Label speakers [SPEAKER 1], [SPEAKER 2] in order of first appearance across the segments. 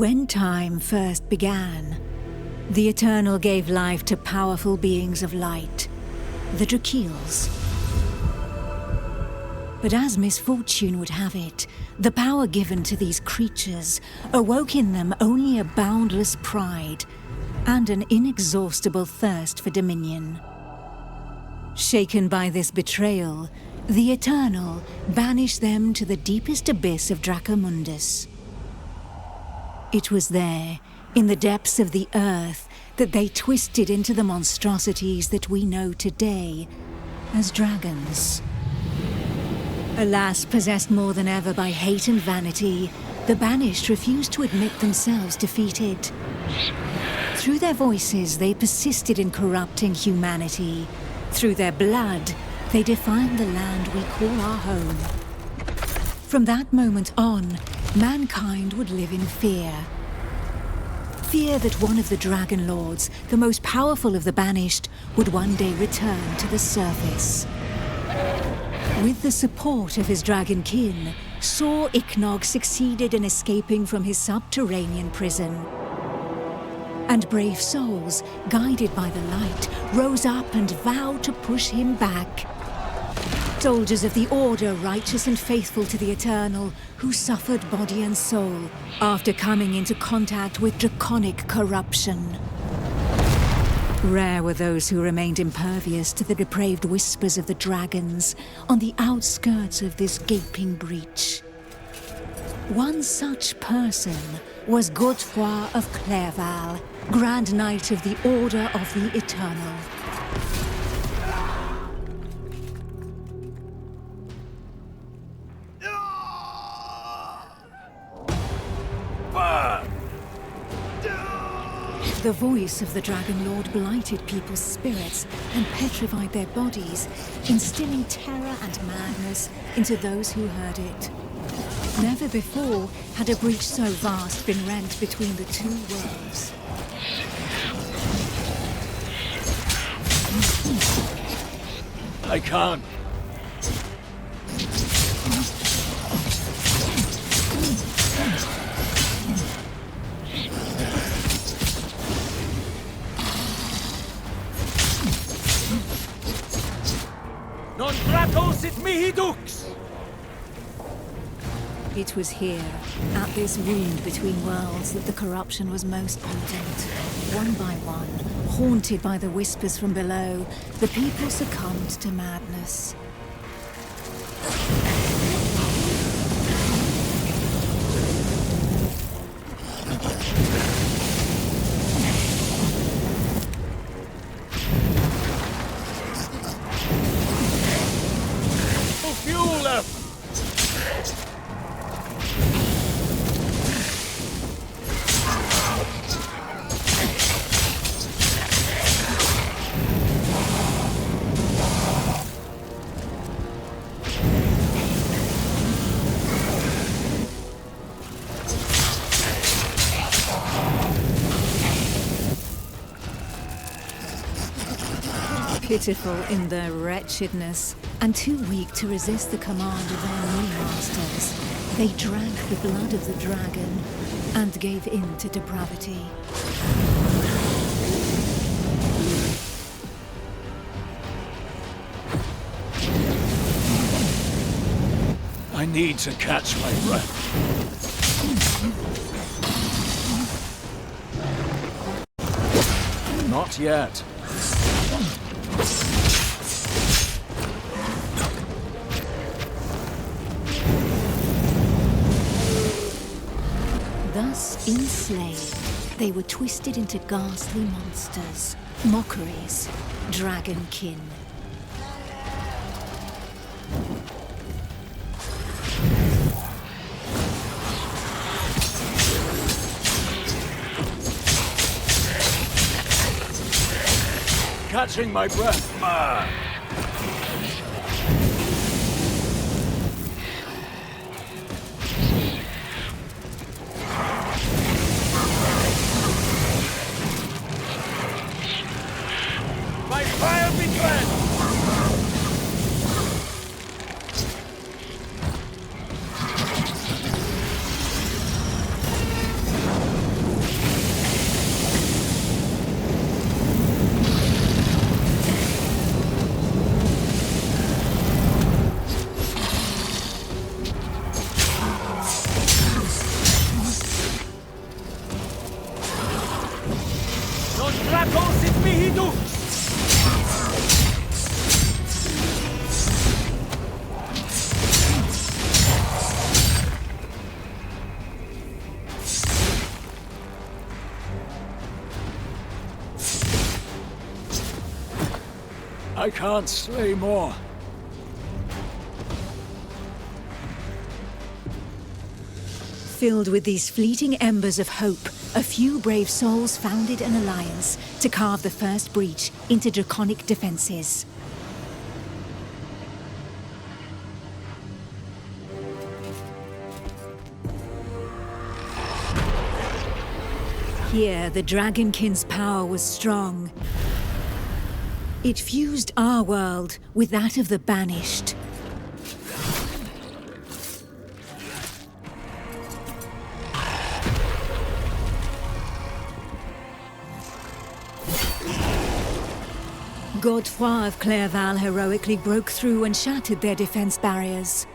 [SPEAKER 1] When time first began, the Eternal gave life to powerful beings of light, the Drakeels. But as misfortune would have it, the power given to these creatures awoke in them only a boundless pride and an inexhaustible thirst for dominion. Shaken by this betrayal, the Eternal banished them to the deepest abyss of Dracomundus. It was there, in the depths of the earth, that they twisted into the monstrosities that we know today as dragons. Alas, possessed more than ever by hate and vanity, the Banished refused to admit themselves defeated. Through their voices, they persisted in corrupting humanity. Through their blood, they defined the land we call our home. From that moment on, mankind would live in fear. Fear that one of the Dragon Lords, the most powerful of the Banished, would one day return to the surface. With the support of his Dragonkin, Saw Ichnog succeeded in escaping from his subterranean prison. And brave souls, guided by the light, rose up and vowed to push him back. Soldiers of the Order, righteous and faithful to the Eternal, who suffered body and soul after coming into contact with draconic corruption. Rare were those who remained impervious to the depraved whispers of the dragons on the outskirts of this gaping breach. One such person was Godefroy of Clerval, Grand Knight of the Order of the Eternal. The voice of the Dragon Lord blighted people's spirits and petrified their bodies, instilling terror and madness into those who heard it. Never before had a breach so vast been rent between the two worlds.
[SPEAKER 2] I can't.
[SPEAKER 3] Non tracosit mihi dux!
[SPEAKER 1] It was here, at this wound between worlds, that the corruption was most potent. One by one, haunted by the whispers from below, the people succumbed to madness. Pitiful in their wretchedness, and too weak to resist the command of their new masters, they drank the blood of the dragon and gave in to depravity.
[SPEAKER 2] I need to catch my breath. Not yet.
[SPEAKER 1] Thus enslaved, they were twisted into ghastly monsters, mockeries, Dragonkin.
[SPEAKER 2] Catching my breath.
[SPEAKER 3] By fire be cleansed! draco sit mihi dux!
[SPEAKER 2] I can't slay more.
[SPEAKER 1] Filled with these fleeting embers of hope, a few brave souls founded an alliance to carve the first breach into draconic defenses. Here, the Dragonkin's power was strong. It fused our world with that of the Banished. Godefroy of Clairval heroically broke through and shattered their defense barriers.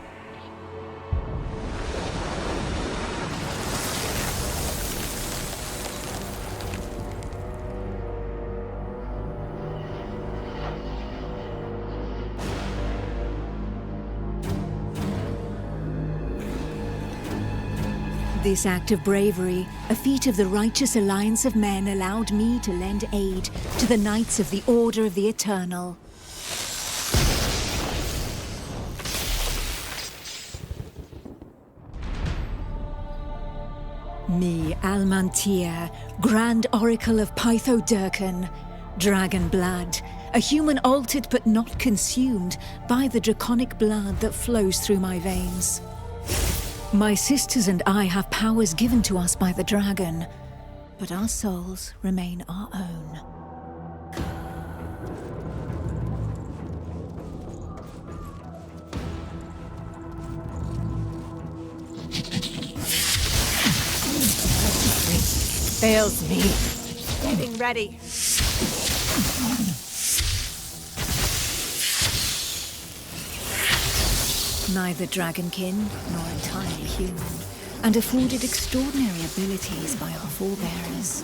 [SPEAKER 1] This act of bravery, a feat of the righteous alliance of men, allowed me to lend aid to the Knights of the Order of the Eternal. Me, Almantir, Grand Oracle of Pythodurcan, Dragon Blood, a human altered but not consumed by the draconic blood that flows through my veins. My sisters and I have powers given to us by the dragon, but our souls remain our own.
[SPEAKER 4] Fails me. Getting ready.
[SPEAKER 1] Neither Dragonkin nor entirely human, and afforded extraordinary abilities by our forebearers.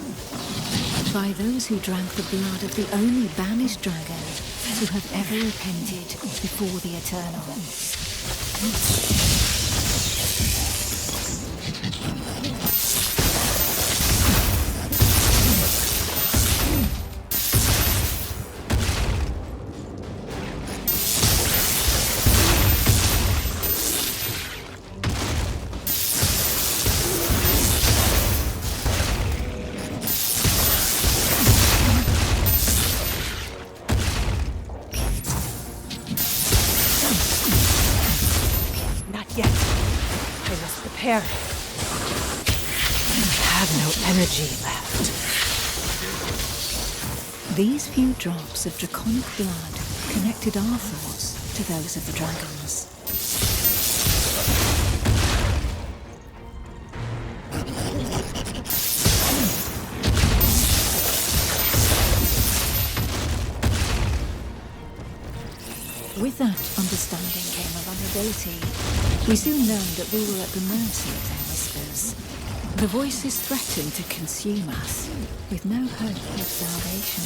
[SPEAKER 1] By those who drank the blood of the only banished dragon who have ever repented before the Eternal.
[SPEAKER 4] I have no energy left.
[SPEAKER 1] These few drops of draconic blood connected our thoughts to those of the dragons. With that understanding came a vulnerability. We soon learned that we were at the mercy of their whispers. The voices threatened to consume us, with no hope of salvation.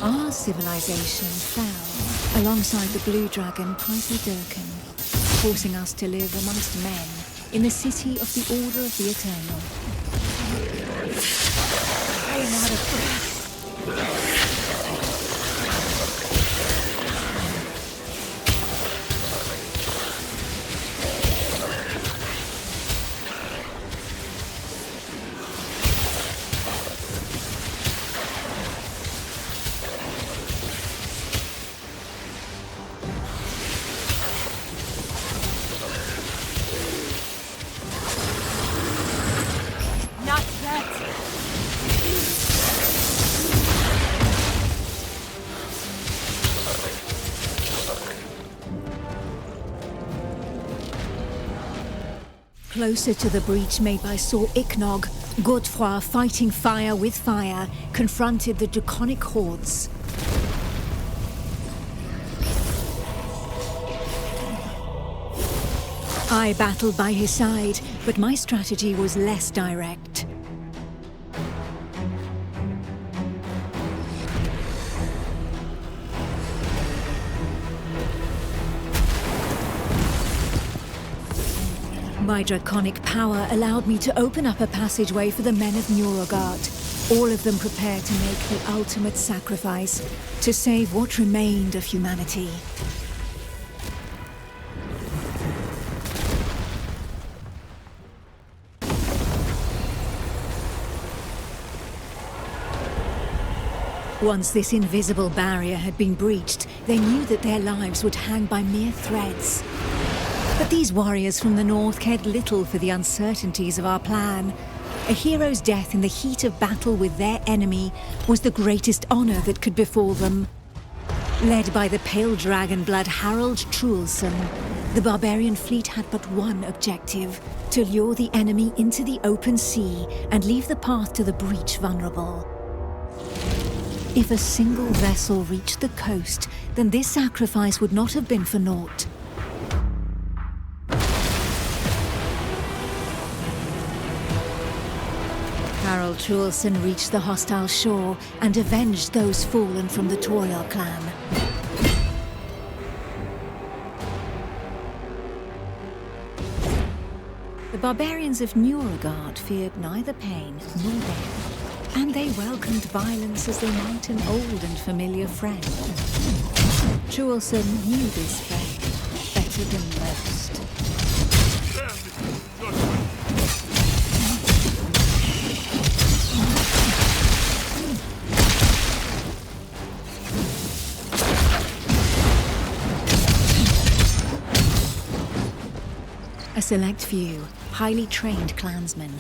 [SPEAKER 1] Our civilization fell alongside the blue dragon Pythodurcan, forcing us to live amongst men in the city of the Order of the Eternal.
[SPEAKER 4] I am out of breath.
[SPEAKER 1] Closer to the breach made by Sir Ichnog, Godefroy, fighting fire with fire, confronted the draconic hordes. I battled by his side, but my strategy was less direct. My draconic power allowed me to open up a passageway for the men of Nurogard, all of them prepared to make the ultimate sacrifice to save what remained of humanity. Once this invisible barrier had been breached, they knew that their lives would hang by mere threads. But these warriors from the north cared little for the uncertainties of our plan. A hero's death in the heat of battle with their enemy was the greatest honor that could befall them. Led by the pale dragon blood Harald Truelson, the barbarian fleet had but one objective: to lure the enemy into the open sea and leave the path to the breach vulnerable. If a single vessel reached the coast, then this sacrifice would not have been for naught. Harald Truelson reached the hostile shore and avenged those fallen from the Toriel clan. The barbarians of Nurogard feared neither pain nor death, and they welcomed violence as they might an old and familiar friend. Truelson knew this threat better than most. A select few, highly trained clansmen,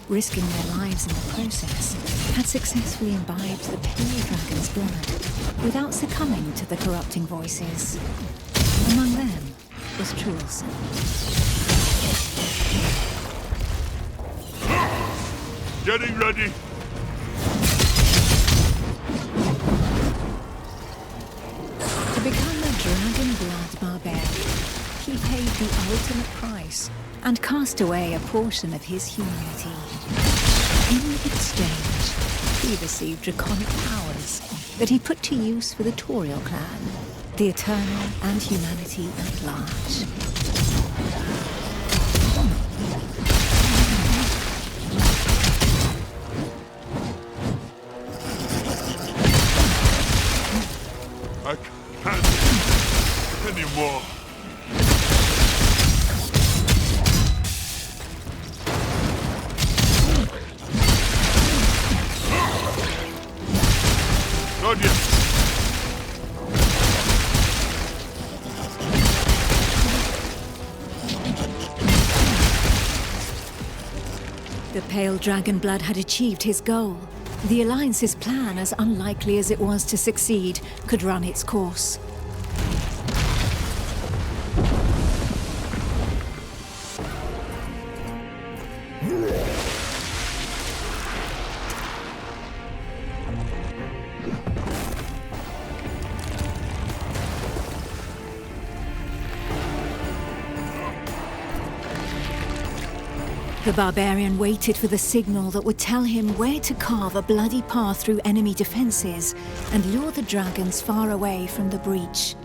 [SPEAKER 1] risking their lives in the process, had successfully imbibed the pale dragon's blood without succumbing to the corrupting voices. Among them was Truelson.
[SPEAKER 5] Getting ready!
[SPEAKER 1] To become a dragon blood barbarian, he paid the ultimate price and cast away a portion of his humanity. In exchange, he received draconic powers that he put to use for the Toriel clan, the Eternal, and humanity at large.
[SPEAKER 5] I can't anymore. Not yet.
[SPEAKER 1] The pale dragon blood had achieved his goal. The Alliance's plan, as unlikely as it was to succeed, could run its course. The barbarian waited for the signal that would tell him where to carve a bloody path through enemy defenses and lure the dragons far away from the breach.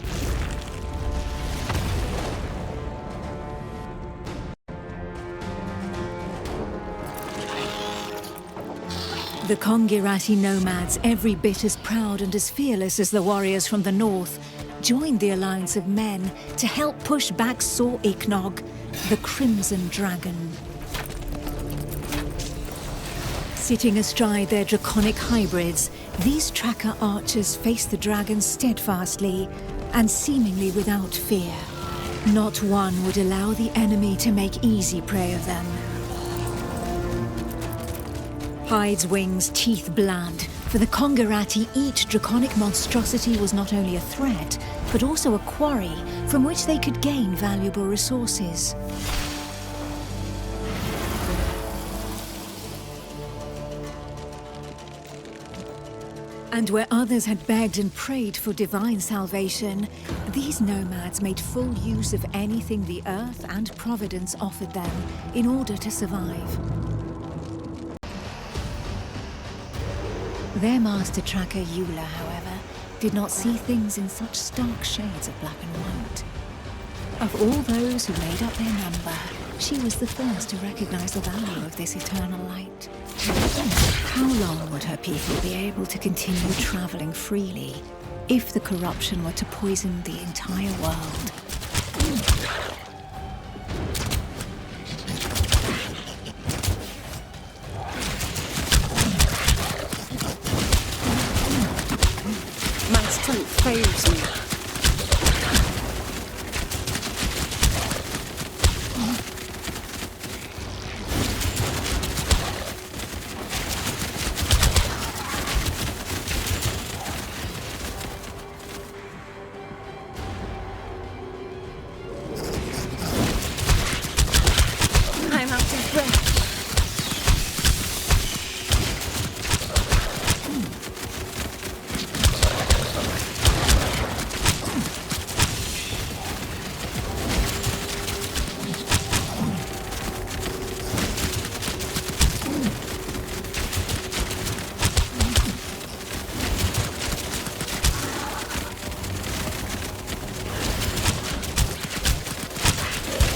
[SPEAKER 1] The Kongirati nomads, every bit as proud and as fearless as the warriors from the north, joined the alliance of men to help push back Sor Iknog, the Crimson Dragon. Sitting astride their draconic hybrids, these tracker archers faced the dragons steadfastly and seemingly without fear. Not one would allow the enemy to make easy prey of them. Hides, wings, teeth, blood. For the Kongirati, each draconic monstrosity was not only a threat, but also a quarry from which they could gain valuable resources. And where others had begged and prayed for divine salvation, these nomads made full use of anything the earth and providence offered them in order to survive. Their master tracker Eula, however, did not see things in such stark shades of black and white. Of all those who made up their number, She was the first to recognize the value of this eternal light. How long would her people be able to continue traveling freely if the corruption were to poison the entire world?
[SPEAKER 6] My strength fails me.
[SPEAKER 4] I'm out of breath.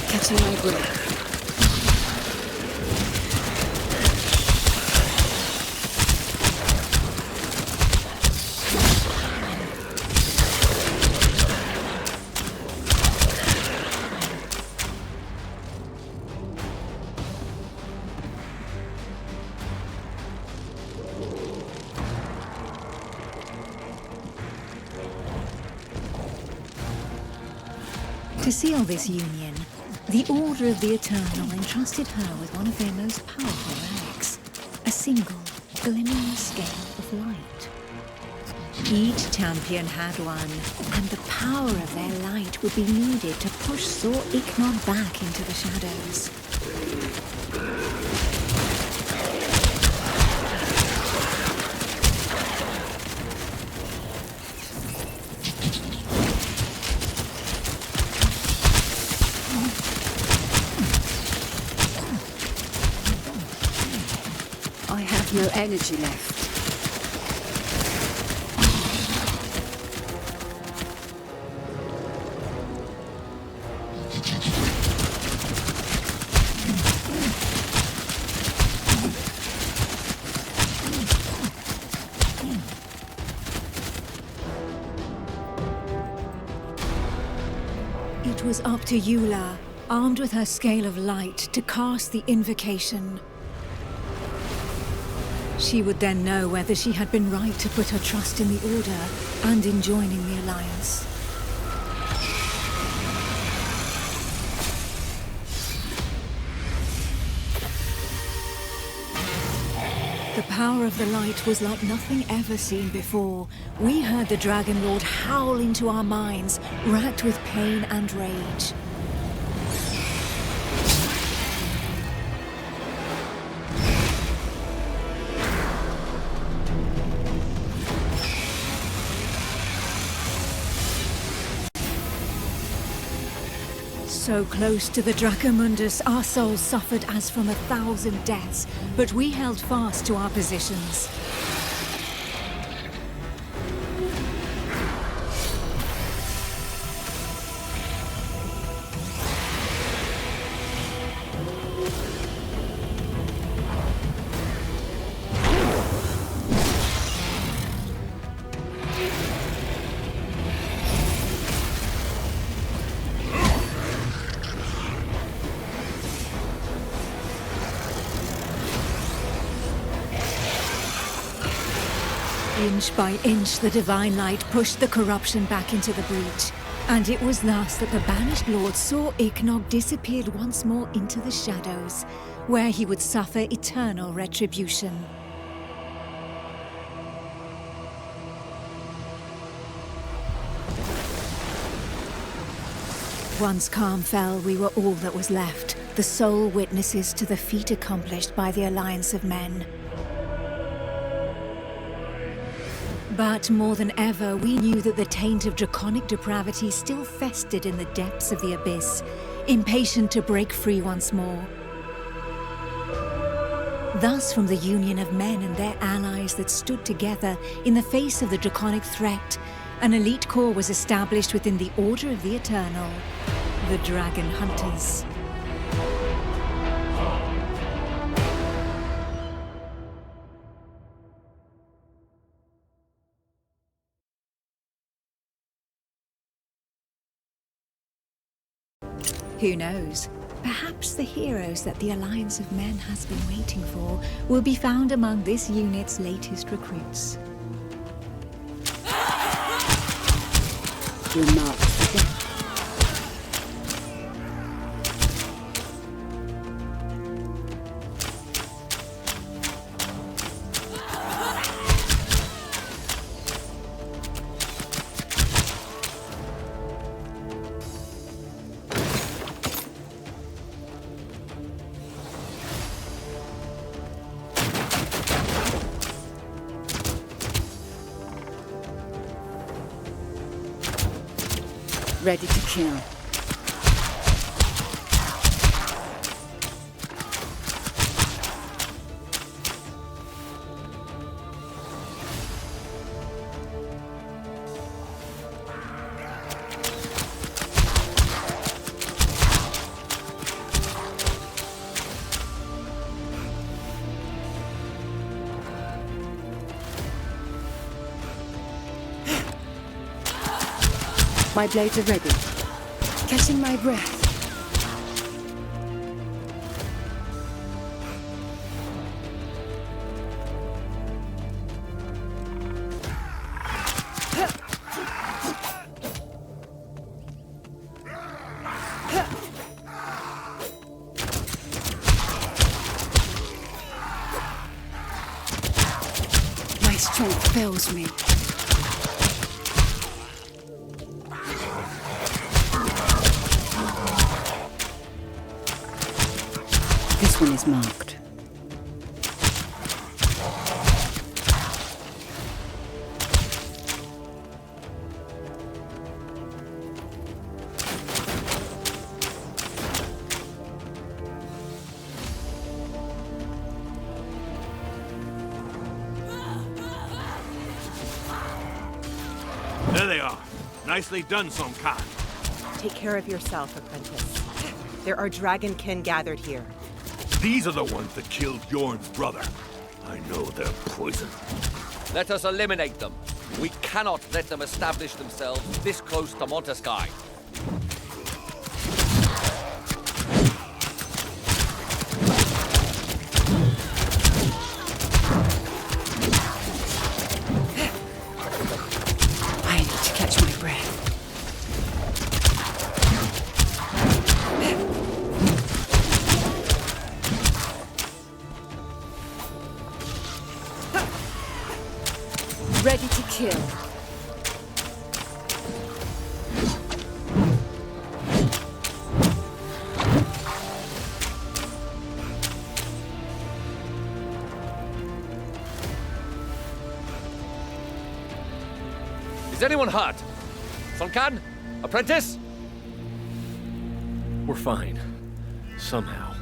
[SPEAKER 6] Catching my breath.
[SPEAKER 1] To seal this union, the Order of the Eternal entrusted her with one of their most powerful relics, a single, glimmering scale of light. Each champion had one, and the power of their light would be needed to push Sir Ichnog back into the shadows.
[SPEAKER 6] I have no energy left.
[SPEAKER 1] It was up to Eula, armed with her scale of light, to cast the invocation. She would then know whether she had been right to put her trust in the Order and in joining the Alliance. The power of the light was like nothing ever seen before. We heard the Dragon Lord howl into our minds, racked with pain and rage. So close to the Dracomundus, our souls suffered as from 1,000 deaths, but we held fast to our positions. Inch by inch, the divine light pushed the corruption back into the breach. And it was thus that the Banished Lord Sir Ichnog disappeared once more into the shadows, where he would suffer eternal retribution. Once calm fell, we were all that was left, the sole witnesses to the feat accomplished by the Alliance of Men. But more than ever, we knew that the taint of draconic depravity still festered in the depths of the abyss, impatient to break free once more. Thus, from the union of men and their allies that stood together in the face of the draconic threat, an elite corps was established within the Order of the Eternal, the Dragon Hunters. Who knows? Perhaps the heroes that the Alliance of Men has been waiting for will be found among this unit's latest recruits.
[SPEAKER 6] You're marked for death. Ready to kill. My blades are ready. Catching my breath. My strength fails me. This one is marked.
[SPEAKER 5] There they are. Nicely done, Khan.
[SPEAKER 7] Take care of yourself, apprentice. There are Dragonkin gathered here.
[SPEAKER 5] These are the ones that killed Bjorn's brother. I know they're poison.
[SPEAKER 8] Let us eliminate them. We cannot let them establish themselves this close to Montesky.
[SPEAKER 6] I need to catch my breath. Ready to kill.
[SPEAKER 8] Is anyone hurt? Khan? Apprentice?
[SPEAKER 9] We're fine. Somehow.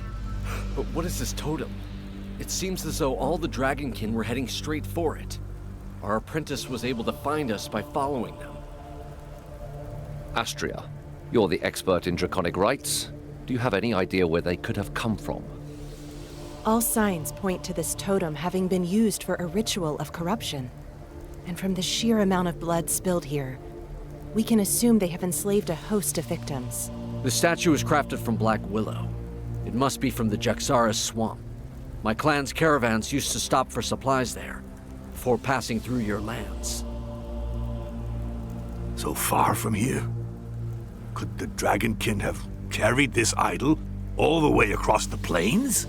[SPEAKER 9] But what is this totem? It seems as though all the Dragonkin were heading straight for it. Our apprentice was able to find us by following them.
[SPEAKER 8] Astria, you're the expert in draconic rites. Do you have any idea where they could have come from?
[SPEAKER 7] All signs point to this totem having been used for a ritual of corruption. And from the sheer amount of blood spilled here, we can assume they have enslaved a host of victims.
[SPEAKER 9] The statue is crafted from black willow. It must be from the Jaxara's swamp. My clan's caravans used to stop for supplies there, before passing through your lands.
[SPEAKER 5] So far from here? Could the Dragonkin have carried this idol all the way across the plains?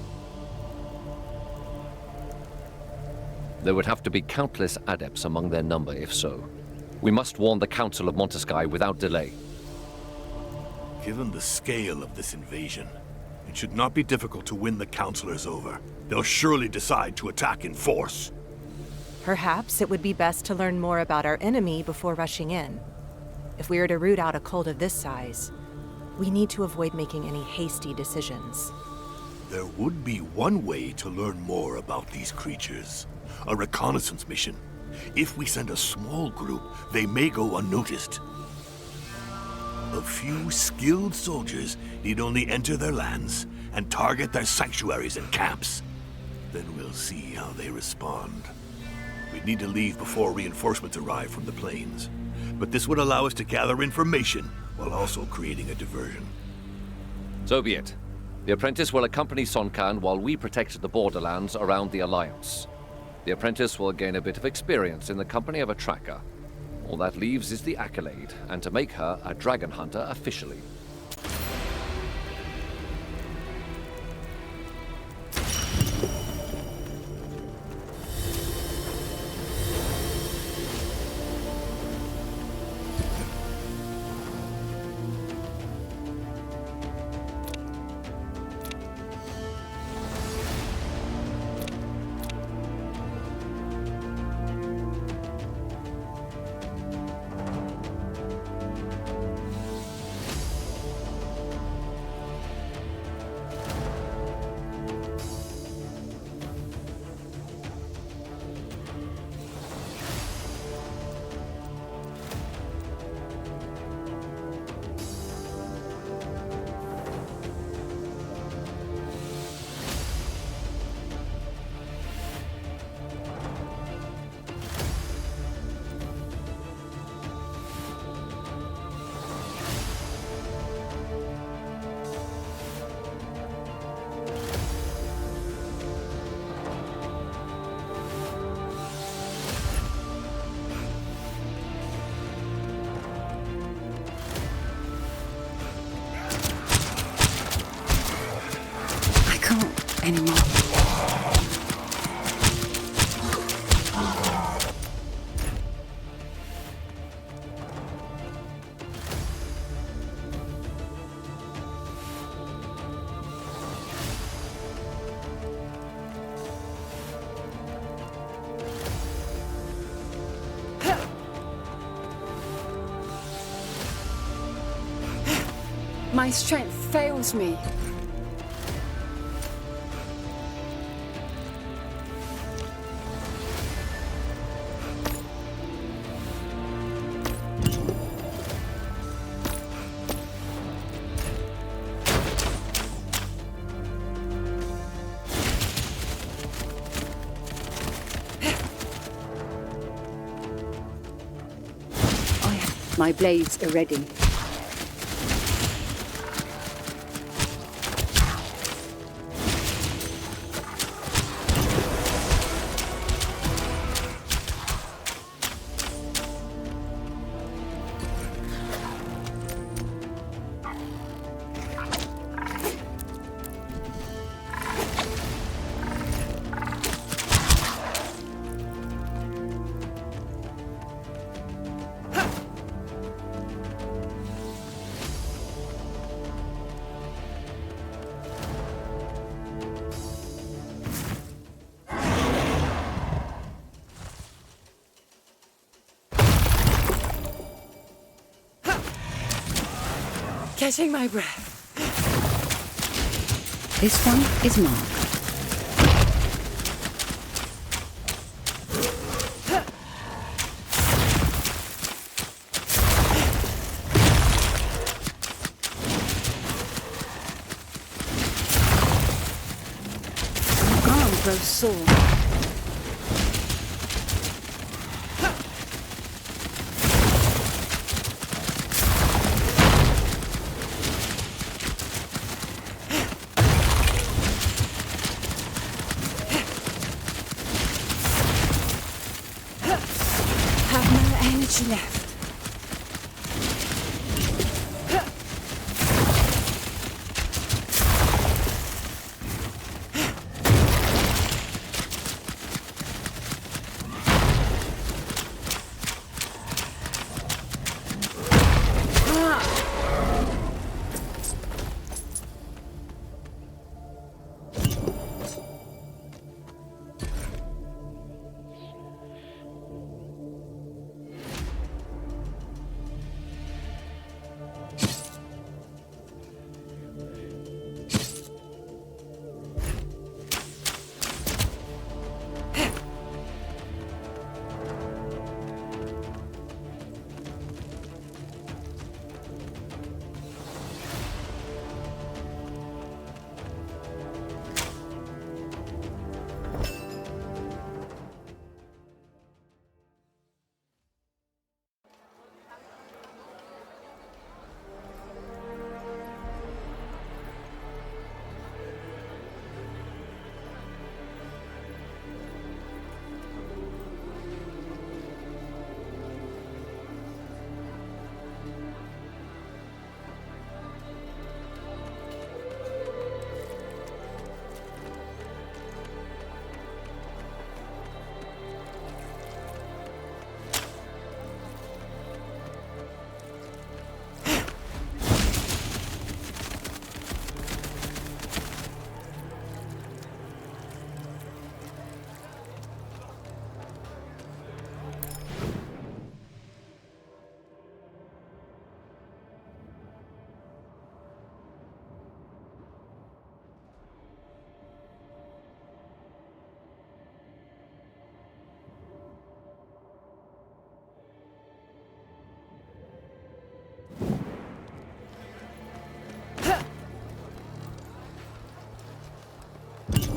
[SPEAKER 8] There would have to be countless adepts among their number if so. We must warn the Council of Montesky without delay.
[SPEAKER 5] Given the scale of this invasion, it should not be difficult to win the Councilors over. They'll surely decide to attack in force.
[SPEAKER 7] Perhaps it would be best to learn more about our enemy before rushing in. If we are to root out a cult of this size, we need to avoid making any hasty decisions.
[SPEAKER 5] There would be one way to learn more about these creatures. A reconnaissance mission. If we send a small group, they may go unnoticed. A few skilled soldiers need only enter their lands and target their sanctuaries and camps. Then we'll see how they respond. We'd need to leave before reinforcements arrive from the plains. But this would allow us to gather information while also creating a diversion.
[SPEAKER 8] So be it. The apprentice will accompany Son Kan while we protect the borderlands around the Alliance. The apprentice will gain a bit of experience in the company of a tracker. All that leaves is the accolade, and to make her a dragon hunter officially.
[SPEAKER 6] Anymore. My strength fails me. My blades are ready. Catching my breath.
[SPEAKER 1] This one is marked.
[SPEAKER 6] My arm grows sore. Left.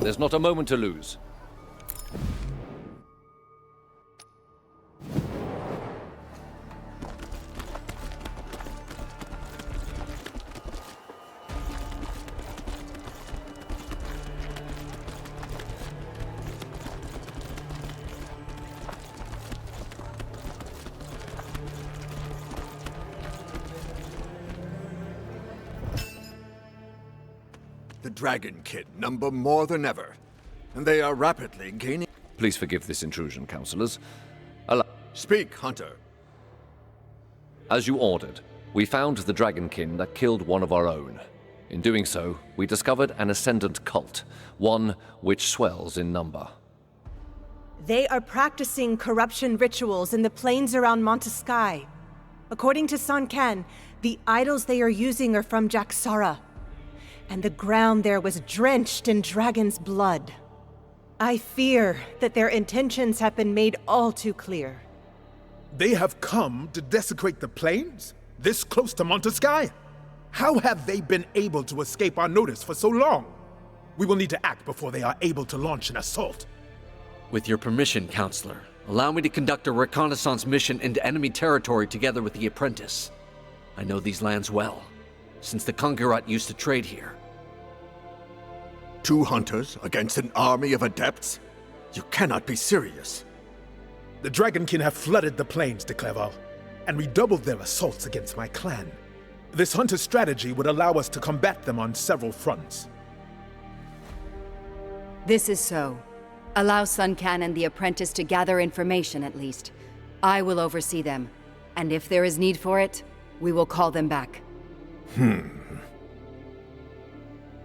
[SPEAKER 8] There's not a moment to lose.
[SPEAKER 10] The Dragonkin number more than ever, and they are rapidly gaining...
[SPEAKER 8] Please forgive this intrusion, counselors.
[SPEAKER 10] Speak, Hunter.
[SPEAKER 8] As you ordered, we found the Dragonkin that killed one of our own. In doing so, we discovered an ascendant cult, one which swells in number.
[SPEAKER 7] They are practicing corruption rituals in the plains around Monteskai. According to San Kan, the idols they are using are from Jaxara, and the ground there was drenched in dragon's blood. I fear that their intentions have been made all too clear.
[SPEAKER 11] They have come to desecrate the plains? This close to Monteskai? How have they been able to escape our notice for so long? We will need to act before they are able to launch an assault.
[SPEAKER 9] With your permission, Counselor, allow me to conduct a reconnaissance mission into enemy territory together with the apprentice. I know these lands well, since the Conqueror used to trade here.
[SPEAKER 10] 2 hunters against an army of adepts? You cannot be serious.
[SPEAKER 11] The Dragonkin have flooded the plains, de Clerval, and redoubled their assaults against my clan. This hunter strategy would allow us to combat them on several fronts.
[SPEAKER 6] This is so. Allow Sun Can and the apprentice to gather information at least. I will oversee them, and if there is need for it, we will call them back.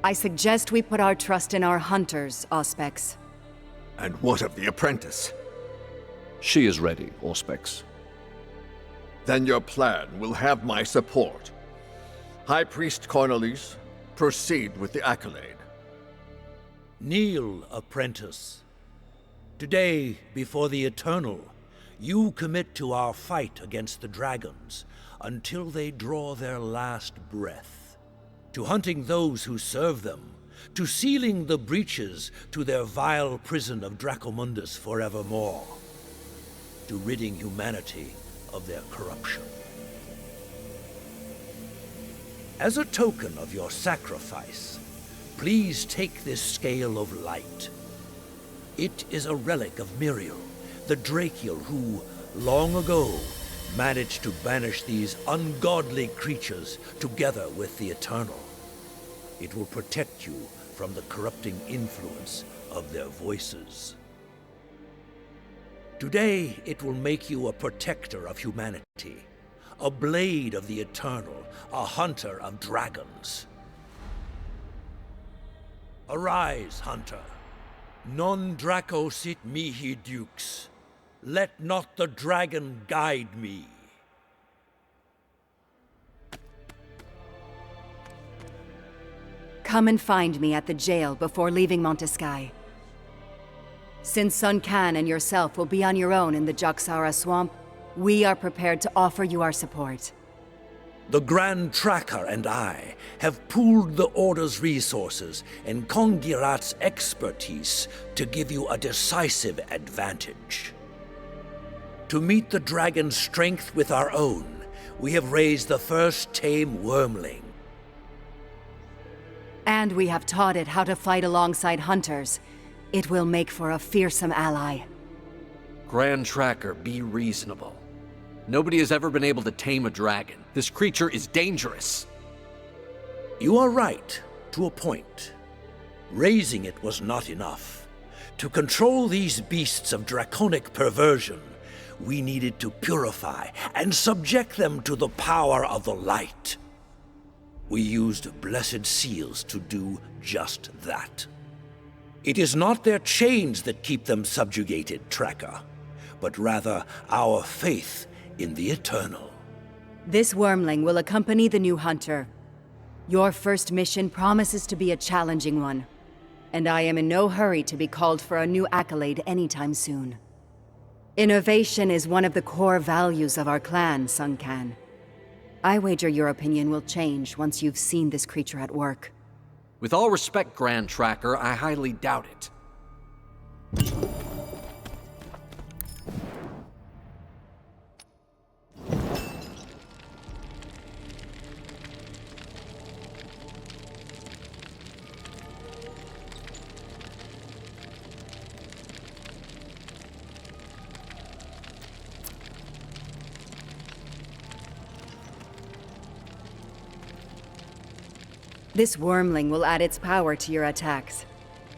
[SPEAKER 6] I suggest we put our trust in our hunters, Auspex.
[SPEAKER 10] And what of the apprentice?
[SPEAKER 8] She is ready, Auspex.
[SPEAKER 10] Then your plan will have my support. High Priest Cornelis, proceed with the accolade.
[SPEAKER 3] Kneel, apprentice. Today, before the Eternal, you commit to our fight against the dragons until they draw their last breath. To hunting those who serve them, to sealing the breaches to their vile prison of Dracomundus forevermore, to ridding humanity of their corruption. As a token of your sacrifice, please take this scale of light. It is a relic of Miriel, the Drakiel who, long ago, managed to banish these ungodly creatures together with the Eternal. It will protect you from the corrupting influence of their voices. Today, it will make you a protector of humanity, a blade of the Eternal, a hunter of dragons. Arise, hunter. Non Draco sit mihi dukes. Let not the dragon guide me.
[SPEAKER 6] Come and find me at the jail before leaving Monteskai. Since Sun Can and yourself will be on your own in the Jaxara swamp, we are prepared to offer you our support.
[SPEAKER 3] The Grand Tracker and I have pooled the Order's resources and Kongirat's expertise to give you a decisive advantage. To meet the dragon's strength with our own, we have raised the first tame wormling.
[SPEAKER 6] And we have taught it how to fight alongside hunters. It will make for a fearsome ally.
[SPEAKER 9] Grand Tracker, be reasonable. Nobody has ever been able to tame a dragon. This creature is dangerous.
[SPEAKER 3] You are right, to a point. Raising it was not enough. To control these beasts of draconic perversion, we needed to purify and subject them to the power of the light. We used blessed seals to do just that. It is not their chains that keep them subjugated, Tracker, but rather our faith in the Eternal.
[SPEAKER 6] This wormling will accompany the new hunter. Your first mission promises to be a challenging one, and I am in no hurry to be called for a new accolade anytime soon. Innovation is one of the core values of our clan, Sun Can. I wager your opinion will change once you've seen this creature at work.
[SPEAKER 9] With all respect, Grand Tracker, I highly doubt it.
[SPEAKER 6] This wormling will add its power to your attacks.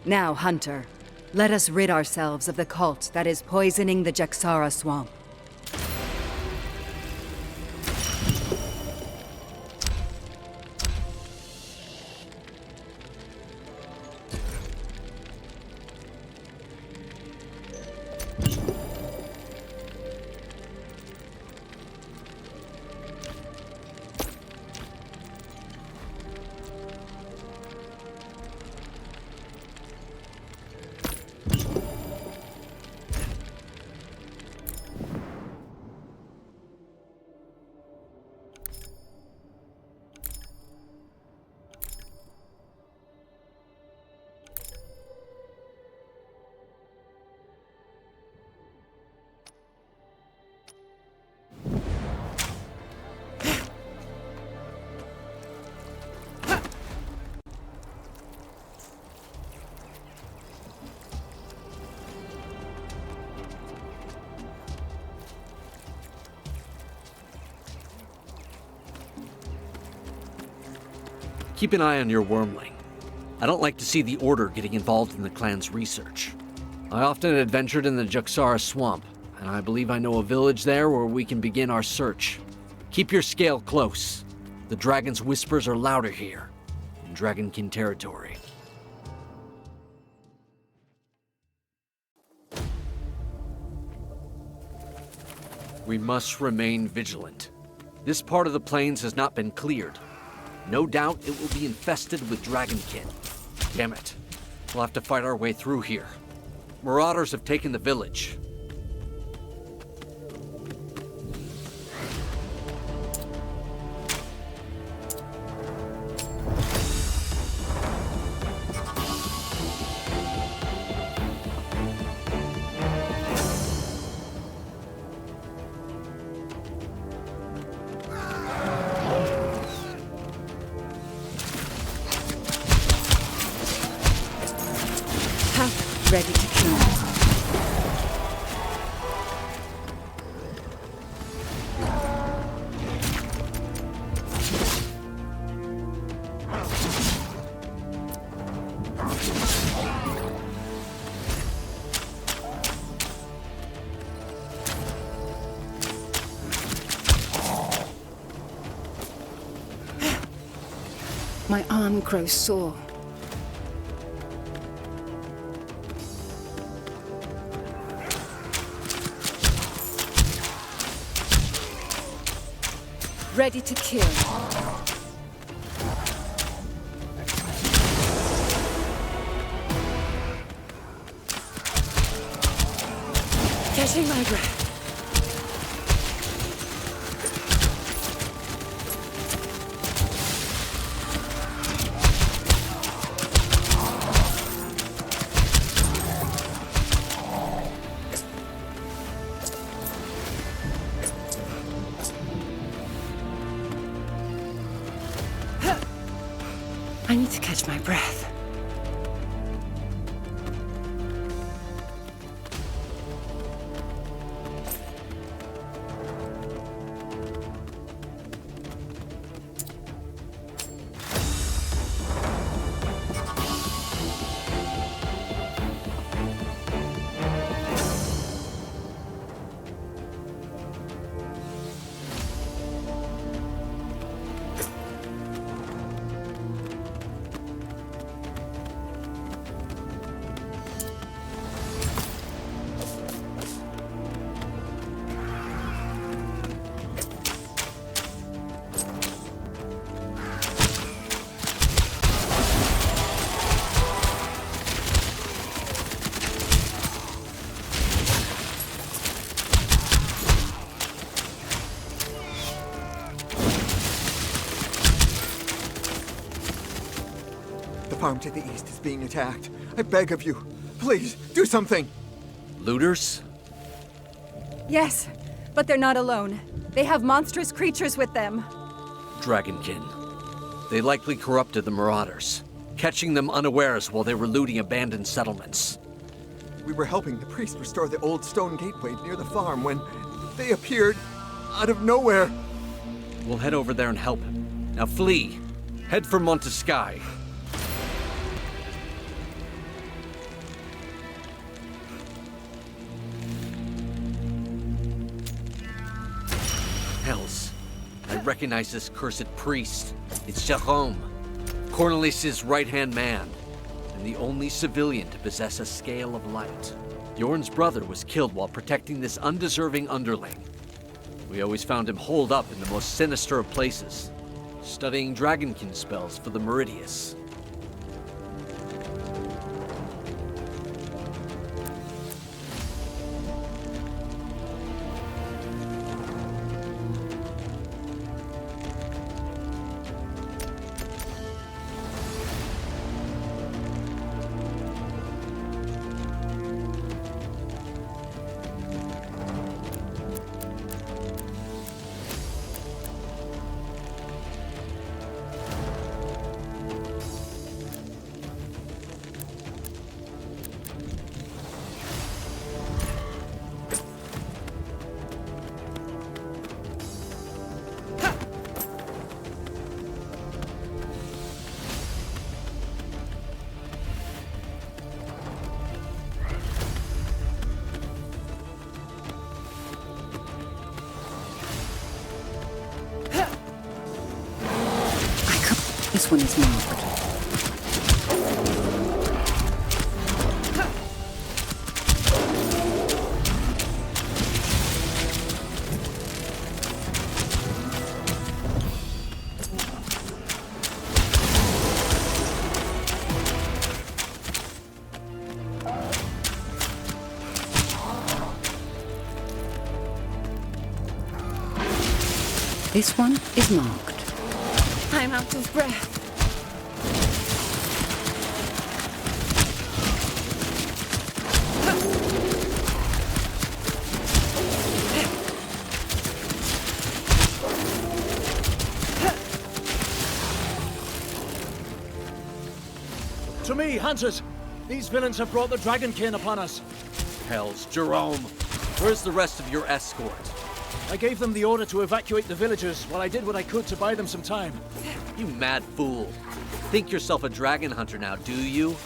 [SPEAKER 6] Now, Hunter, let us rid ourselves of the cult that is poisoning the Jaxara swamp.
[SPEAKER 9] Keep an eye on your wormling. I don't like to see the Order getting involved in the clan's research. I often adventured in the Jaxara swamp, and I believe I know a village there where we can begin our search. Keep your scale close. The dragon's whispers are louder here, in Dragonkin territory. We must remain vigilant. This part of the plains has not been cleared. No doubt it will be infested with Dragonkin. Damn it. We'll have to fight our way through here. Marauders have taken the village.
[SPEAKER 6] Ready to kill.
[SPEAKER 4] My arm grows sore. Ready to kill. Catching my breath. I need to catch my breath.
[SPEAKER 12] farm to the east is being attacked. I beg of you, please, do something!
[SPEAKER 9] Looters?
[SPEAKER 6] Yes, but they're not alone. They have monstrous creatures with them.
[SPEAKER 9] Dragonkin. They likely corrupted the Marauders, catching them unawares while they were looting abandoned settlements.
[SPEAKER 12] We were helping the priest restore the old stone gateway near the farm when they appeared out of nowhere.
[SPEAKER 9] We'll head over there and help him. Now flee. Head for Montesky. Hells. I recognize this cursed priest. It's Jerome, Cornelis' right-hand man, and the only civilian to possess a scale of light. Bjorn's brother was killed while protecting this undeserving underling. We always found him holed up in the most sinister of places, studying Dragonkin spells for the Meridius.
[SPEAKER 4] This one is marked. This one is marked. I'm out of breath.
[SPEAKER 2] To me, hunters! These villains have brought the Dragonkin upon us.
[SPEAKER 9] Hells, Jerome. Where's the rest of your escort?
[SPEAKER 2] I gave them the order to evacuate the villagers while I did what I could to buy them some time.
[SPEAKER 9] You mad fool. Think yourself a dragon hunter now, do you?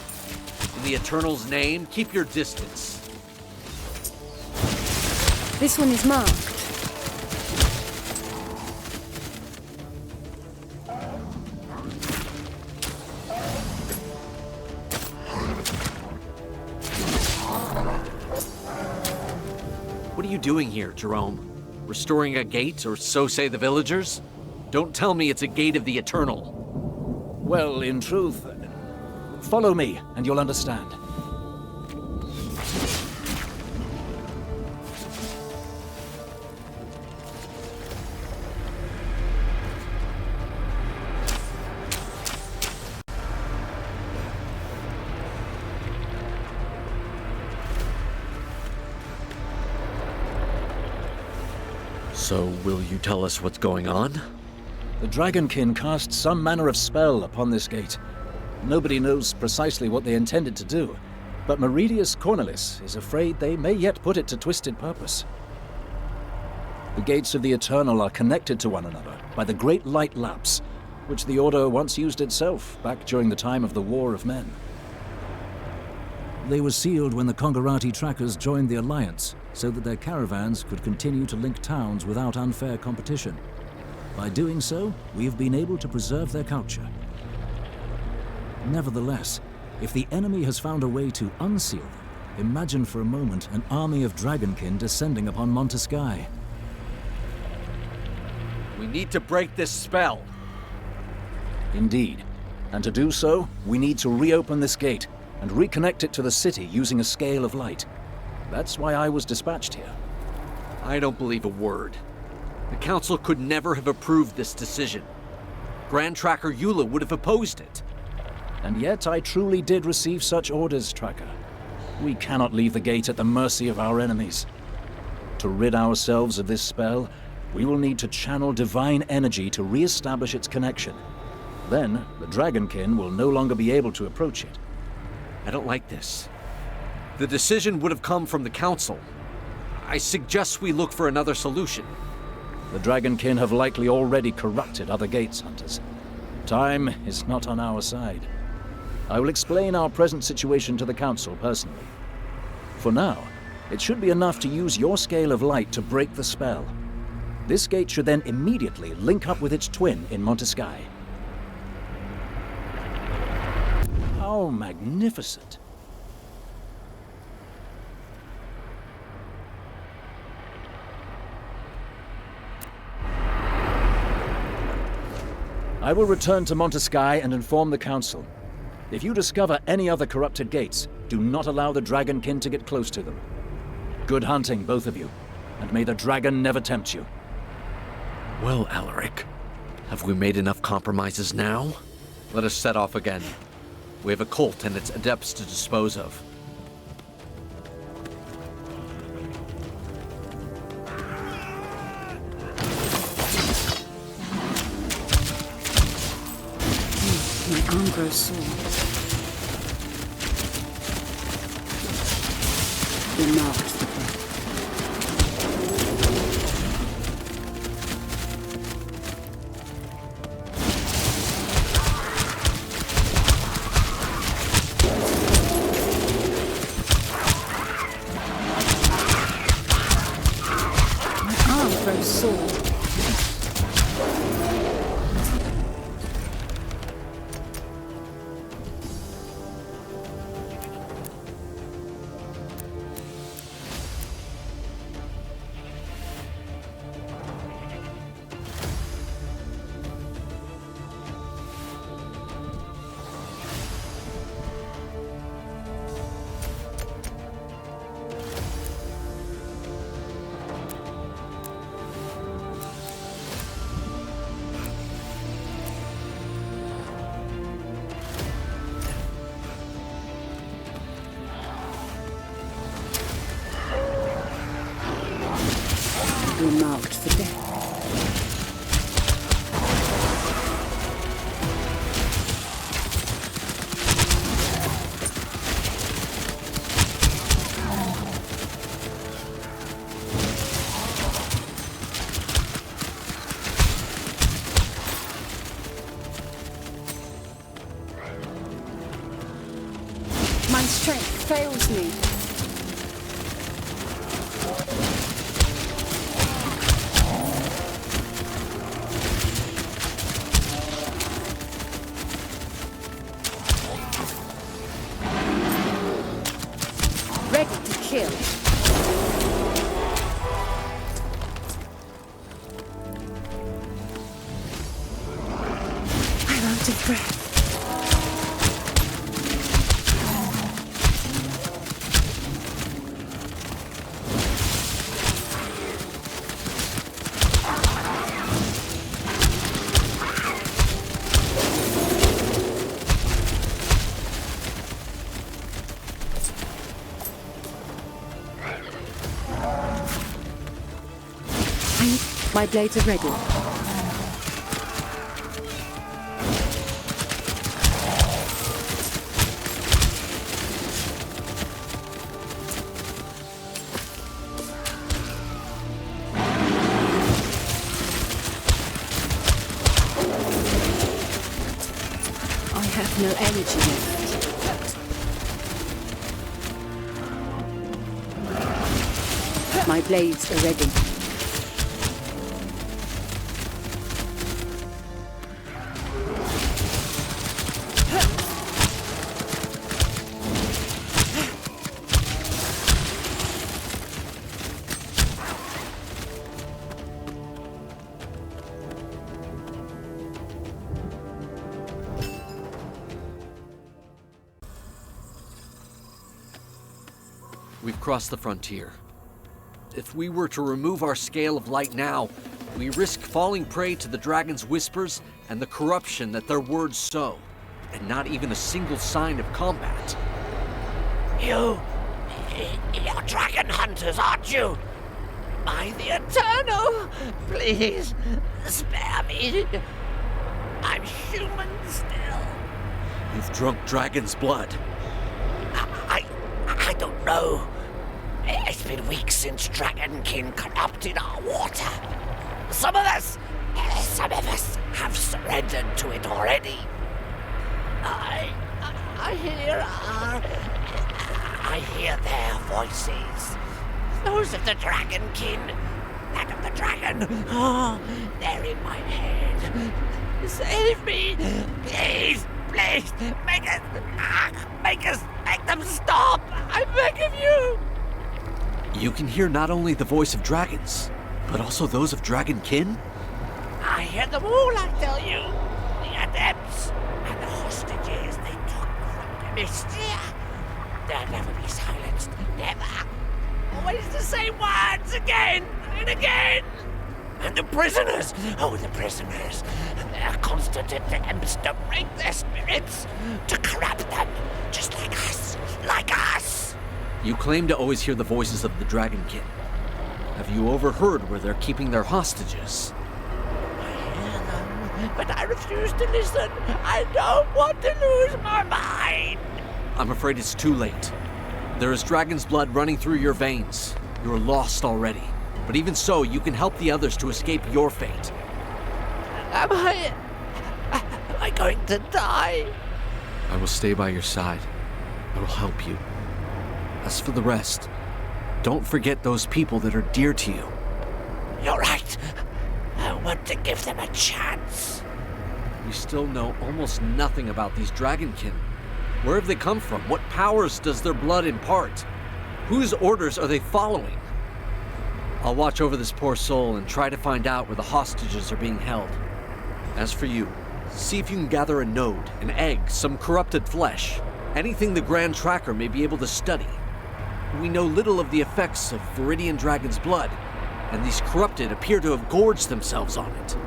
[SPEAKER 9] In the Eternal's name, keep your distance.
[SPEAKER 4] This one is marked.
[SPEAKER 9] What are you doing here, Jerome? Restoring a gate, or so say the villagers? Don't tell me it's a gate of the Eternal.
[SPEAKER 2] Well, in truth, follow me and you'll understand.
[SPEAKER 9] So, will you tell us what's going on?
[SPEAKER 2] The Dragonkin cast some manner of spell upon this gate. Nobody knows precisely what they intended to do, but Meridius Cornelis is afraid they may yet put it to twisted purpose. The gates of the Eternal are connected to one another by the Great Light Lapse, which the Order once used itself back during the time of the War of Men.
[SPEAKER 13] They were sealed when the Kongarati trackers joined the Alliance, so that their caravans could continue to link towns without unfair competition. By doing so, we have been able to preserve their culture. Nevertheless, if the enemy has found a way to unseal them, imagine for a moment an army of Dragonkin descending upon Montesky.
[SPEAKER 9] We need to break this spell.
[SPEAKER 2] Indeed. And to do so, we need to reopen this gate and reconnect it to the city using a scale of light. That's why I was dispatched here.
[SPEAKER 9] I don't believe a word. The Council could never have approved this decision. Grand Tracker Eula would have opposed it.
[SPEAKER 2] And yet I truly did receive such orders, Tracker. We cannot leave the gate at the mercy of our enemies. To rid ourselves of this spell, we will need to channel divine energy to re-establish its connection. Then, the Dragonkin will no longer be able to approach it.
[SPEAKER 9] I don't like this. The decision would have come from the Council. I suggest we look for another solution.
[SPEAKER 2] The Dragonkin have likely already corrupted other gates hunters. Time is not on our side. I will explain our present situation to the Council personally. For now, it should be enough to use your scale of light to break the spell. This gate should then immediately link up with its twin in Montesky. How magnificent! I will return to Montesky and inform the Council. If you discover any other corrupted gates, do not allow the Dragonkin to get close to them. Good hunting, both of you, and may the dragon never tempt you.
[SPEAKER 9] Well, Alaric, have we made enough compromises now? Let us set off again. We have a cult and its adepts to dispose of.
[SPEAKER 1] My arm grows sore. You're marked the breath. My arm grows sore. You're marked for death.
[SPEAKER 4] My strength fails me. Ready to kill. I'm out of breath.
[SPEAKER 6] My blades are ready.
[SPEAKER 4] I have no energy left.
[SPEAKER 6] My blades are ready.
[SPEAKER 9] We've crossed the frontier. If we were to remove our scale of light now, we risk falling prey to the dragon's whispers and the corruption that their words sow. and not even a single sign of combat.
[SPEAKER 3] You're dragon hunters, aren't you? By the Eternal, please spare me. I'm human still.
[SPEAKER 9] You've drunk dragon's blood.
[SPEAKER 3] I don't know. It's been weeks since Dragonkin corrupted our water. Some of us have surrendered to it already. I hear their voices. Those of the Dragonkin, that of the dragon. Oh, they're in my head. Save me, please, please. Make them stop. I beg of you.
[SPEAKER 9] You can hear not only the voice of dragons, but also those of Dragonkin?
[SPEAKER 3] I hear them all, I tell you. The adepts and the hostages they took from Banished. They'll never be silenced. Never. Always the same words again and again. And the prisoners. Oh, the prisoners. Their constant attempts to break their spirits. To corrupt them. Just like us. Like us.
[SPEAKER 9] You claim to always hear the voices of the Dragonkin. Have you overheard where they're keeping their hostages?
[SPEAKER 3] I hear them, but I refuse to listen. I don't want to lose my mind.
[SPEAKER 9] I'm afraid it's too late. There is dragon's blood running through your veins. You're lost already. But even so, you can help the others to escape your fate.
[SPEAKER 3] Am I going to die?
[SPEAKER 9] I will stay by your side. I will help you. As for the rest, don't forget those people that are dear to you.
[SPEAKER 3] You're right. I want to give them a chance.
[SPEAKER 9] We still know almost nothing about these Dragonkin. Where have they come from? What powers does their blood impart? Whose orders are they following? I'll watch over this poor soul and try to find out where the hostages are being held. As for you, see if you can gather a node, an egg, some corrupted flesh, anything the Grand Tracker may be able to study. We know little of the effects of Viridian Dragon's blood, and these corrupted appear to have gorged themselves on it.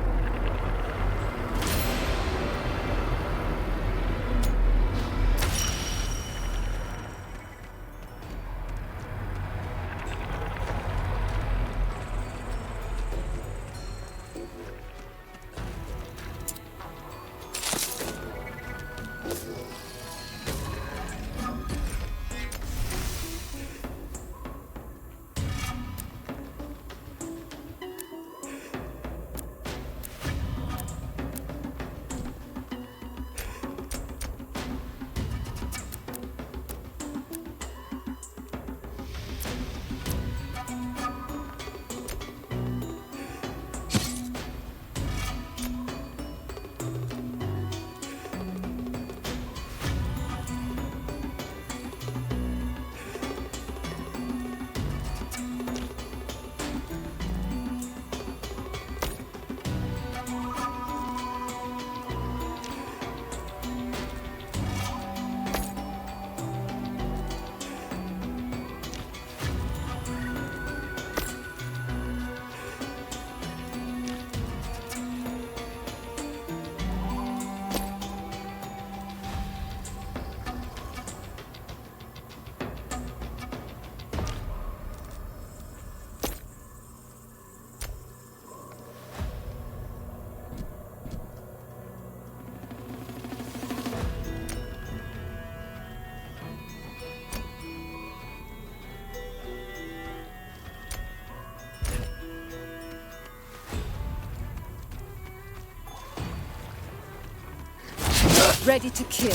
[SPEAKER 6] Ready to kill.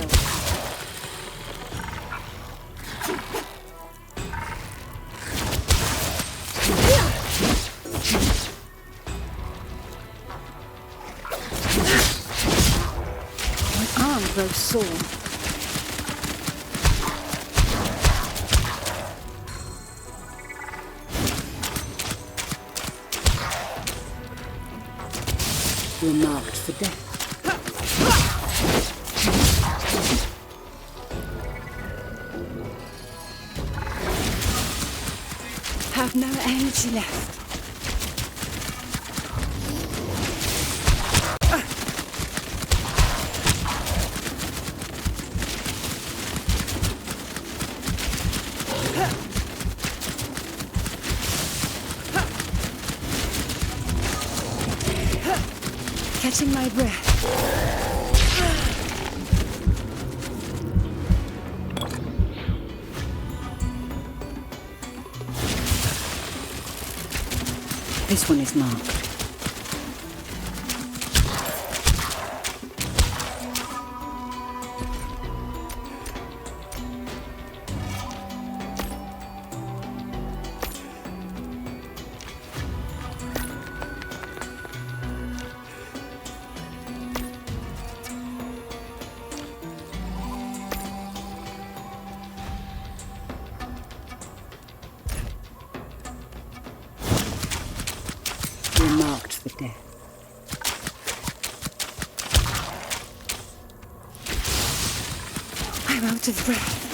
[SPEAKER 1] My arm grows sore. We're marked for death.
[SPEAKER 6] Have no energy left.
[SPEAKER 4] Catching my breath.
[SPEAKER 6] This one is marked. You're marked for death.
[SPEAKER 4] I'm out of breath.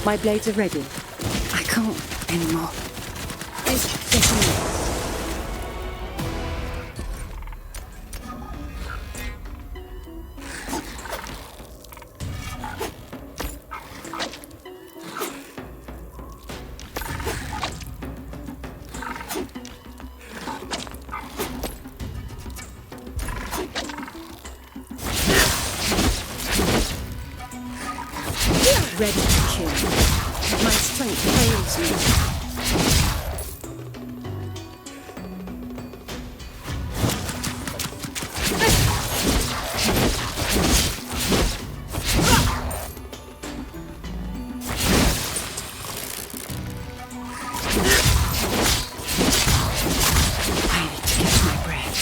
[SPEAKER 6] My blades are ready.
[SPEAKER 4] I can't anymore. It's getting me.
[SPEAKER 6] Ready to kill.
[SPEAKER 4] My strength fails me.
[SPEAKER 6] I need to catch my breath.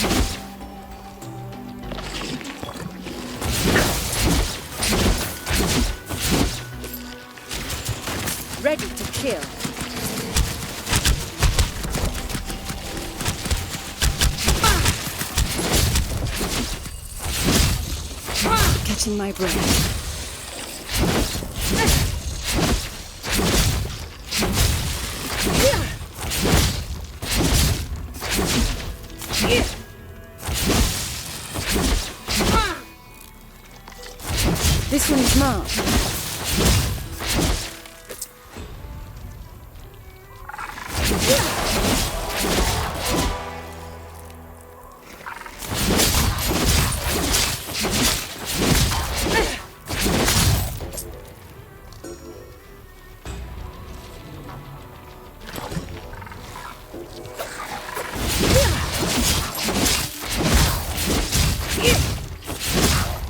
[SPEAKER 4] Ready to kill.
[SPEAKER 6] Catching my breath.
[SPEAKER 4] This one is marked.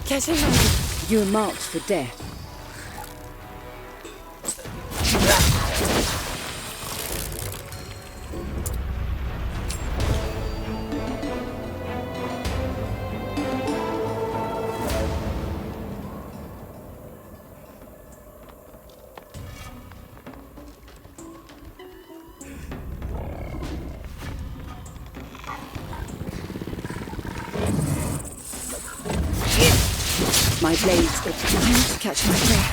[SPEAKER 4] Catching my breath.
[SPEAKER 6] You're marked for death. My blades are...
[SPEAKER 4] I need to catch my breath.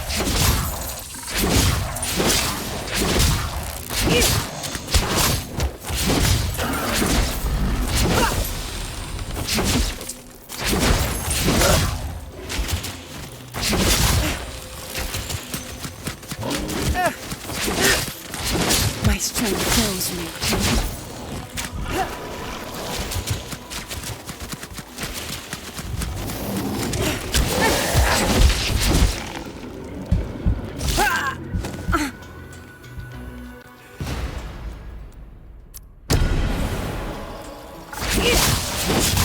[SPEAKER 4] My strength fails me.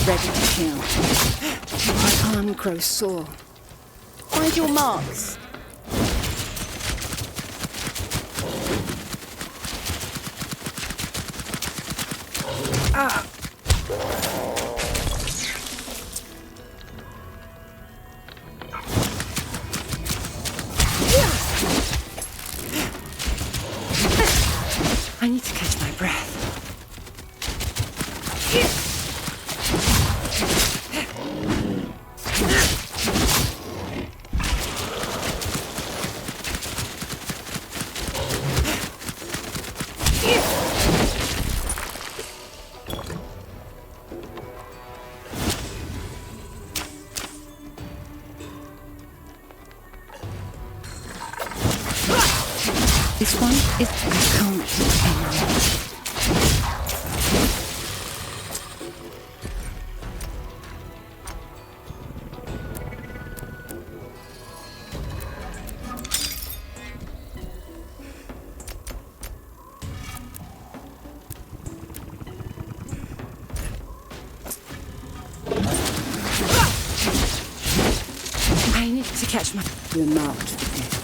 [SPEAKER 6] Ready to kill.
[SPEAKER 4] My arm grows sore. Find your marks.
[SPEAKER 1] This fight is... I can't anymore.
[SPEAKER 4] I need to catch my... You're marked for death.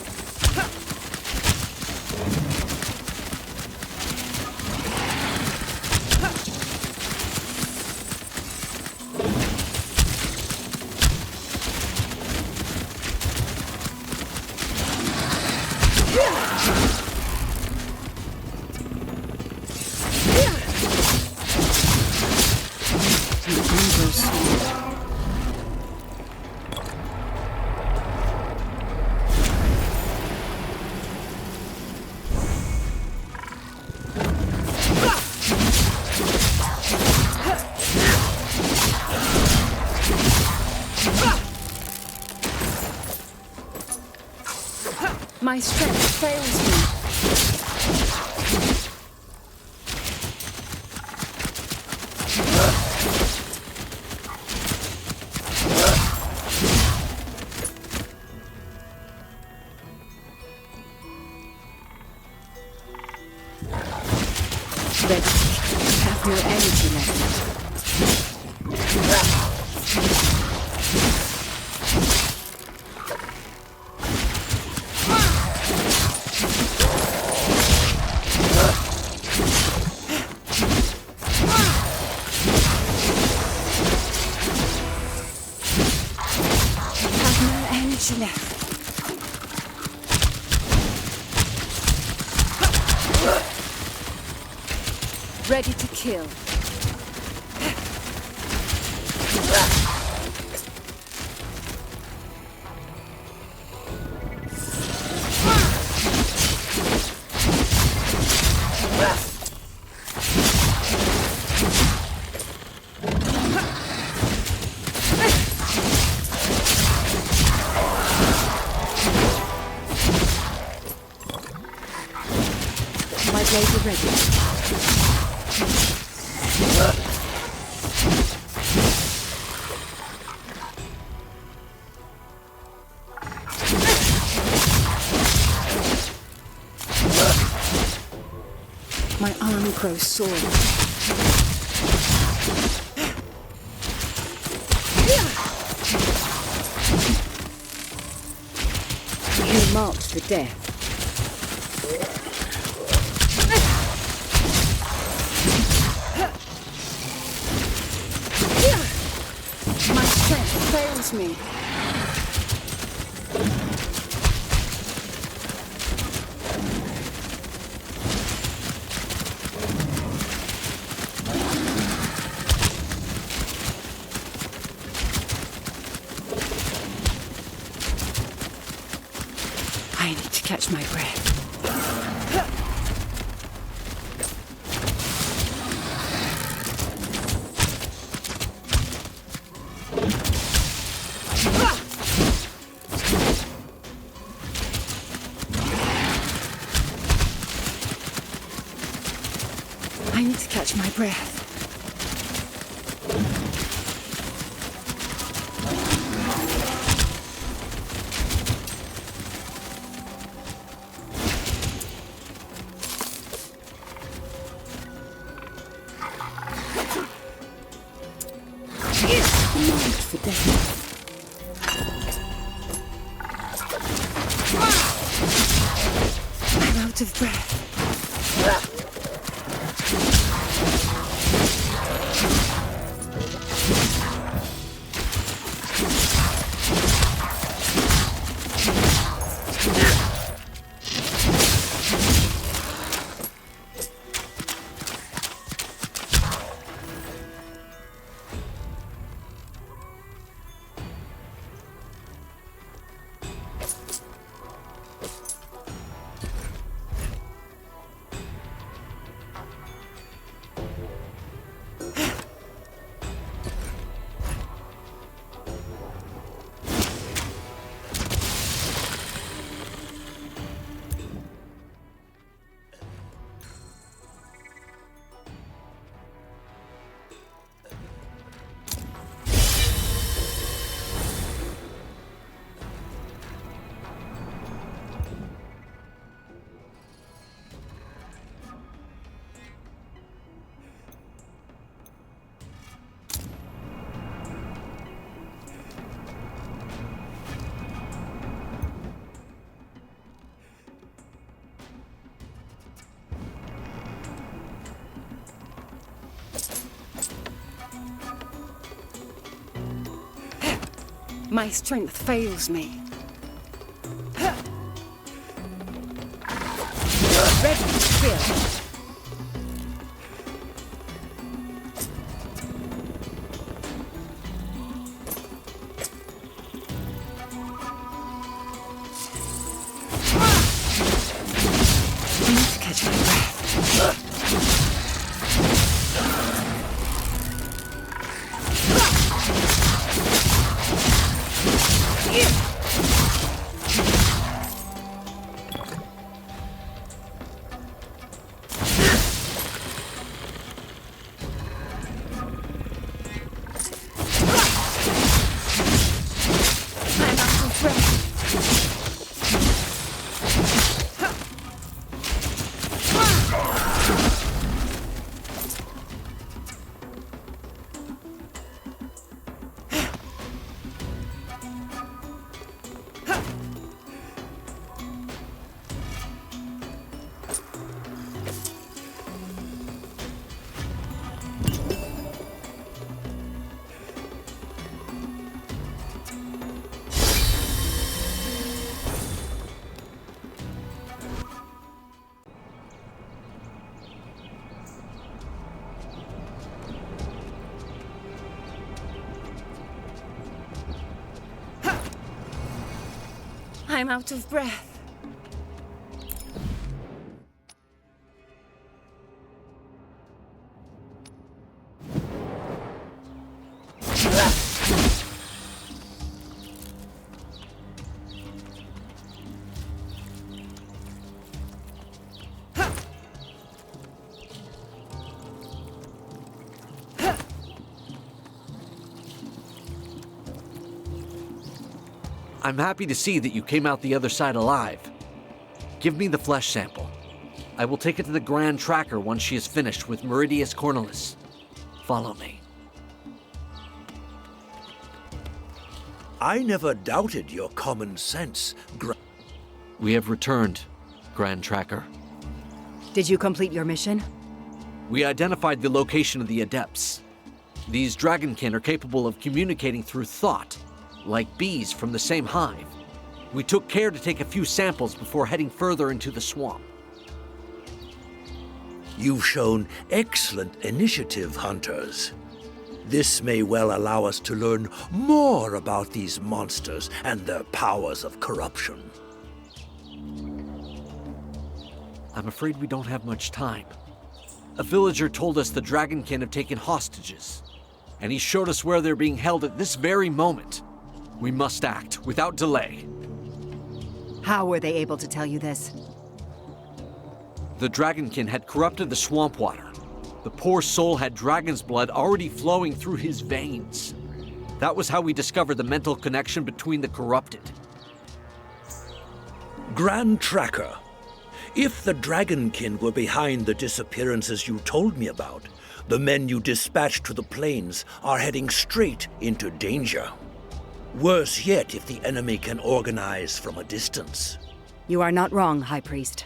[SPEAKER 4] My strength fails me.
[SPEAKER 6] Ready. I have no energy left.
[SPEAKER 4] Ready to kill.
[SPEAKER 6] My blades are ready.
[SPEAKER 4] My arm grows sore.
[SPEAKER 6] You're marked for death.
[SPEAKER 4] My strength fails me.
[SPEAKER 6] I need to catch my breath.
[SPEAKER 4] I need to catch my breath.
[SPEAKER 6] Marked for death.
[SPEAKER 4] I'm out of breath. My strength fails me. Ready to kill. I'm out of breath.
[SPEAKER 9] I'm happy to see that you came out the other side alive. Give me the flesh sample. I will take it to the Grand Tracker once she is finished with Meridius Cornelis. Follow me.
[SPEAKER 3] I never doubted your common sense,
[SPEAKER 9] We have returned, Grand Tracker.
[SPEAKER 6] Did you complete your mission?
[SPEAKER 9] We identified the location of the Adepts. These Dragonkin are capable of communicating through thought, like bees from the same hive. We took care to take a few samples before heading further into the swamp.
[SPEAKER 3] You've shown excellent initiative, hunters. This may well allow us to learn more about these monsters and their powers of corruption.
[SPEAKER 9] I'm afraid we don't have much time. A villager told us the Dragonkin have taken hostages, and he showed us where they're being held at this very moment. We must act without delay.
[SPEAKER 6] How were they able to tell you this?
[SPEAKER 9] The Dragonkin had corrupted the swamp water. The poor soul had dragon's blood already flowing through his veins. That was how we discovered the mental connection between the corrupted.
[SPEAKER 3] Grand Tracker, if the Dragonkin were behind the disappearances you told me about, the men you dispatched to the plains are heading straight into danger. Worse yet if the enemy can organize from a distance.
[SPEAKER 6] You are not wrong, High Priest.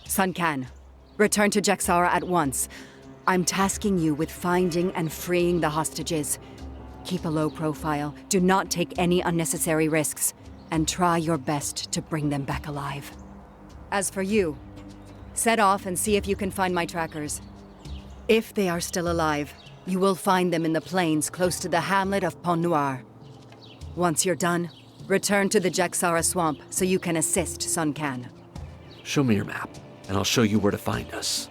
[SPEAKER 6] Sun Can, return to Jaxara at once. I'm tasking you with finding and freeing the hostages. Keep a low profile, do not take any unnecessary risks, and try your best to bring them back alive. As for you, set off and see if you can find my trackers. If they are still alive, you will find them in the plains close to the hamlet of Pont Noir. Once you're done, return to the Jaxara swamp so you can assist Sun Can.
[SPEAKER 9] Show me your map, and I'll show you where to find us.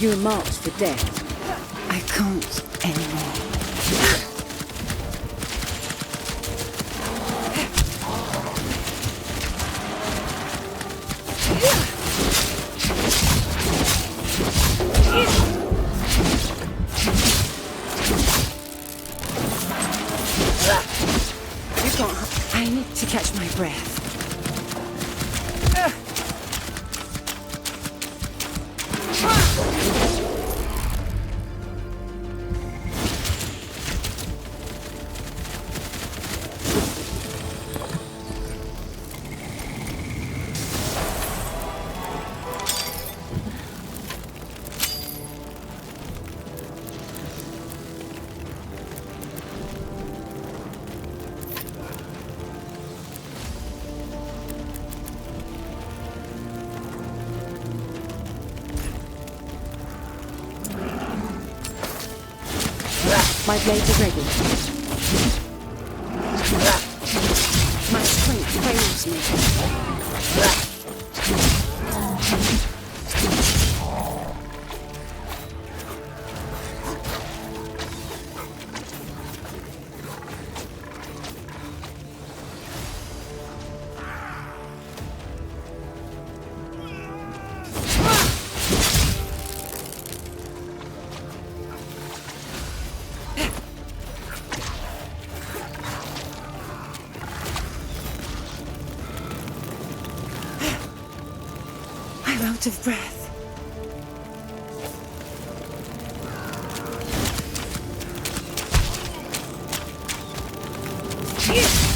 [SPEAKER 4] You're marked for death. I can't anymore. breath. My blades are ready. My strength fails me. I'm out of breath.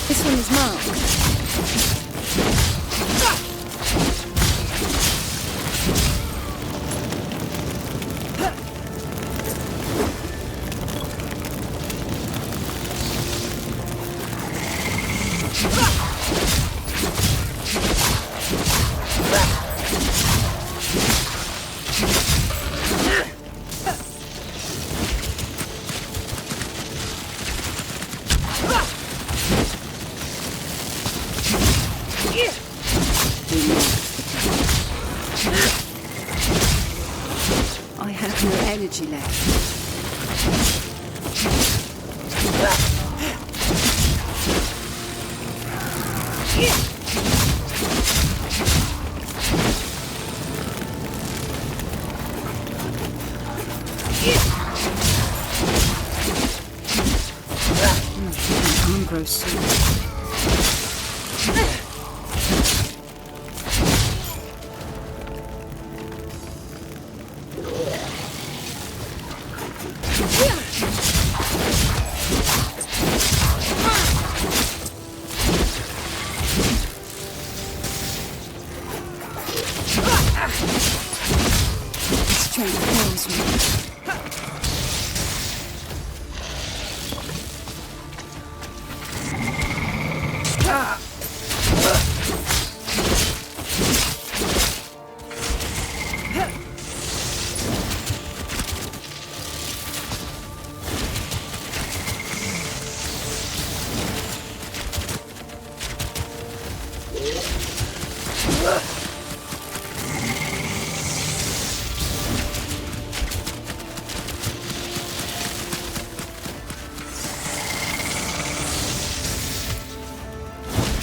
[SPEAKER 4] This one is marked. I have no energy left. My arm grows sore. Strength fails me.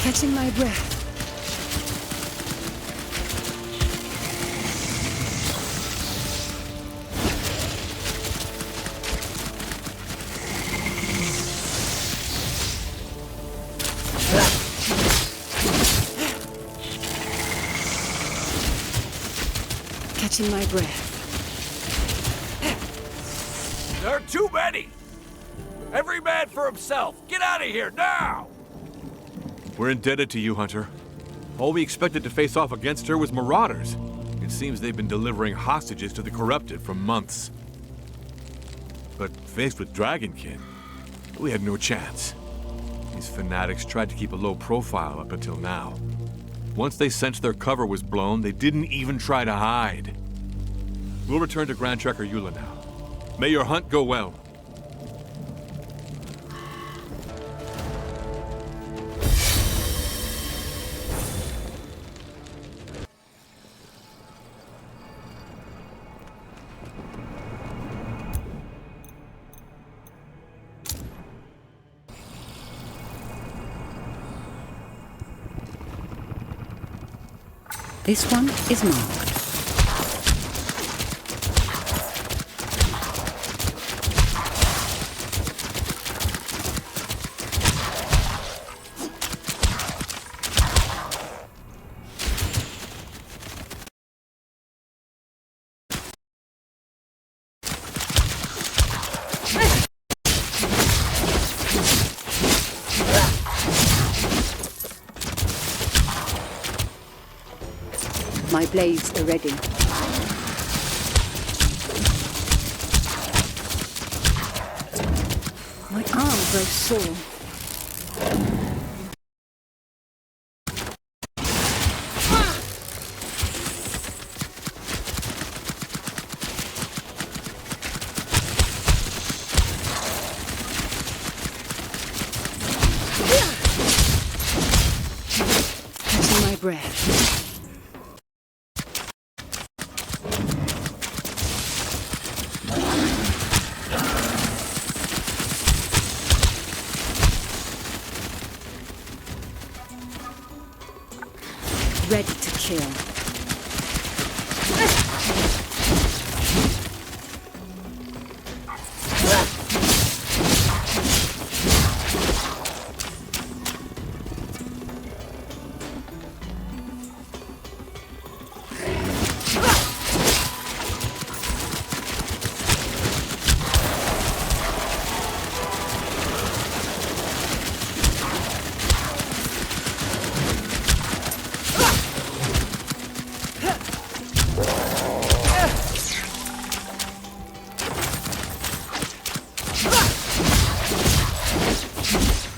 [SPEAKER 4] Catching my breath. Catching my breath.
[SPEAKER 3] There are too many! Every man for himself! Get out of here, now!
[SPEAKER 14] We're indebted to you, Hunter. All we expected to face off against her was marauders. It seems they've been delivering hostages to the corrupted for months. But faced with Dragonkin, we had no chance. These fanatics tried to keep a low profile up until now. Once they sensed their cover was blown, they didn't even try to hide. We'll return to Grand Trekker Eula now. May your hunt go well.
[SPEAKER 1] This one is marked.
[SPEAKER 4] My blades are ready. My arm grows sore. Catching my breath. Ready to kill.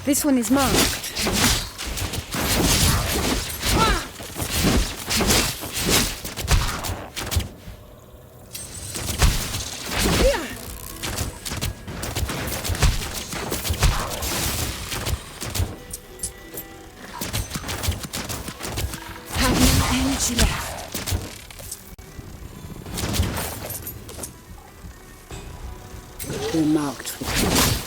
[SPEAKER 4] This one is marked. Have no energy left. We're marked for death.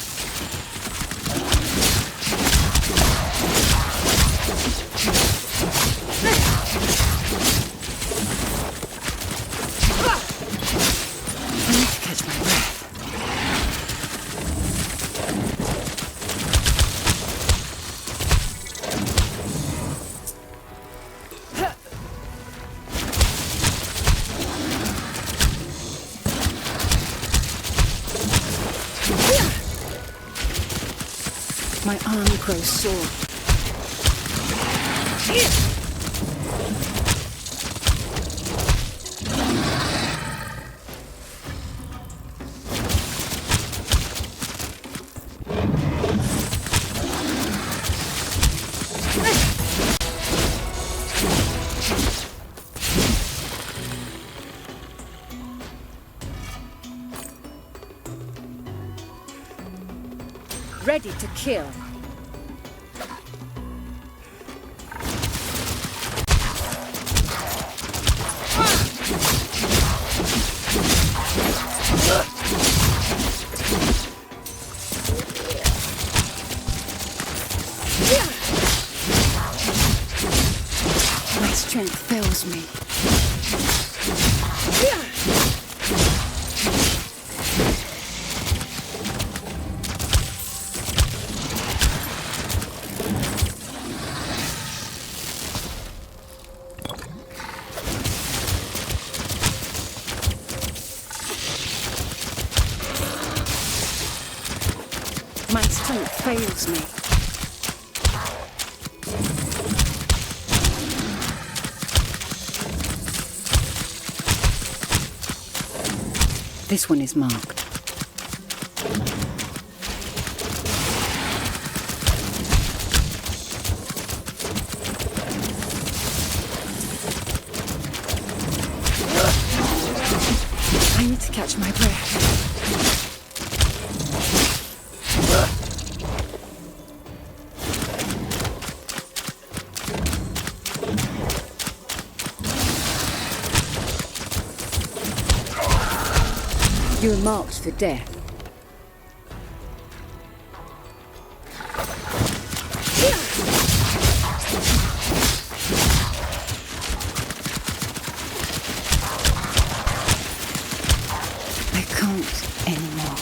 [SPEAKER 4] My arm grows sore. Ready to kill. My strength fails me. My strength fails me. This one is marked. I need to catch my breath. You are marked for death. I can't anymore.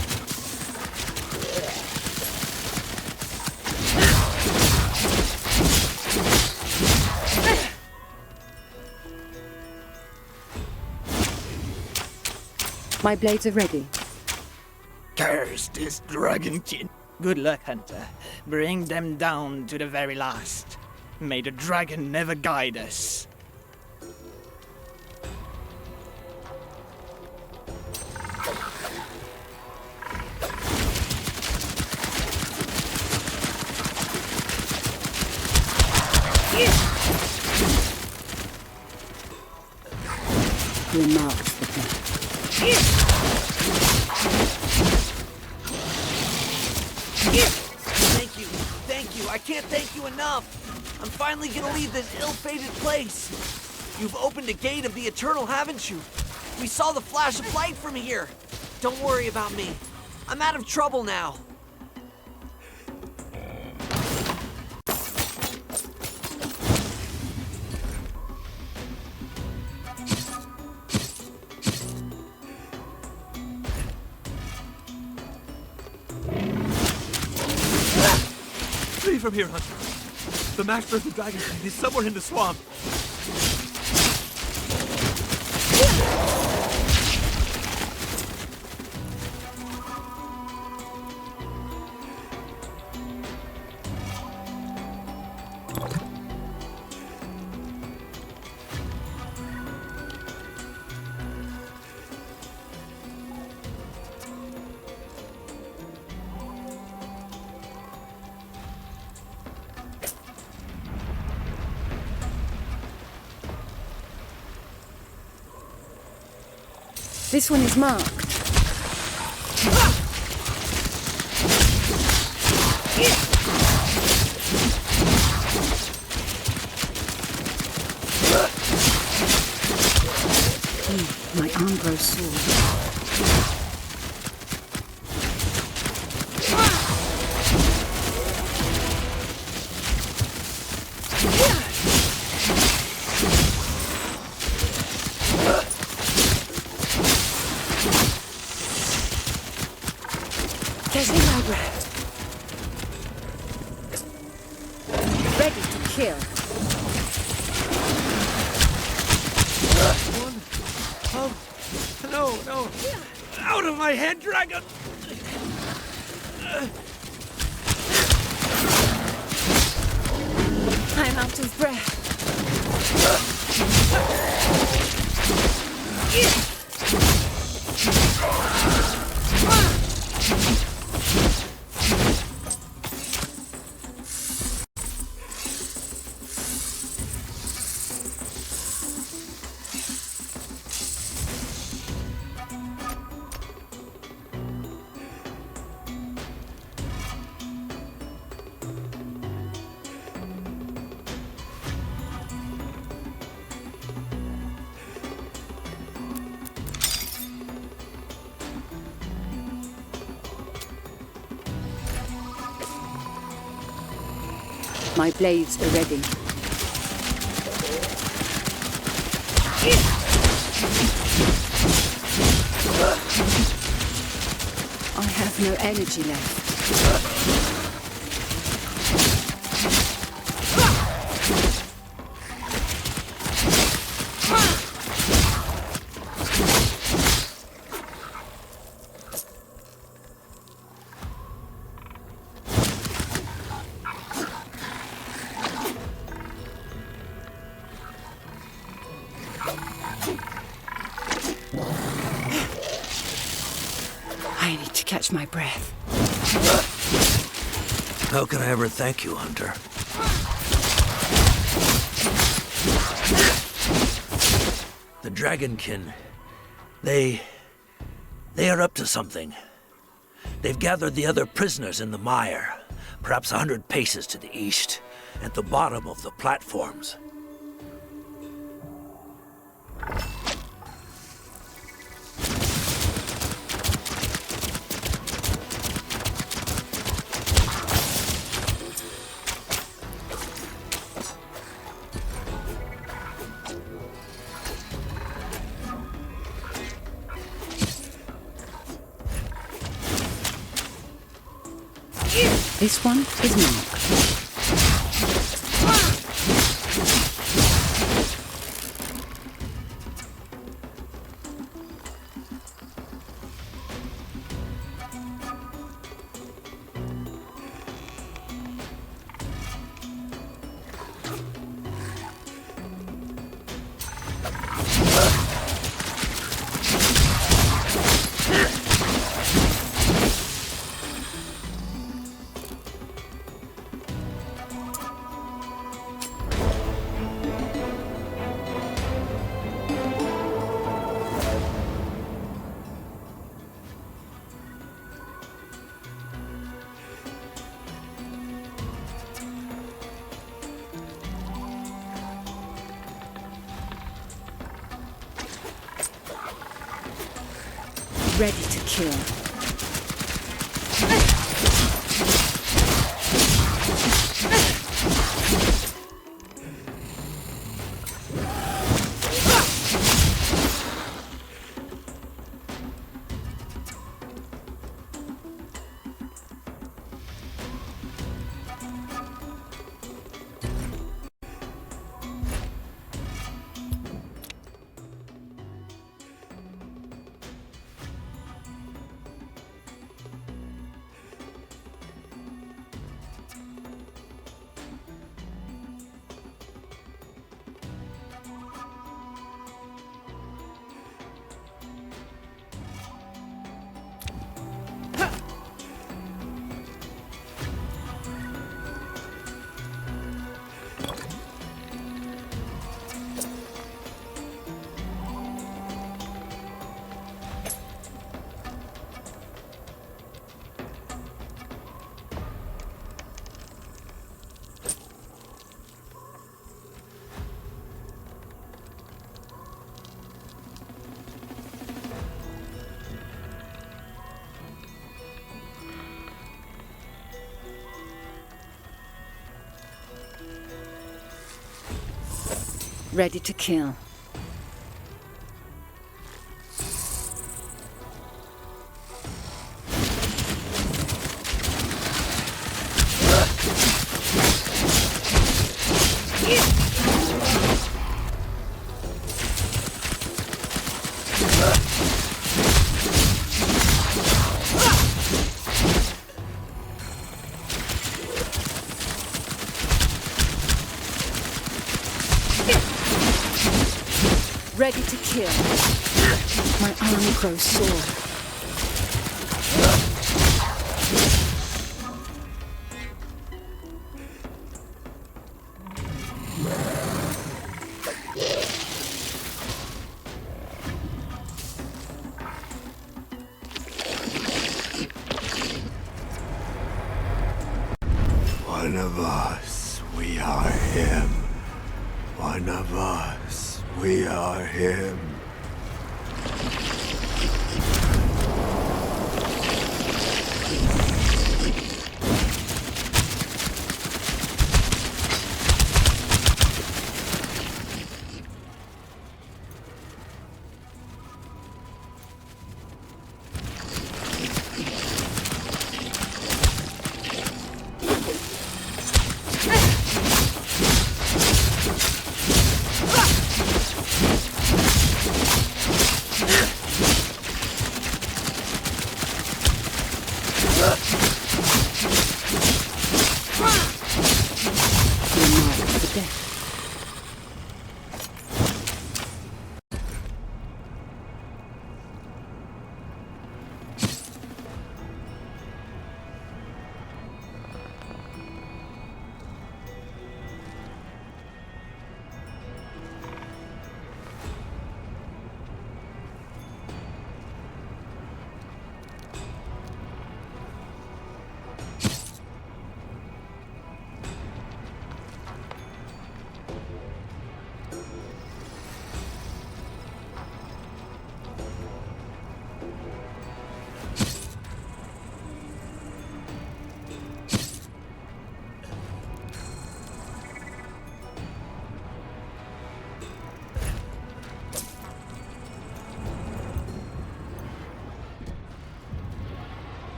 [SPEAKER 4] My blades are ready.
[SPEAKER 15] Cursed is Dragonkin. Good luck, Hunter. Bring them down to the very last. May the dragon never guide us.
[SPEAKER 4] correctly marks the depth.
[SPEAKER 16] Thank you. I can't thank you enough. I'm finally gonna leave this ill-fated place. You've opened a gate of the Eternal, haven't you? We saw the flash of light from here. Don't worry about me. I'm out of trouble now.
[SPEAKER 14] Flee from here, Hunter. The master of the Dragonkin is somewhere in the swamp.
[SPEAKER 4] This one is marked. My arm grows sore. Getting my breath. Ready to kill.
[SPEAKER 16] No. Out of my head, dragon!
[SPEAKER 4] I'm out of breath. My blades are ready. I have no energy left. I need to catch my breath.
[SPEAKER 3] How can I ever thank you, Hunter? The Dragonkin, they are up to something. They've gathered the other prisoners in the mire, perhaps 100 paces to the east, at the bottom of the platforms.
[SPEAKER 4] This one is marked.
[SPEAKER 1] Ready to kill. Ready to kill. Ready to kill. My arm grows sore.
[SPEAKER 5] One of us, we are him. One of us, we are him.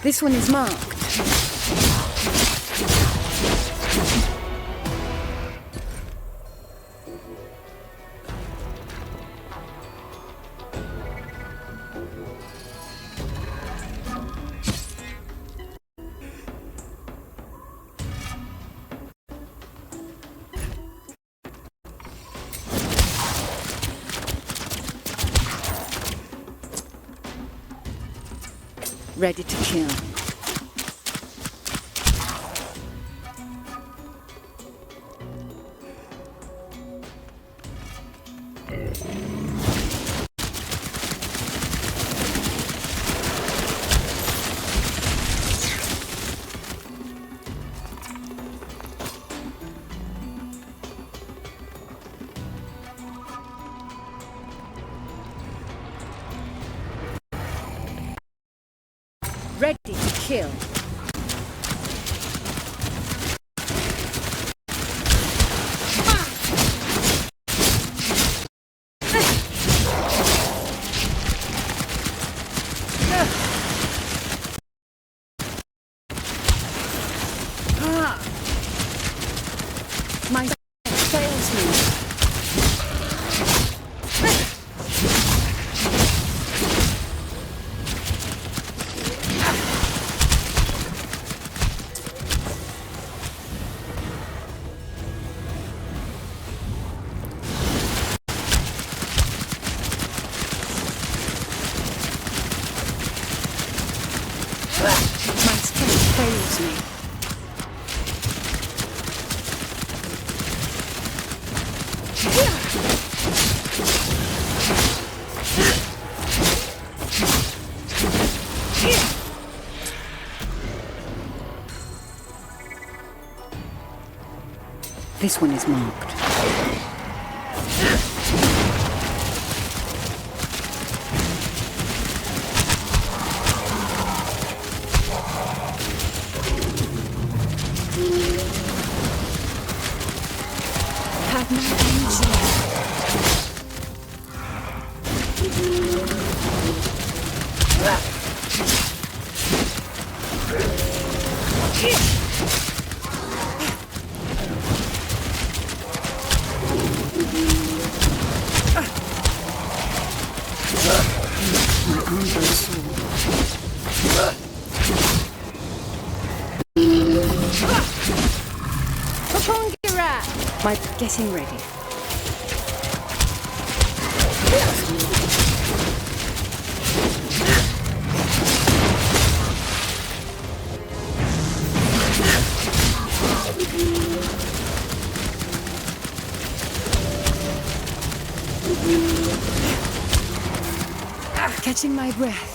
[SPEAKER 4] This one is marked. Ready to kill. Ready to kill. My fails me. My strength fails me. This one is marked. Have no My getting ready. Catching my breath.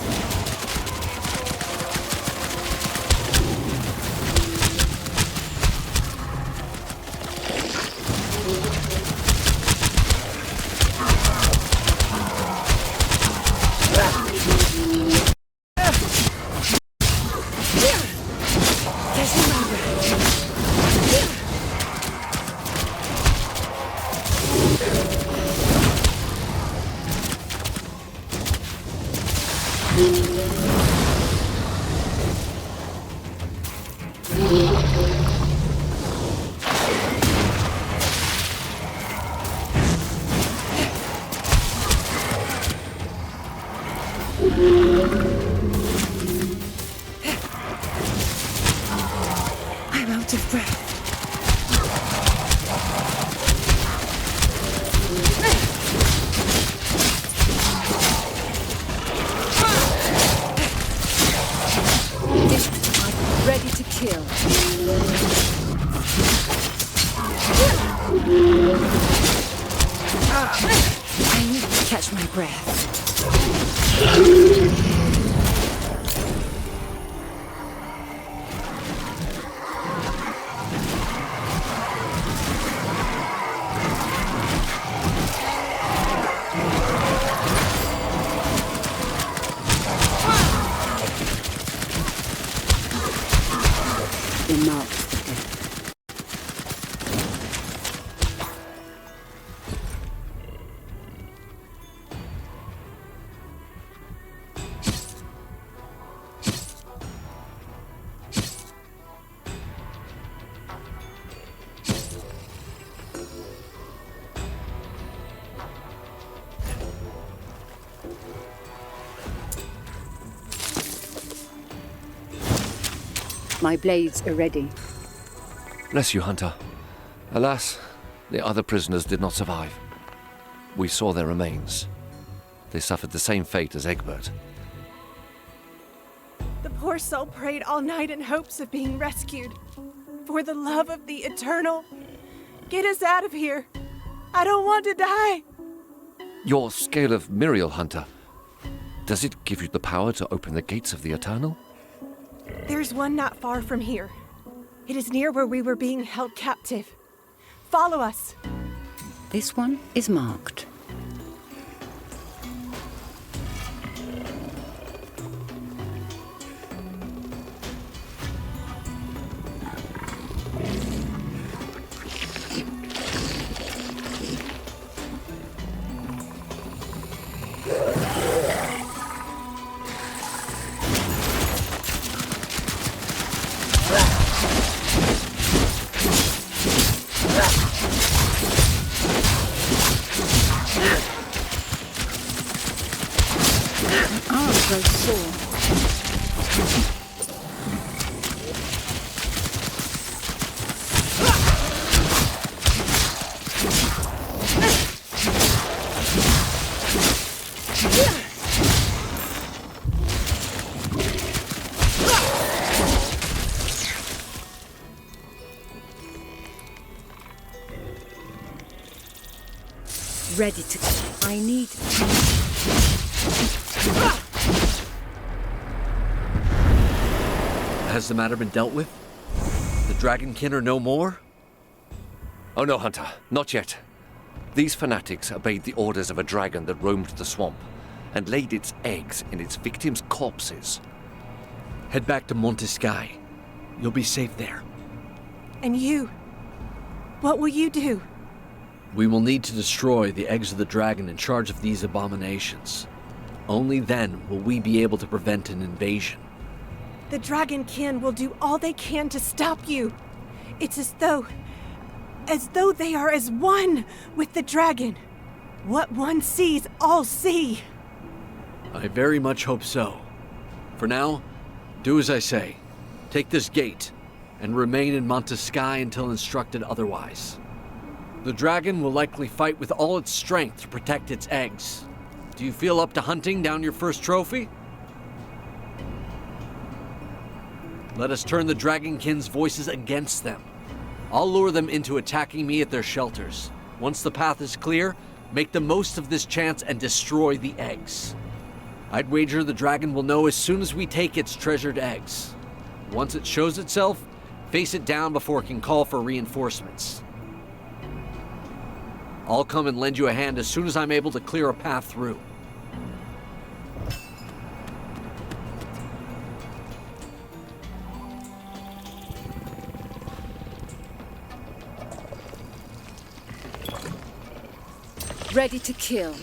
[SPEAKER 4] I'm out of breath. I'm ready to kill. I need to catch my breath. Enough. My blades are ready.
[SPEAKER 8] Bless you, Hunter. Alas, the other prisoners did not survive. We saw their remains. They suffered the same fate as Egbert.
[SPEAKER 7] The poor soul prayed all night in hopes of being rescued. For the love of the Eternal, get us out of here. I don't want to die.
[SPEAKER 8] Your scale of Miriel, Hunter, does it give you the power to open the gates of the Eternal?
[SPEAKER 7] There's one not far from here. It is near where we were being held captive. Follow us.
[SPEAKER 4] This one is marked. Ready to... I need...
[SPEAKER 9] Has the matter been dealt with? The Dragonkin are no more?
[SPEAKER 8] Oh no, Hunter, not yet. These fanatics obeyed the orders of a dragon that roamed the swamp and laid its eggs in its victims' corpses.
[SPEAKER 9] Head back to Montescaille. You'll be safe there.
[SPEAKER 7] And you? What will you do?
[SPEAKER 9] We will need to destroy the eggs of the dragon in charge of these abominations. Only then will we be able to prevent an invasion.
[SPEAKER 7] The Dragonkin will do all they can to stop you. It's as though they are as one with the dragon. What one sees, all see.
[SPEAKER 9] I very much hope so. For now, do as I say. Take this gate, and remain in Montescaille until instructed otherwise. The dragon will likely fight with all its strength to protect its eggs. Do you feel up to hunting down your first trophy? Let us turn the Dragonkin's voices against them. I'll lure them into attacking me at their shelters. Once the path is clear, make the most of this chance and destroy the eggs. I'd wager the dragon will know as soon as we take its treasured eggs. Once it shows itself, face it down before it can call for reinforcements. I'll come and lend you a hand as soon as I'm able to clear a path through.
[SPEAKER 4] Ready to kill.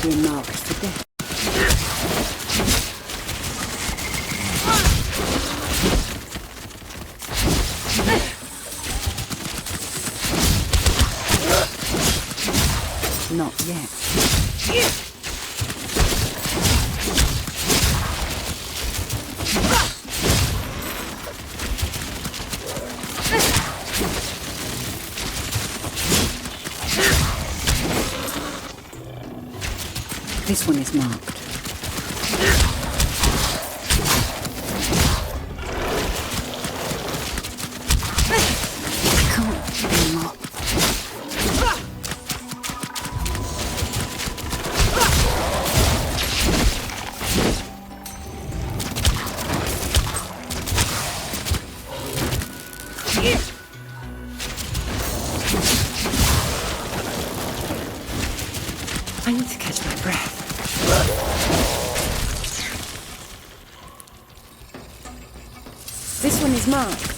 [SPEAKER 4] We're marked for death. Not yet. This one is marked. I can't be marked. I need to catch my breath. This one is marked.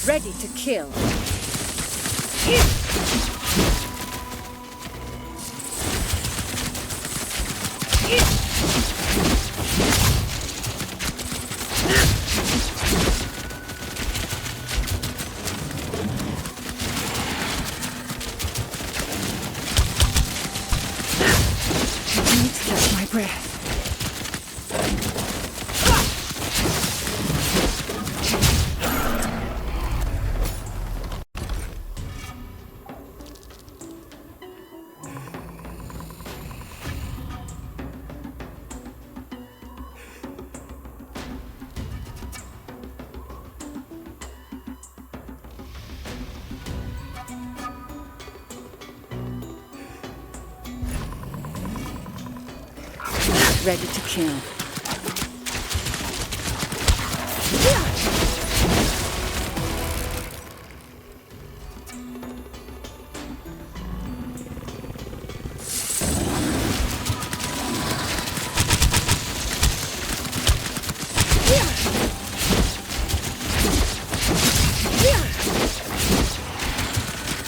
[SPEAKER 4] Ready to kill. I need to catch my breath. Ready to kill.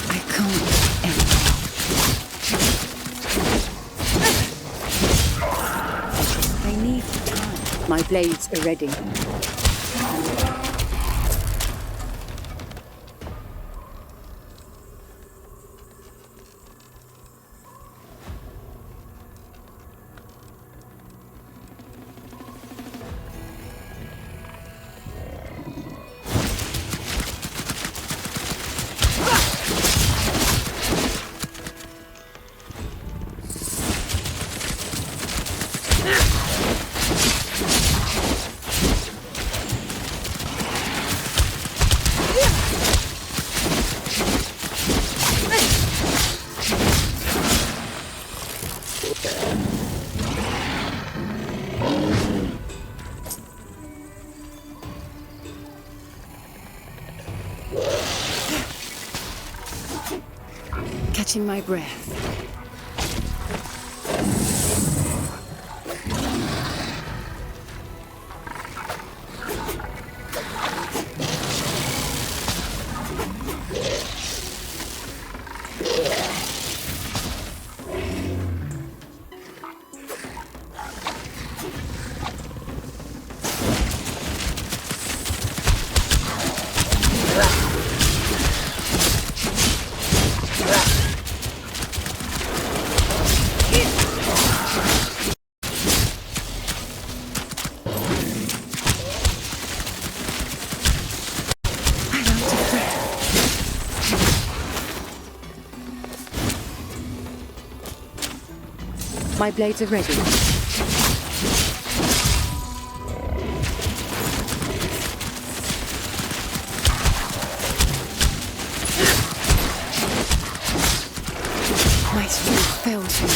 [SPEAKER 4] I can't end. I need time. My blades are ready. Catching my breath. My blades are ready. My strength fails me.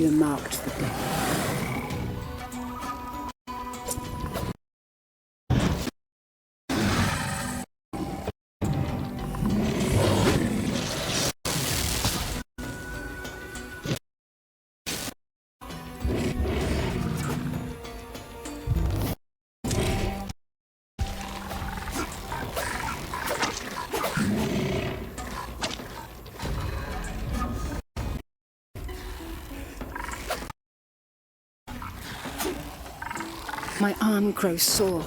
[SPEAKER 4] You're marked for death. My arm grows sore.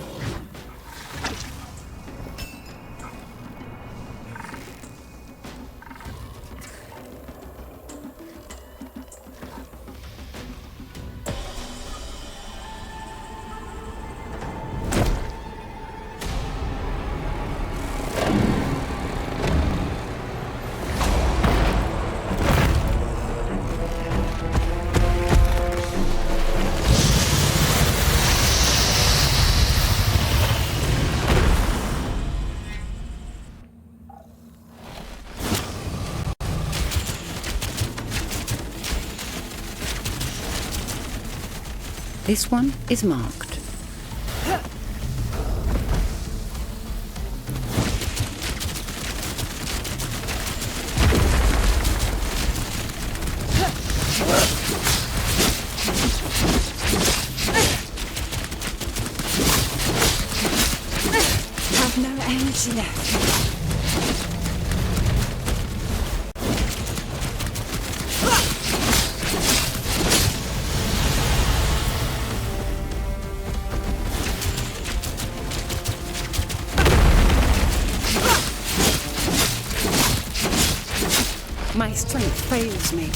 [SPEAKER 4] This one is marked. Have no energy left. My strength fails me.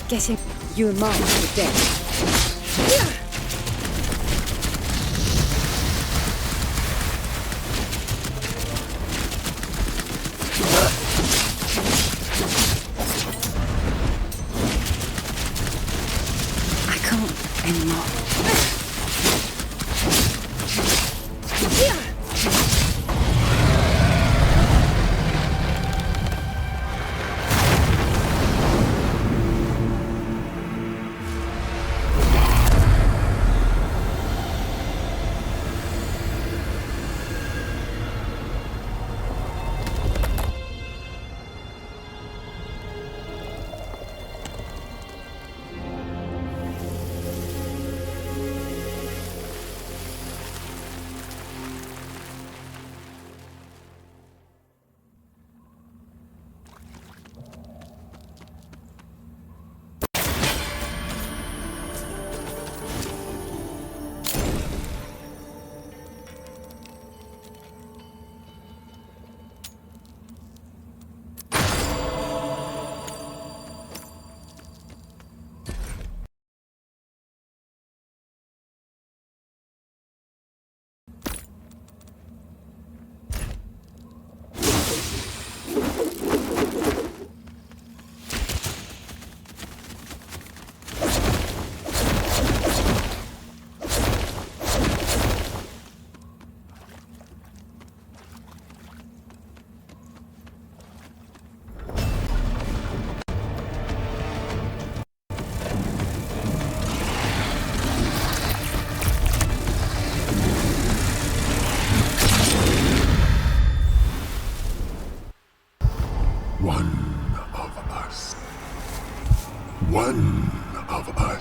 [SPEAKER 4] Getting you marked for death. I can't anymore.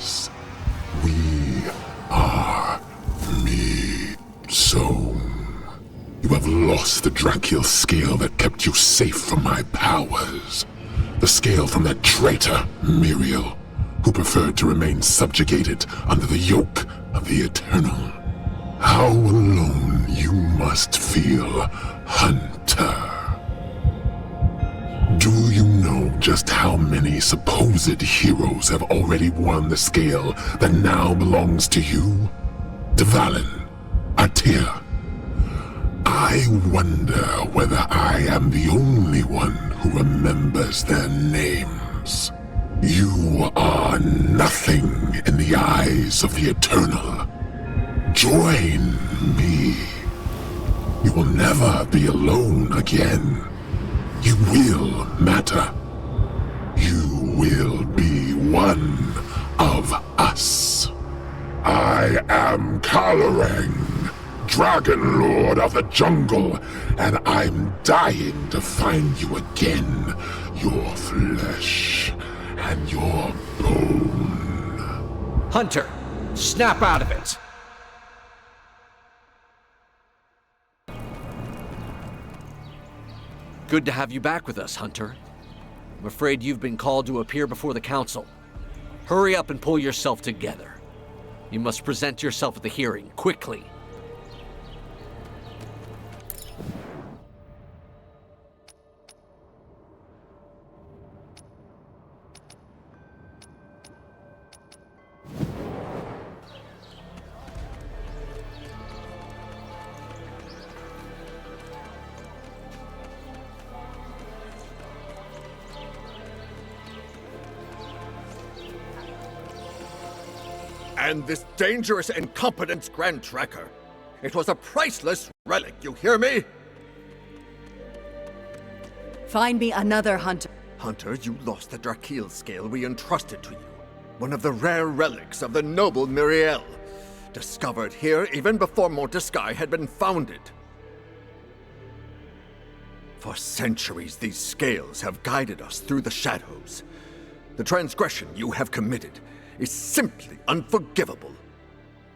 [SPEAKER 17] us. We are me. So, you have lost the Drakiel scale that kept you safe from my powers. The scale from that traitor, Miriel, who preferred to remain subjugated under the yoke of the Eternal. How alone you must feel, Hunter. Do you know just how many supposed heroes have already won the scale that now belongs to you? Dvalin, Artir. I wonder whether I am the only one who remembers their names. You are nothing in the eyes of the Eternal. Join me. You will never be alone again. You will matter. You will be one of us. I am Kalaarang, Dragon Lord of the Jungle, and I'm dying to find you again, your flesh and your bone.
[SPEAKER 9] Hunter, snap out of it! Good to have you back with us, Hunter. I'm afraid you've been called to appear before the Council. Hurry up and pull yourself together. You must present yourself at the hearing, quickly.
[SPEAKER 10] And this dangerous incompetence Grand Tracker. It was a priceless relic, you hear me?
[SPEAKER 6] Find me another hunter.
[SPEAKER 10] Hunter, you lost the Drakiel scale we entrusted to you. One of the rare relics of the noble Miriel. Discovered here even before Montesky had been founded. For centuries, these scales have guided us through the shadows. The transgression you have committed is simply unforgivable.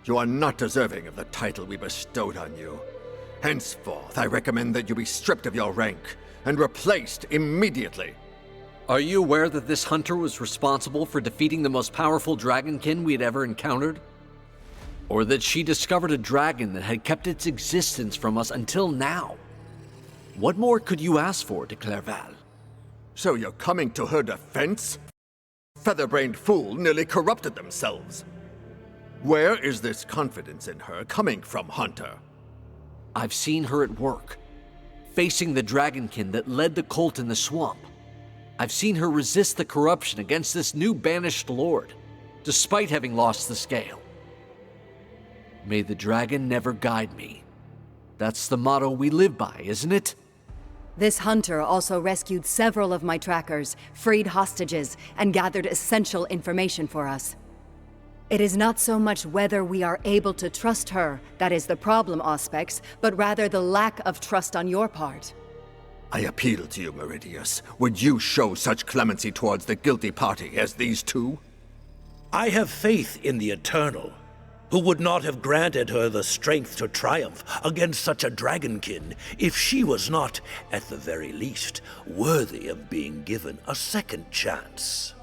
[SPEAKER 10] You are not deserving of the title we bestowed on you. Henceforth, I recommend that you be stripped of your rank and replaced immediately.
[SPEAKER 9] Are you aware that this hunter was responsible for defeating the most powerful Dragonkin we had ever encountered? Or that she discovered a dragon that had kept its existence from us until now? What more could you ask for, de Clerval?
[SPEAKER 10] So you're coming to her defense? Feather-brained fool nearly corrupted themselves. Where is this confidence in her coming from, Hunter?
[SPEAKER 9] I've seen her at work, facing the Dragonkin that led the cult in the swamp. I've seen her resist the corruption against this new Banished Lord, despite having lost the scale. May the dragon never guide me. That's the motto we live by, isn't it?
[SPEAKER 6] This hunter also rescued several of my trackers, freed hostages, and gathered essential information for us. It is not so much whether we are able to trust her that is the problem, Auspex, but rather the lack of trust on your part.
[SPEAKER 10] I appeal to you, Meridius. Would you show such clemency towards the guilty party as these two?
[SPEAKER 3] I have faith in the Eternal, who would not have granted her the strength to triumph against such a Dragonkin if she was not, at the very least, worthy of being given a second chance.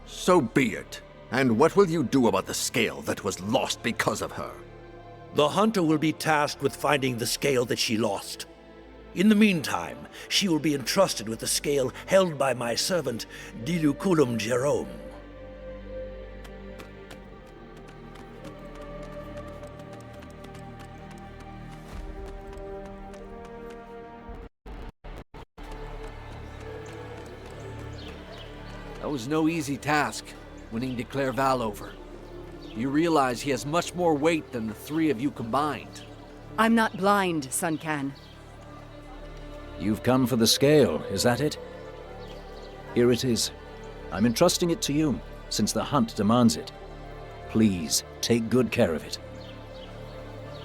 [SPEAKER 10] So be it. And what will you do about the scale that was lost because of her?
[SPEAKER 3] The hunter will be tasked with finding the scale that she lost. In the meantime, she will be entrusted with the scale held by my servant, Diluculum Jerome.
[SPEAKER 9] That was no easy task, winning de Clerval over. You realize he has much more weight than the three of you combined.
[SPEAKER 6] I'm not blind, Suncan.
[SPEAKER 2] You've come for the scale, is that it? Here it is. I'm entrusting it to you, since the hunt demands it. Please, take good care of it.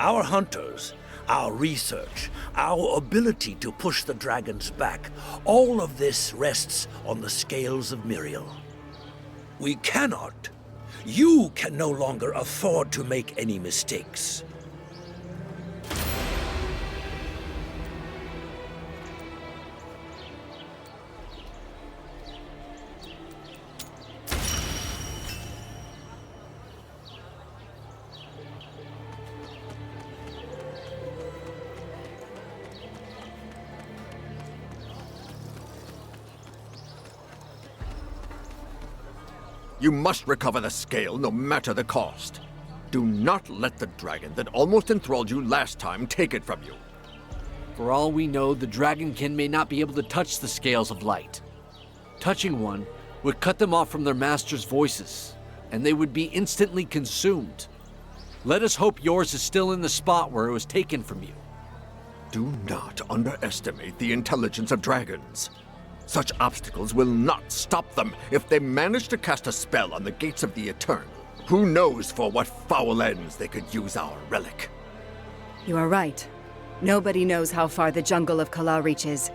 [SPEAKER 3] Our hunters, our research, our ability to push the dragons back, all of this rests on the scales of Miriel. We cannot, You can no longer afford to make any mistakes.
[SPEAKER 10] You must recover the scale, no matter the cost. Do not let the dragon that almost enthralled you last time take it from you.
[SPEAKER 9] For all we know, the Dragonkin may not be able to touch the scales of light. Touching one would cut them off from their master's voices, and they would be instantly consumed. Let us hope yours is still in the spot where it was taken from you.
[SPEAKER 10] Do not underestimate the intelligence of dragons. Such obstacles will not stop them if they manage to cast a spell on the gates of the Eternal. Who knows for what foul ends they could use our relic?
[SPEAKER 6] You are right. Nobody knows how far the jungle of Kalaarang reaches.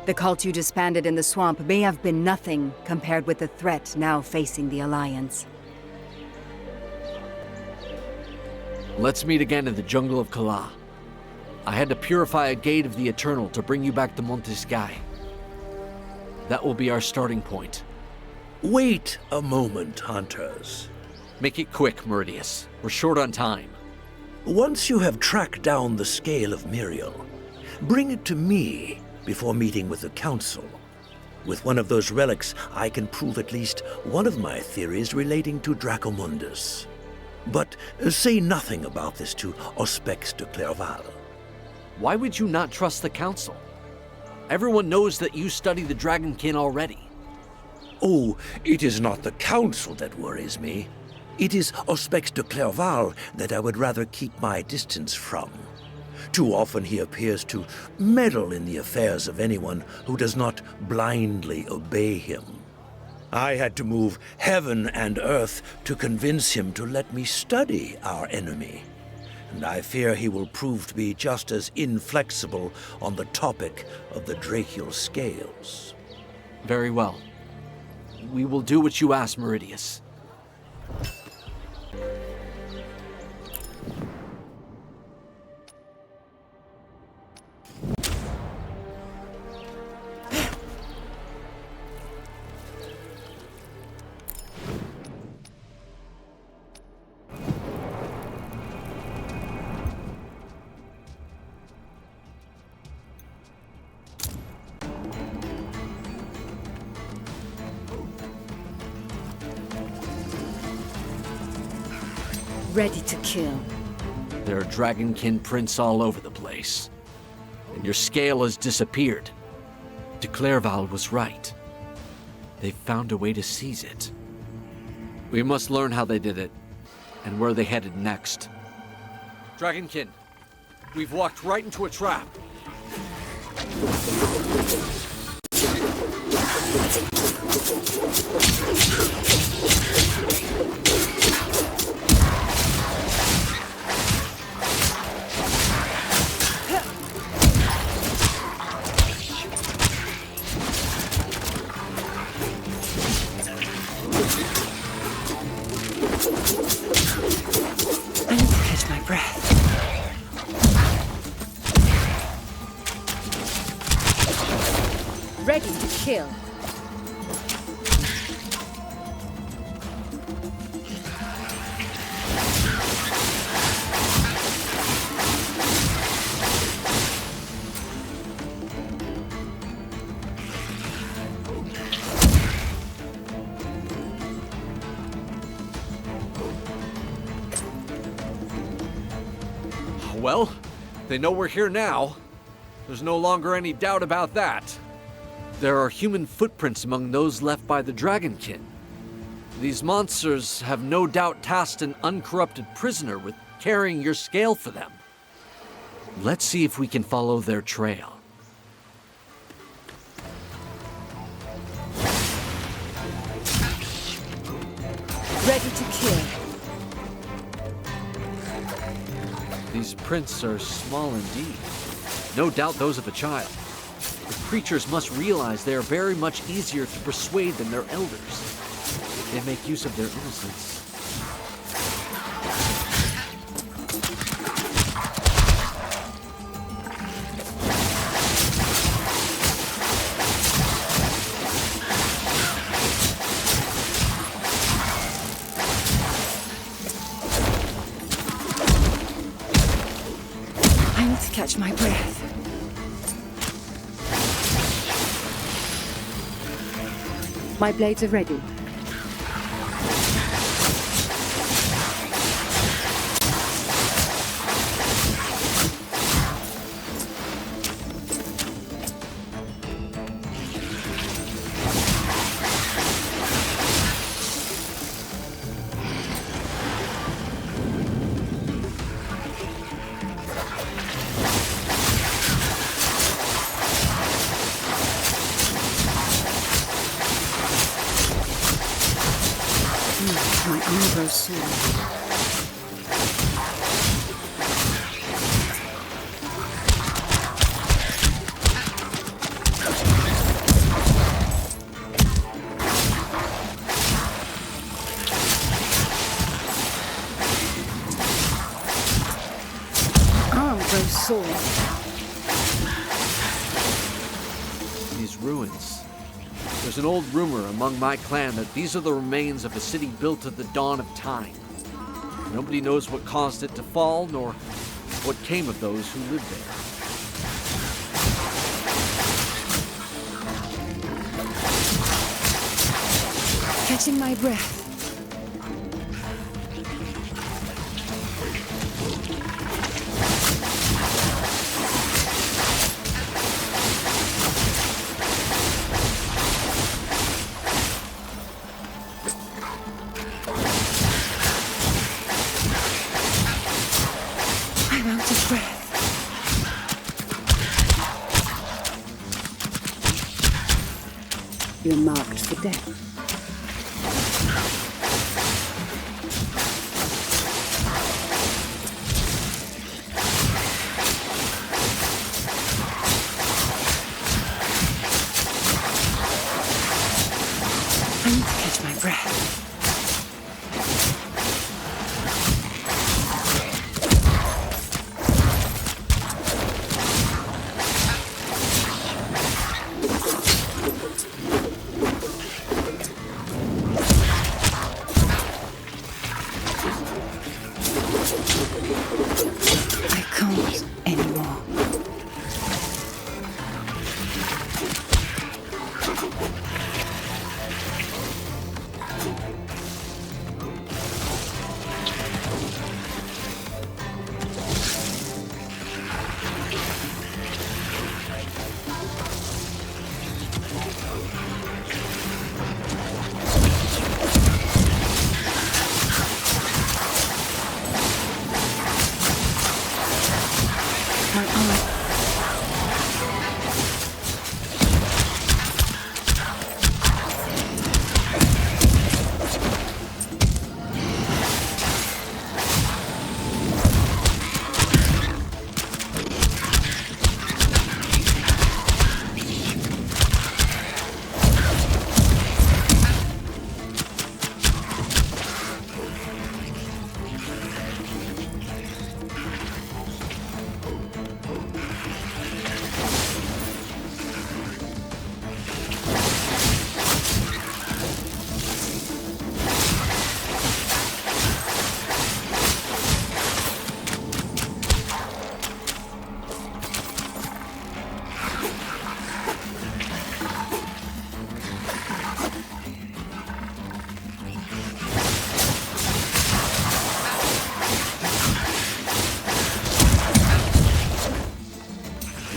[SPEAKER 6] The cult you disbanded in the swamp may have been nothing compared with the threat now facing the Alliance.
[SPEAKER 9] Let's meet again in the jungle of Kalaarang. I had to purify a gate of the Eternal to bring you back to Montesquieu. That will be our starting point.
[SPEAKER 3] Wait a moment, hunters.
[SPEAKER 9] Make it quick, Meridius. We're short on time.
[SPEAKER 3] Once you have tracked down the scale of Miriel, bring it to me before meeting with the Council. With one of those relics, I can prove at least one of my theories relating to Dracomundus. But say nothing about this to Auspex de Clerval.
[SPEAKER 9] Why would you not trust the Council? Everyone knows that you study the Dragonkin already.
[SPEAKER 3] Oh, it is not the Council that worries me. It is Auspex de Clerval that I would rather keep my distance from. Too often he appears to meddle in the affairs of anyone who does not blindly obey him. I had to move heaven and earth to convince him to let me study our enemy. And I fear he will prove to be just as inflexible on the topic of the Drachial scales.
[SPEAKER 9] Very well. We will do what you ask, Meridius.
[SPEAKER 1] Ready to kill.
[SPEAKER 9] There are Dragonkin prints all over the place. And your scale has disappeared. De Clerval was right. They found a way to seize it. We must learn how they did it, and where they headed next. Dragonkin, we've walked right into a trap.
[SPEAKER 1] Ready to kill.
[SPEAKER 9] Well, they know we're here now. There's no longer any doubt about that. There are human footprints among those left by the Dragonkin. These monsters have no doubt tasked an uncorrupted prisoner with carrying your scale for them. Let's see if we can follow their trail.
[SPEAKER 1] Ready to kill.
[SPEAKER 9] These prints are small indeed. No doubt those of a child. The creatures must realize they are very much easier to persuade than their elders. They make use of their innocence
[SPEAKER 4] need to catch my breath. My blades are ready. My arm grows sore.
[SPEAKER 9] These ruins. There's an old rumor among my clan that these are the remains of a city built at the dawn of time. Nobody knows what caused it to fall, nor what came of those who lived there.
[SPEAKER 4] Catching my breath. I'm out of breath. You're marked for death. I need to catch my breath. I can't anymore. My arm.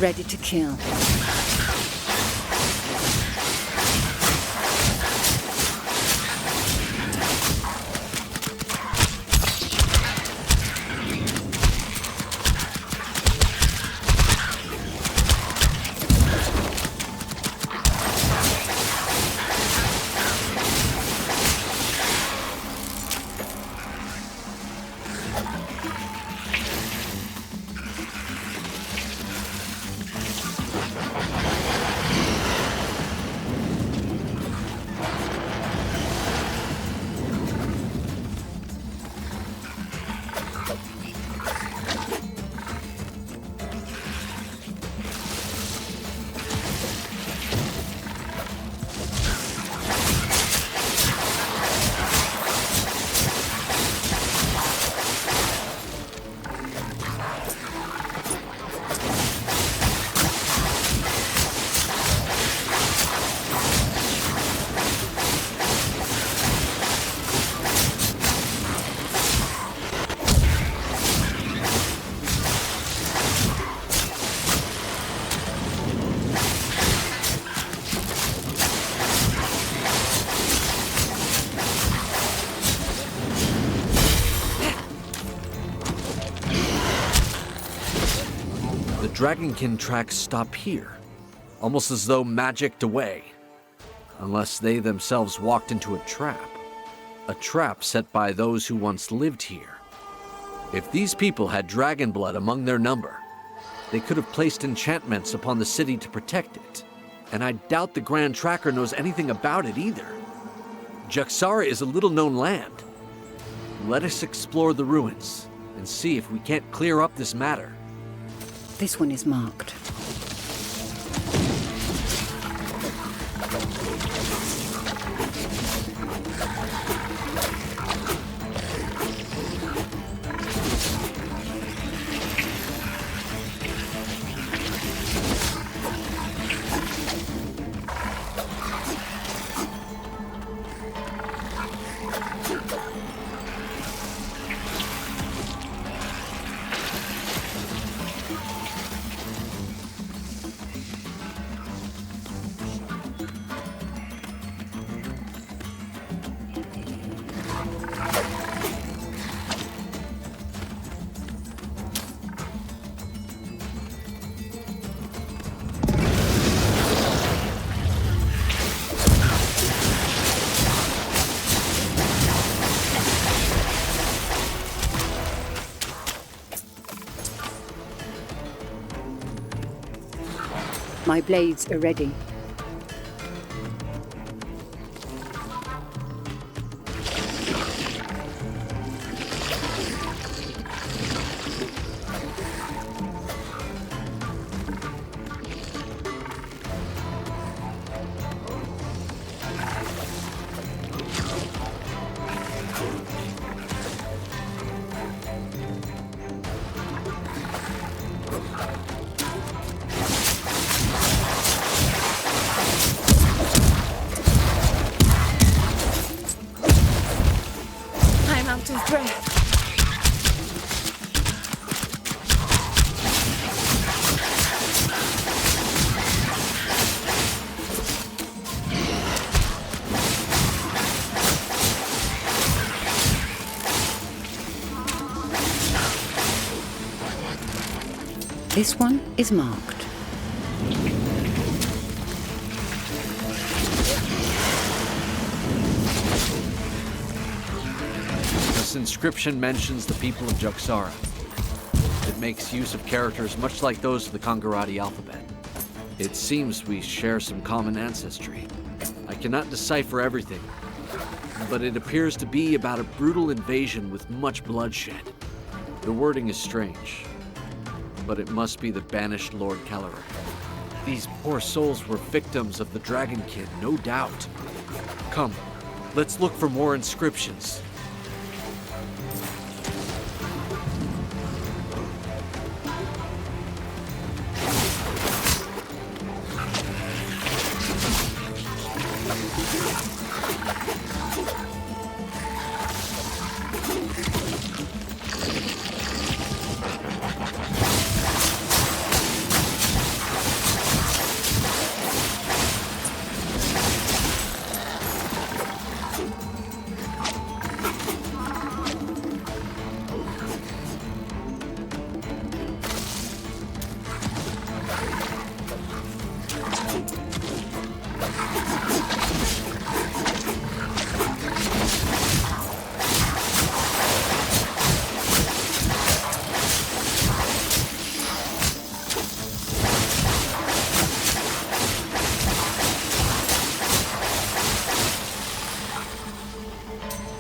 [SPEAKER 4] Ready to kill.
[SPEAKER 9] Dragonkin tracks stop here, almost as though magicked away. Unless they themselves walked into a trap set by those who once lived here. If these people had dragon blood among their number, they could have placed enchantments upon the city to protect it, and I doubt the Grand Tracker knows anything about it either. Juxara is a little-known land. Let us explore the ruins and see if we can't clear up this matter.
[SPEAKER 4] This one is marked. My blades are ready. This one is marked.
[SPEAKER 9] This inscription mentions the people of Juxara. It makes use of characters much like those of the Kongarati alphabet. It seems we share some common ancestry. I cannot decipher everything, but it appears to be about a brutal invasion with much bloodshed. The wording is strange, but it must be the banished Lord Kalaarang. These poor souls were victims of the Dragonkin, no doubt. Come, let's look for more inscriptions.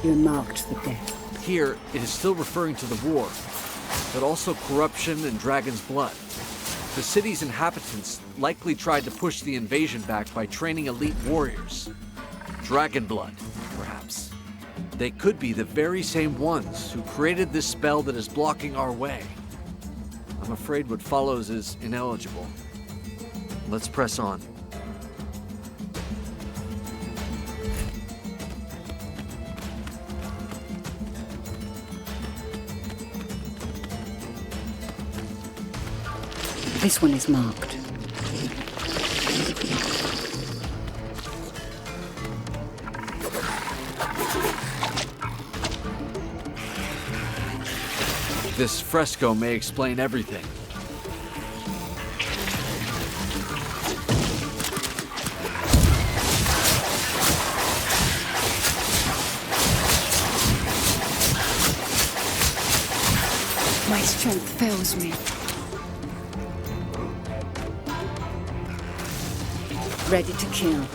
[SPEAKER 4] You marked the death.
[SPEAKER 9] Here, it is still referring to the war, but also corruption and dragon's blood. The city's inhabitants likely tried to push the invasion back by training elite warriors. Dragon blood, perhaps. They could be the very same ones who created this spell that is blocking our way. I'm afraid what follows is ineligible. Let's press on.
[SPEAKER 4] This one is marked.
[SPEAKER 9] This fresco may explain everything.
[SPEAKER 4] My strength fails me.
[SPEAKER 6] Ready to kill.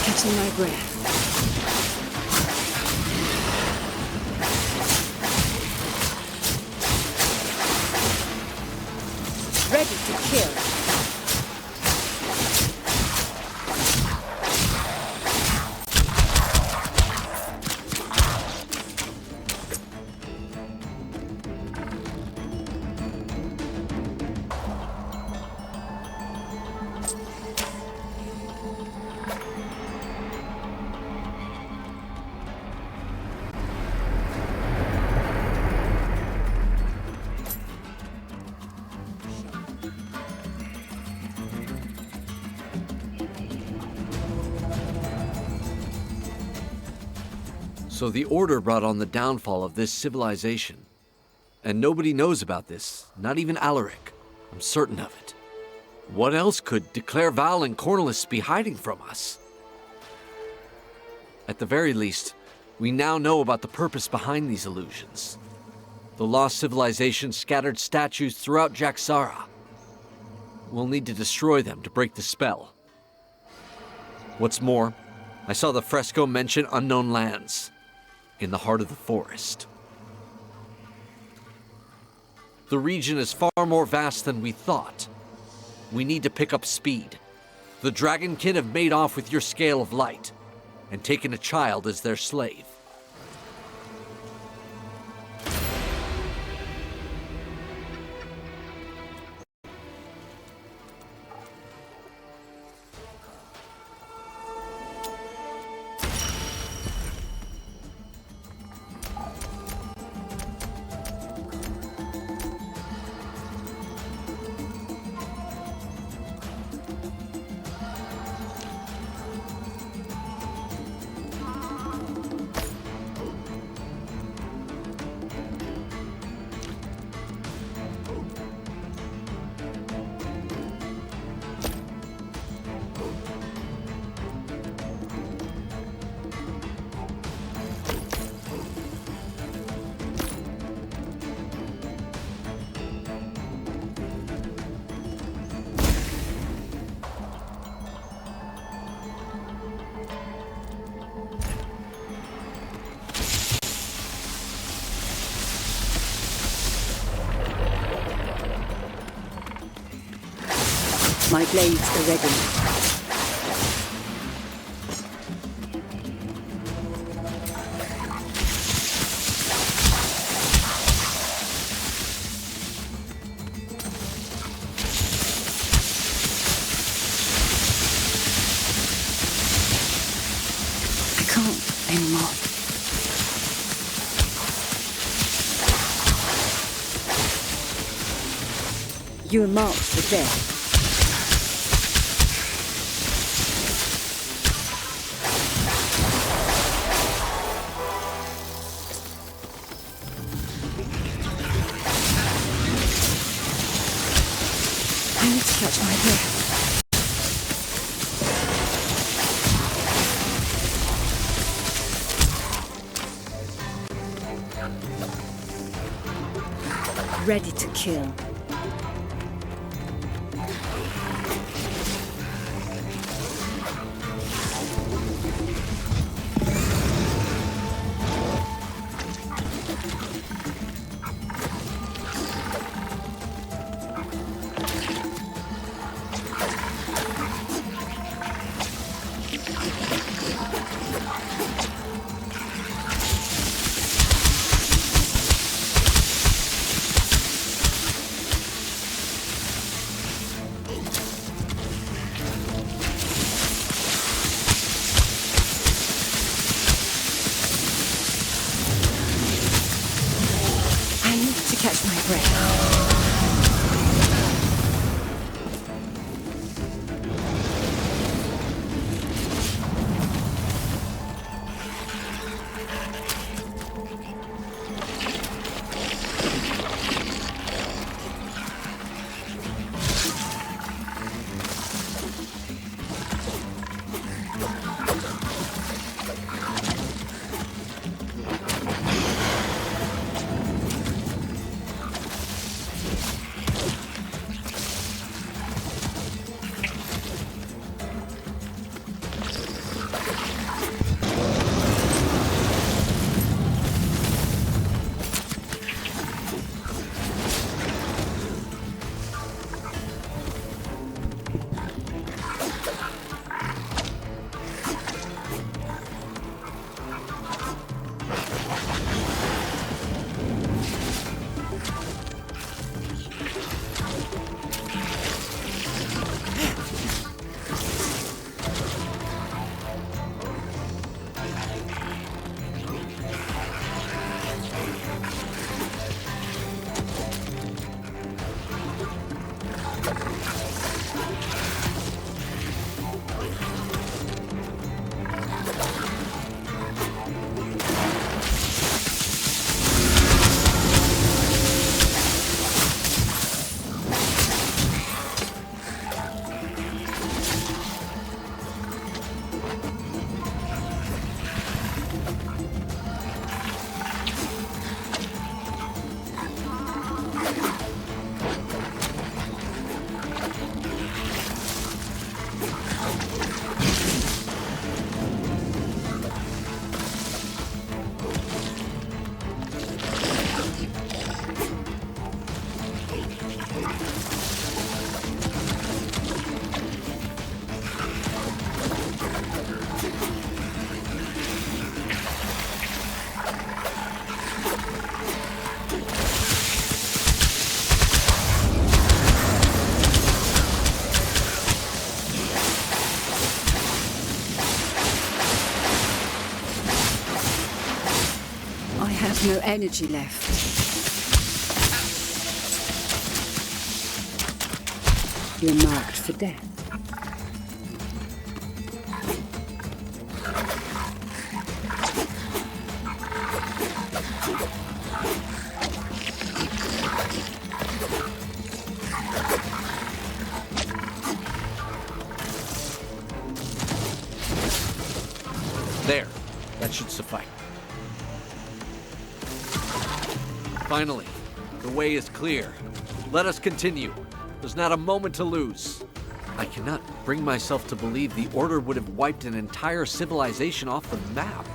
[SPEAKER 4] Catching my breath.
[SPEAKER 6] Ready to kill.
[SPEAKER 9] So the Order brought on the downfall of this civilization. And nobody knows about this, not even Alaric. I'm certain of it. What else could Declairval and Cornelis be hiding from us? At the very least, we now know about the purpose behind these illusions. The lost civilization scattered statues throughout Jaxara. We'll need to destroy them to break the spell. What's more, I saw the fresco mention unknown lands in the heart of the forest. The region is far more vast than we thought. We need to pick up speed. The Dragonkin have made off with your scale of light and taken a child as their slave.
[SPEAKER 6] My blades are ready.
[SPEAKER 4] I can't anymore.
[SPEAKER 6] You are marked for death.
[SPEAKER 4] I need to catch my breath.
[SPEAKER 6] Ready to kill.
[SPEAKER 4] No energy left. You're marked for death.
[SPEAKER 9] There. That should suffice. Finally, the way is clear. Let us continue. There's not a moment to lose. I cannot bring myself to believe the Order would have wiped an entire civilization off the map.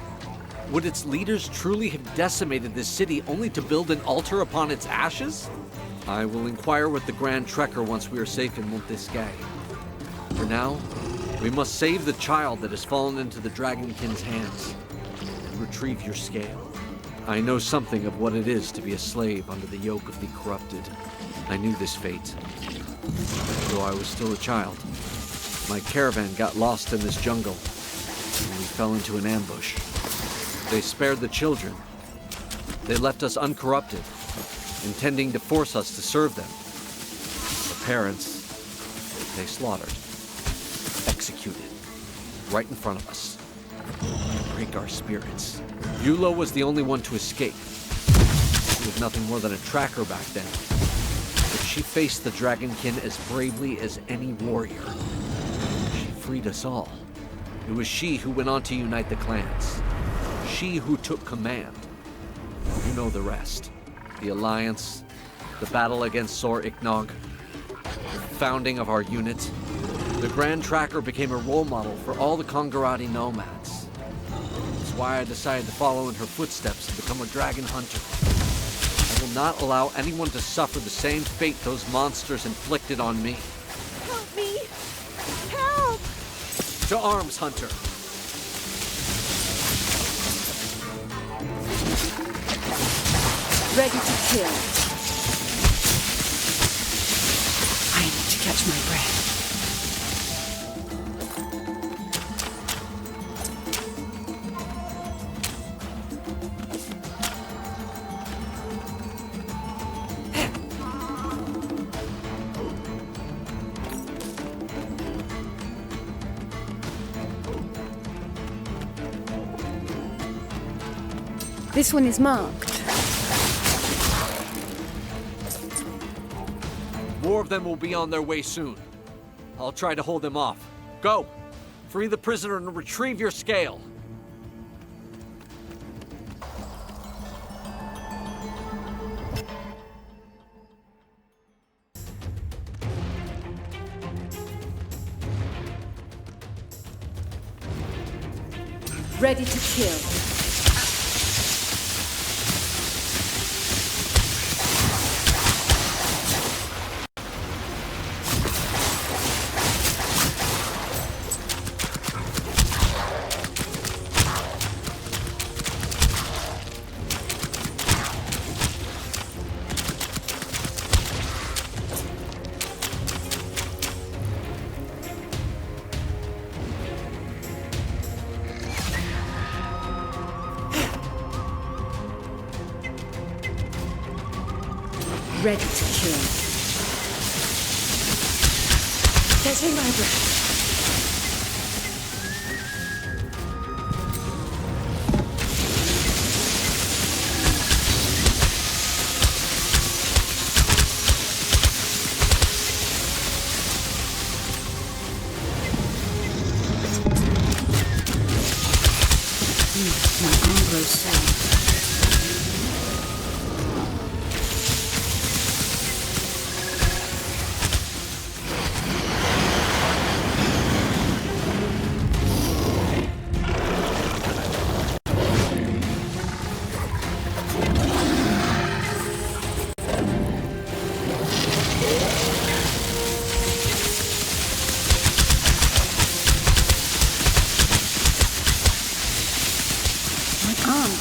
[SPEAKER 9] Would its leaders truly have decimated this city only to build an altar upon its ashes? I will inquire with the Grand Trekker once we are safe in Montesquieu. For now, we must save the child that has fallen into the Dragonkin's hands and retrieve your scale. I know something of what it is to be a slave under the yoke of the corrupted. I knew this fate. Though I was still a child, my caravan got lost in this jungle, and we fell into an ambush. They spared the children. They left us uncorrupted, intending to force us to serve them. The parents, they slaughtered, executed, right in front of us. Break our spirits. Yulo was the only one to escape. She was nothing more than a tracker back then. But she faced the Dragonkin as bravely as any warrior. She freed us all. It was she who went on to unite the clans. She who took command. You know the rest. The Alliance, the battle against Sor Iknog, the founding of our unit. The Grand Tracker became a role model for all the Kongarati nomads. Why I decided to follow in her footsteps and become a dragon hunter. I will not allow anyone to suffer the same fate those monsters inflicted on me.
[SPEAKER 18] Help me! Help!
[SPEAKER 9] To arms, hunter!
[SPEAKER 4] Ready to kill. I need to catch my breath. This one is marked.
[SPEAKER 9] More of them will be on their way soon. I'll try to hold them off. Go! Free the prisoner and retrieve your scale.
[SPEAKER 4] Ready to kill. Ready to kill. Catching my breath. My arm grows sore.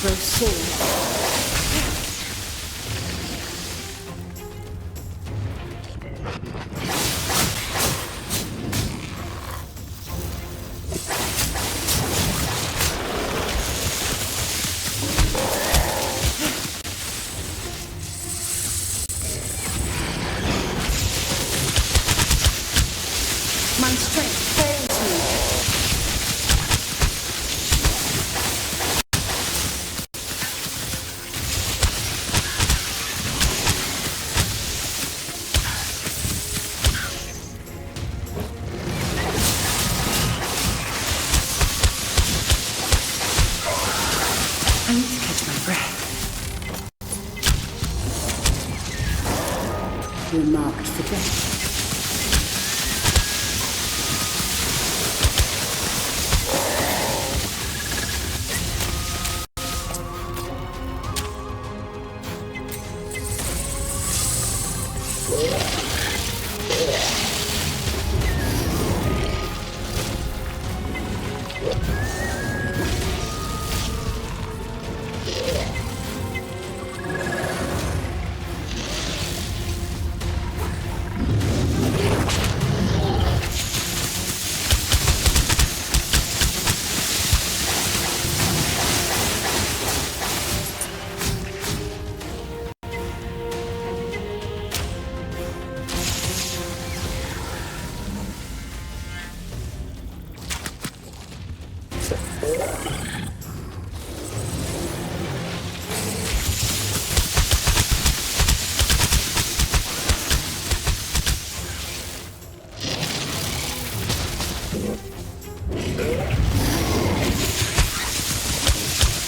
[SPEAKER 4] grow sore. My strength fails me. I need to catch my breath. You're marked for death.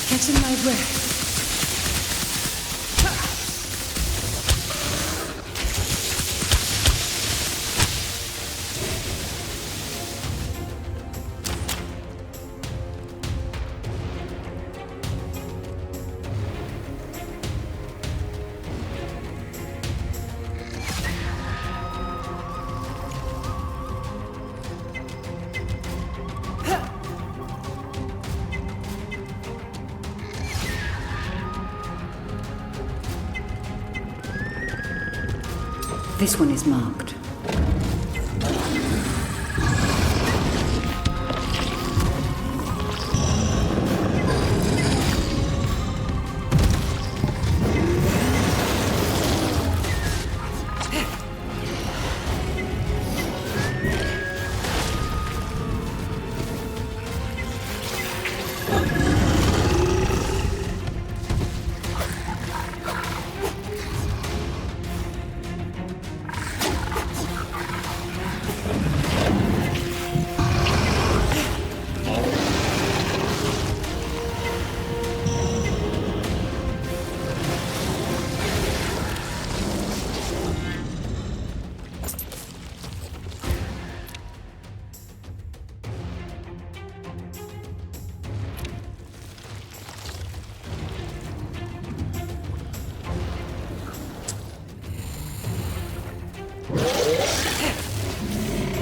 [SPEAKER 4] Catching my breath. This one is marked.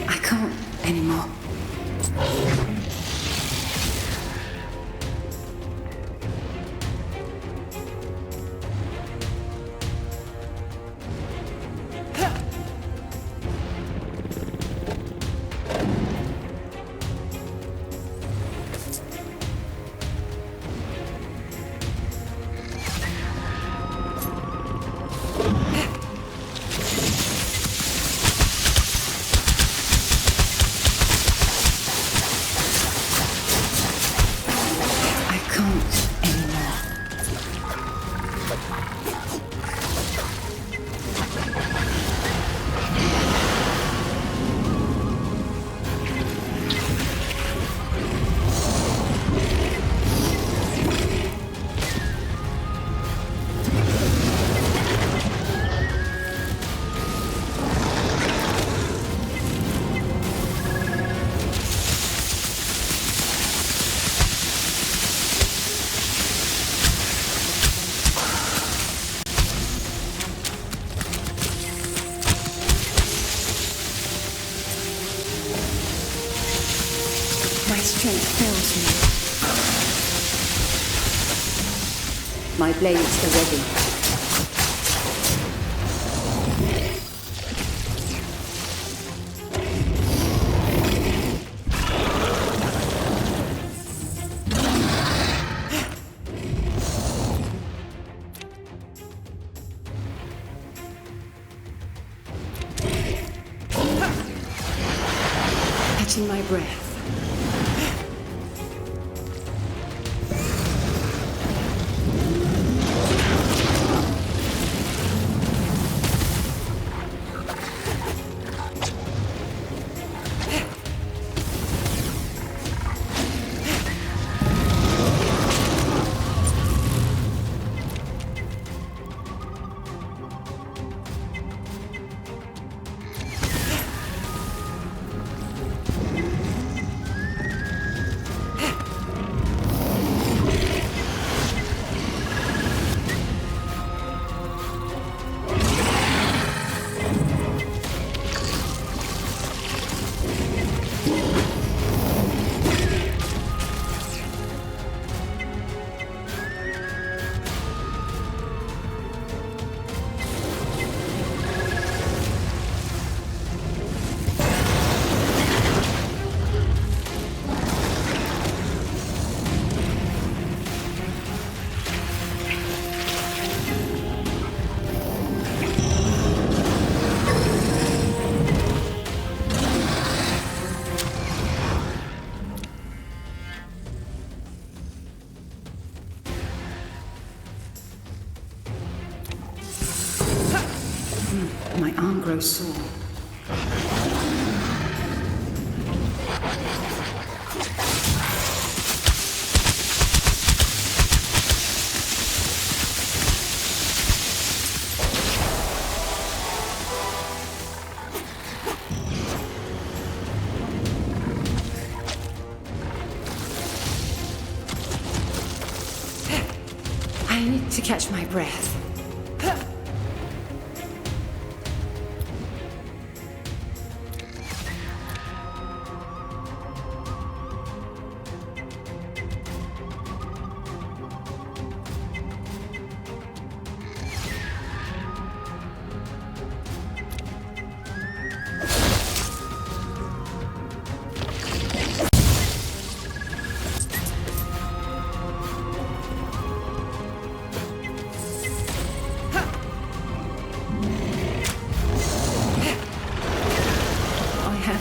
[SPEAKER 4] I can't anymore. My strength fails me.
[SPEAKER 6] My blades are ready. Catching my breath. My arm grows sore. I need to catch my breath.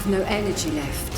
[SPEAKER 6] No energy left.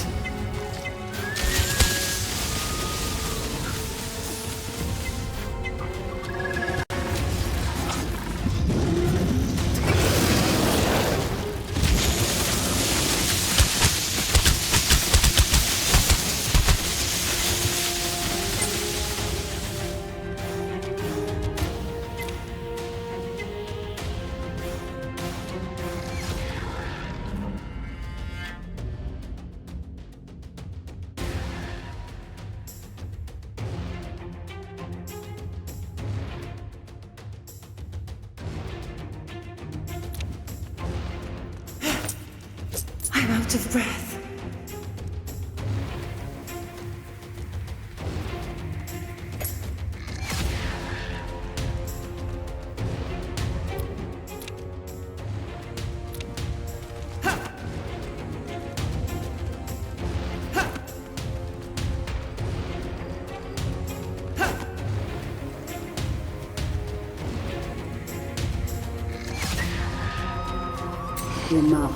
[SPEAKER 6] I'm out of breath. Your mark.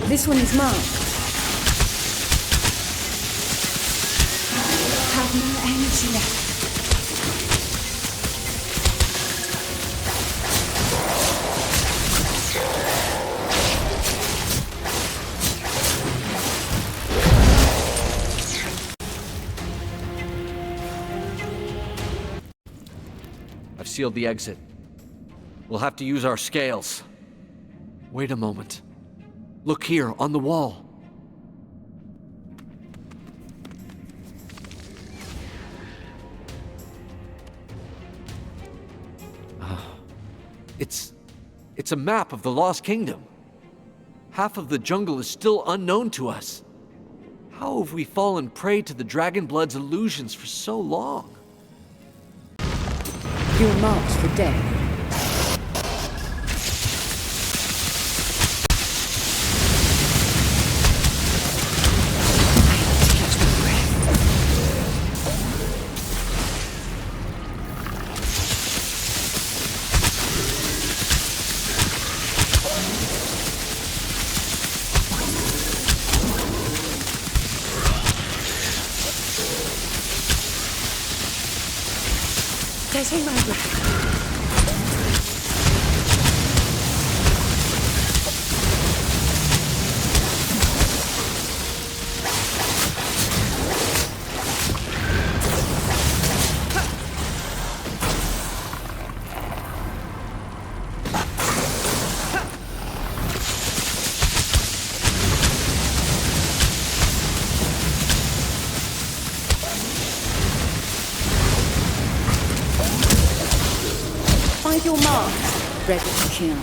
[SPEAKER 6] This one is marked. Have no energy left.
[SPEAKER 9] I've sealed the exit. We'll have to use our scales. Wait a moment. Look here, on the wall. It's a map of the Lost Kingdom. Half of the jungle is still unknown to us. How have we fallen prey to the Dragonblood's illusions for so long?
[SPEAKER 6] You're marked for death.
[SPEAKER 4] Getting my breath.
[SPEAKER 6] Find your mark. Ready to kill.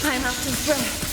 [SPEAKER 4] I'm out of breath.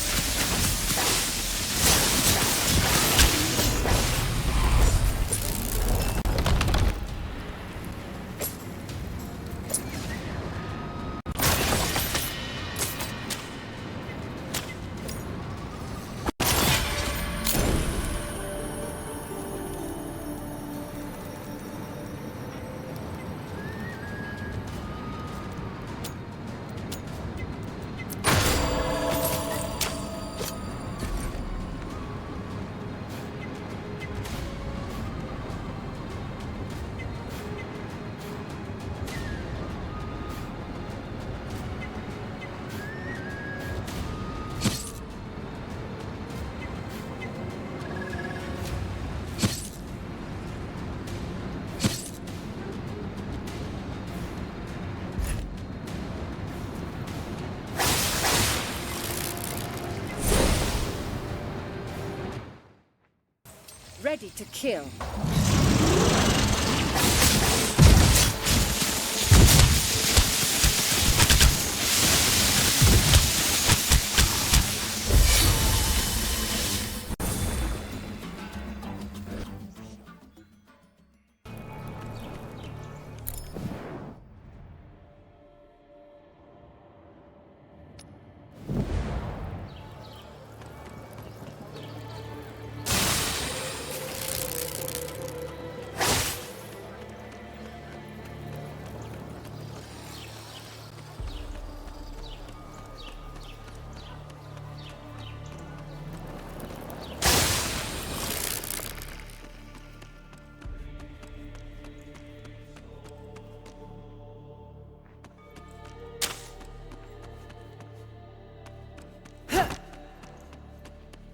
[SPEAKER 6] Ready to kill.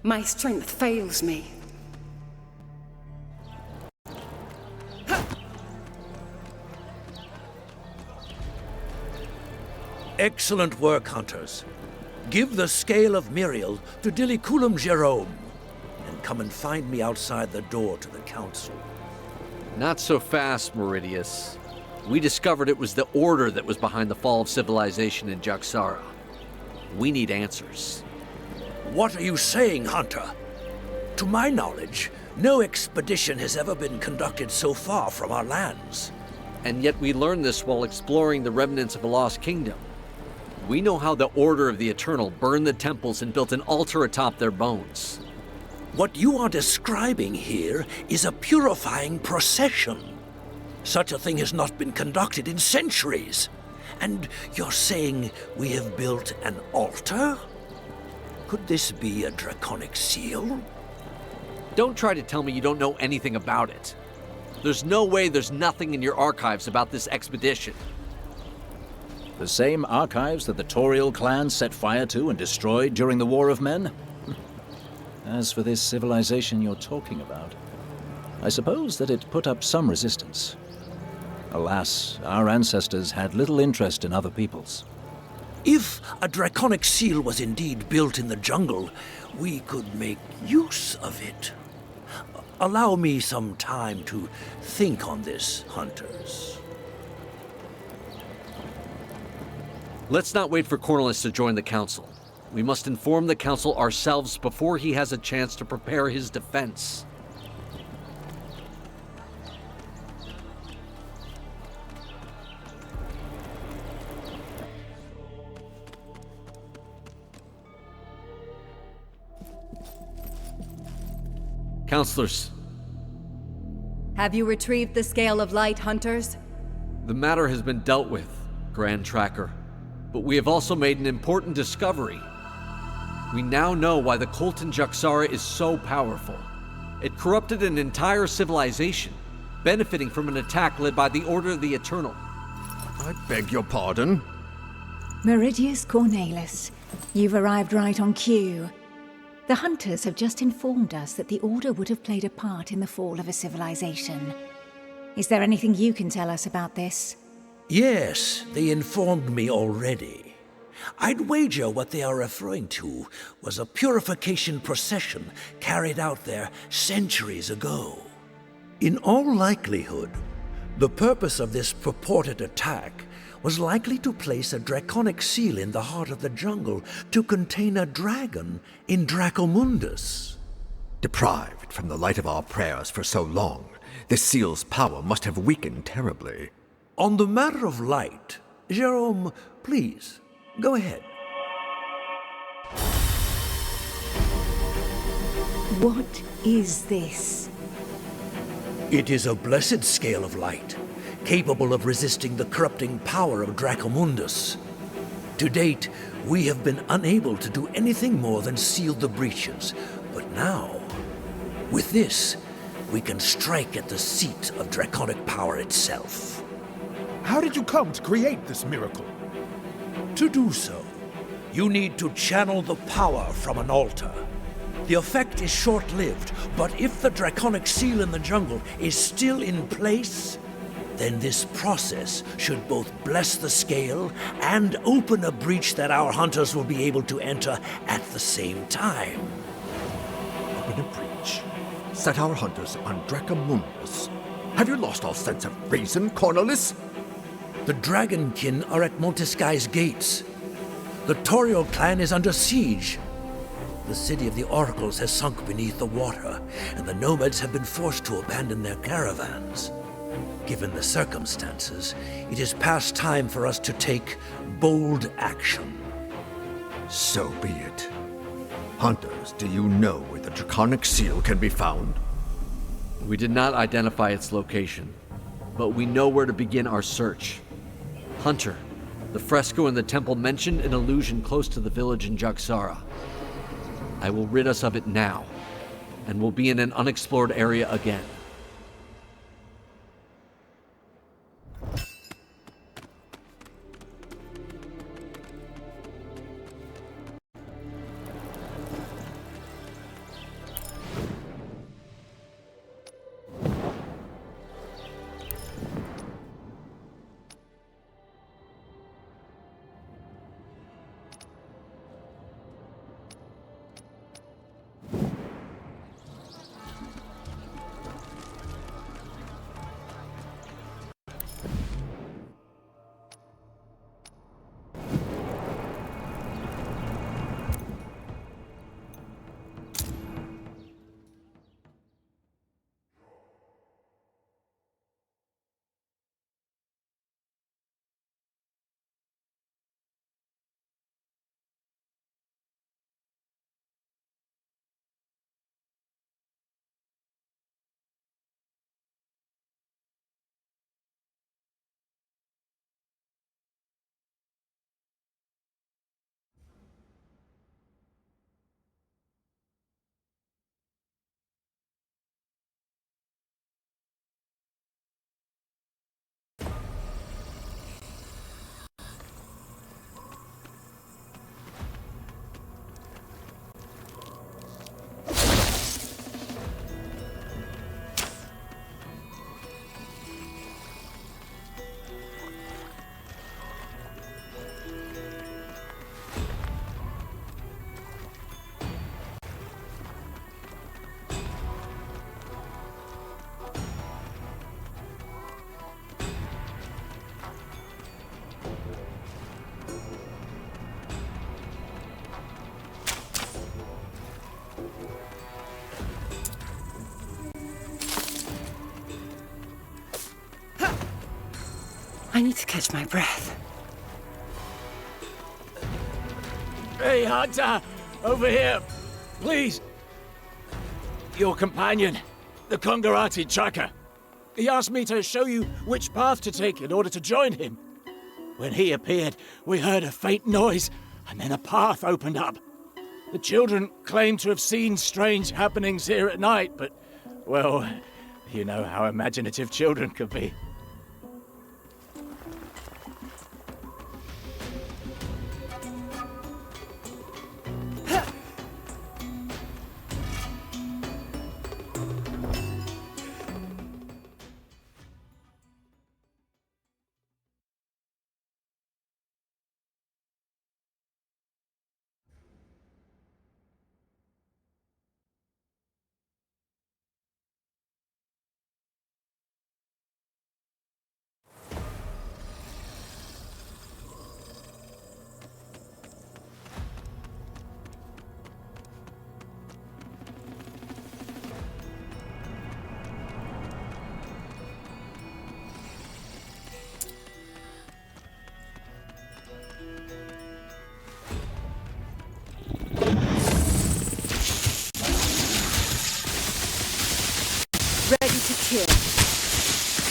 [SPEAKER 4] My strength fails me.
[SPEAKER 3] Excellent work, hunters. Give the scale of Miriel to Diliculum Jerome, and come and find me outside the door to the council.
[SPEAKER 9] Not so fast, Meridius. We discovered it was the Order that was behind the fall of civilization in Jaxara. We need answers.
[SPEAKER 3] What are you saying, Hunter? To my knowledge, no expedition has ever been conducted so far from our lands.
[SPEAKER 9] And yet we learned this while exploring the remnants of a lost kingdom. We know how the Order of the Eternal burned the temples and built an altar atop their bones.
[SPEAKER 3] What you are describing here is a purifying procession. Such a thing has not been conducted in centuries. And you're saying we have built an altar? Could this be a draconic seal?
[SPEAKER 9] Don't try to tell me you don't know anything about it. There's no way there's nothing in your archives about this expedition.
[SPEAKER 2] The same archives that the Toriel clan set fire to and destroyed during the War of Men? As for this civilization you're talking about, I suppose that it put up some resistance. Alas, our ancestors had little interest in other peoples.
[SPEAKER 3] If a draconic seal was indeed built in the jungle, we could make use of it. Allow me some time to think on this, hunters.
[SPEAKER 9] Let's not wait for Cornelis to join the council. We must inform the council ourselves before he has a chance to prepare his defense. Counselors.
[SPEAKER 6] Have you retrieved the Scale of Light, hunters?
[SPEAKER 9] The matter has been dealt with, Grand Tracker. But we have also made an important discovery. We now know why the Colton Juxara is so powerful. It corrupted an entire civilization, benefiting from an attack led by the Order of the Eternal.
[SPEAKER 10] I beg your pardon?
[SPEAKER 1] Meridius Cornelis, you've arrived right on cue. The hunters have just informed us that the Order would have played a part in the fall of a civilization. Is there anything you can tell us about this?
[SPEAKER 3] Yes, they informed me already. I'd wager what they are referring to was a purification procession carried out there centuries ago. In all likelihood, the purpose of this purported attack was likely to place a draconic seal in the heart of the jungle to contain a dragon in Dracomundus.
[SPEAKER 10] Deprived from the light of our prayers for so long, this seal's power must have weakened terribly.
[SPEAKER 3] On the matter of light, Jerome, please, go ahead.
[SPEAKER 1] What is this?
[SPEAKER 3] It is a blessed scale of light, capable of resisting the corrupting power of Dracomundus. To date, we have been unable to do anything more than seal the breaches, but now, with this, we can strike at the seat of draconic power itself.
[SPEAKER 11] How did you come to create this miracle?
[SPEAKER 3] To do so, you need to channel the power from an altar. The effect is short-lived, but if the draconic seal in the jungle is still in place, then this process should both bless the scale and open a breach that our hunters will be able to enter at the same time.
[SPEAKER 10] Open a breach? Set our hunters on Dracomundus? Have you lost all sense of reason, Cornelis?
[SPEAKER 3] The Dragonkin are at Montesquieu's gates. The Toriel clan is under siege. The city of the Oracles has sunk beneath the water, and the nomads have been forced to abandon their caravans. Given the circumstances, it is past time for us to take bold action.
[SPEAKER 10] So be it. Hunters, do you know where the draconic seal can be found?
[SPEAKER 9] We did not identify its location, but we know where to begin our search. Hunter, the fresco in the temple mentioned an illusion close to the village in Juxara. I will rid us of it now, and we'll be in an unexplored area again.
[SPEAKER 4] need to catch my breath.
[SPEAKER 2] Hey, Hunter! Over here! Please! Your companion, the Kongarati tracker. He asked me to show you which path to take in order to join him. When he appeared, we heard a faint noise, and then a path opened up. The children claim to have seen strange happenings here at night, but, well, you know how imaginative children can be.
[SPEAKER 4] Ready to kill.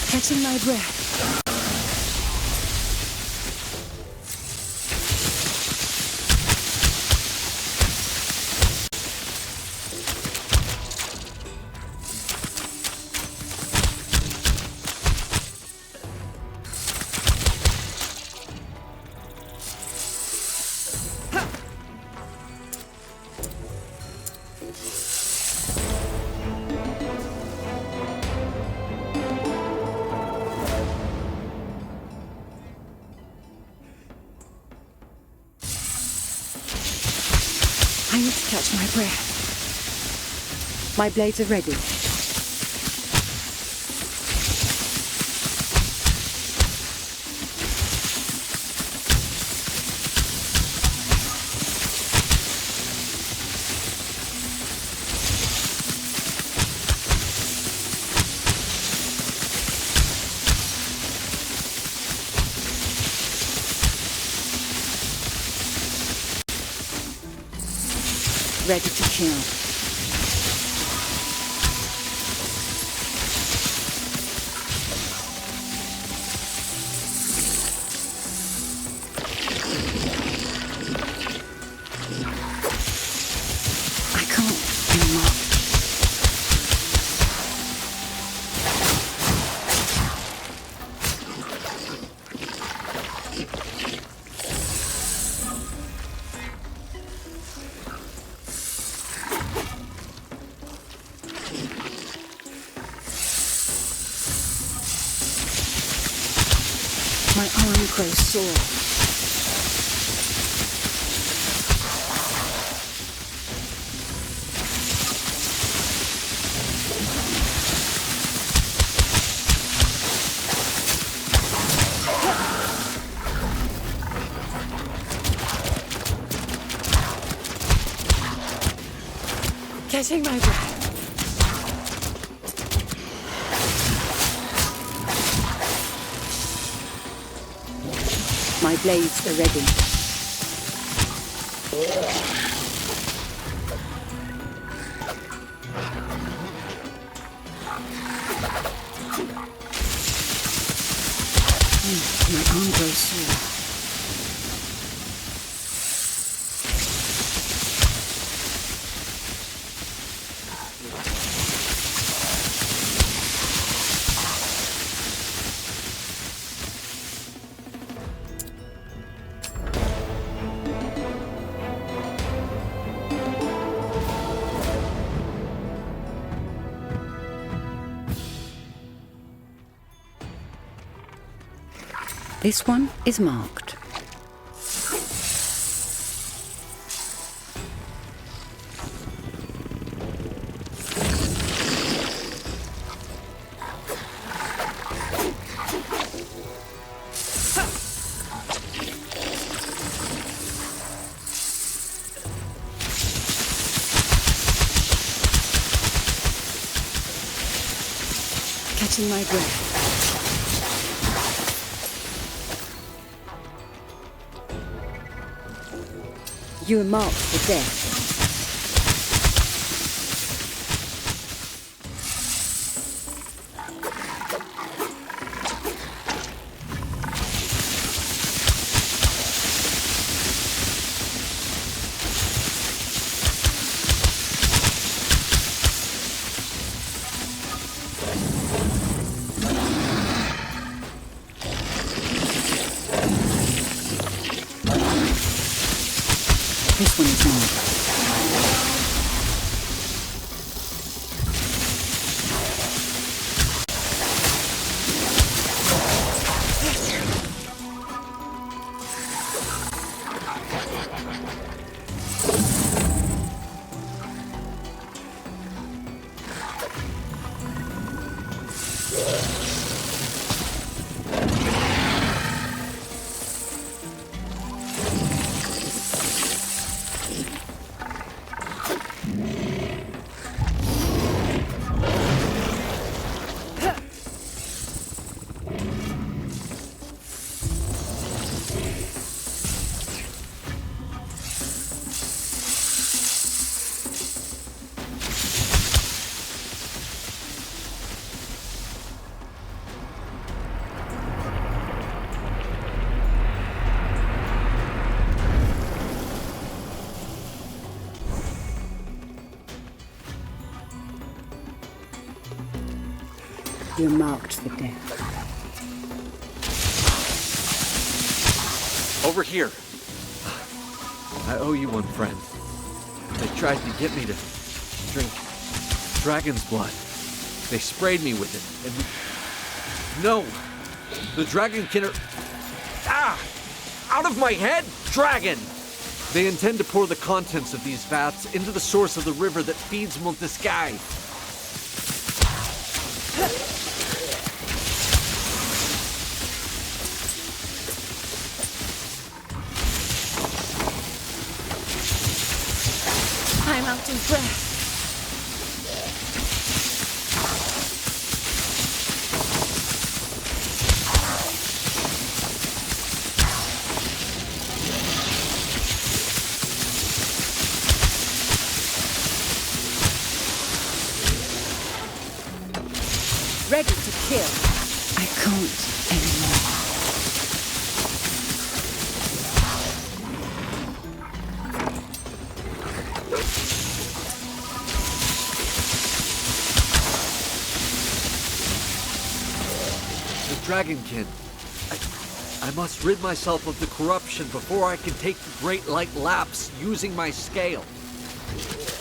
[SPEAKER 4] Catching my breath. I need to catch my breath. My blades are ready. Ready to kill. I can't anymore. My arm grows sore. Catching my breath. My blades are ready. My arm grows sore. This one is marked. Catching my breath. You are marked for death. This one is mine. You're marked for death.
[SPEAKER 9] Over here. I owe you one, friend. They tried to get me to drink dragon's blood. They sprayed me with it, and no! The Dragonkin are... Ah! Out of my head, dragon! They intend to pour the contents of these vats into the source of the river that feeds Montescaille.
[SPEAKER 18] I'm out of breath.
[SPEAKER 4] Ready to kill. I can't anymore.
[SPEAKER 9] Dragonkin. I must rid myself of the corruption before I can take the Great Light Lapse using my scale.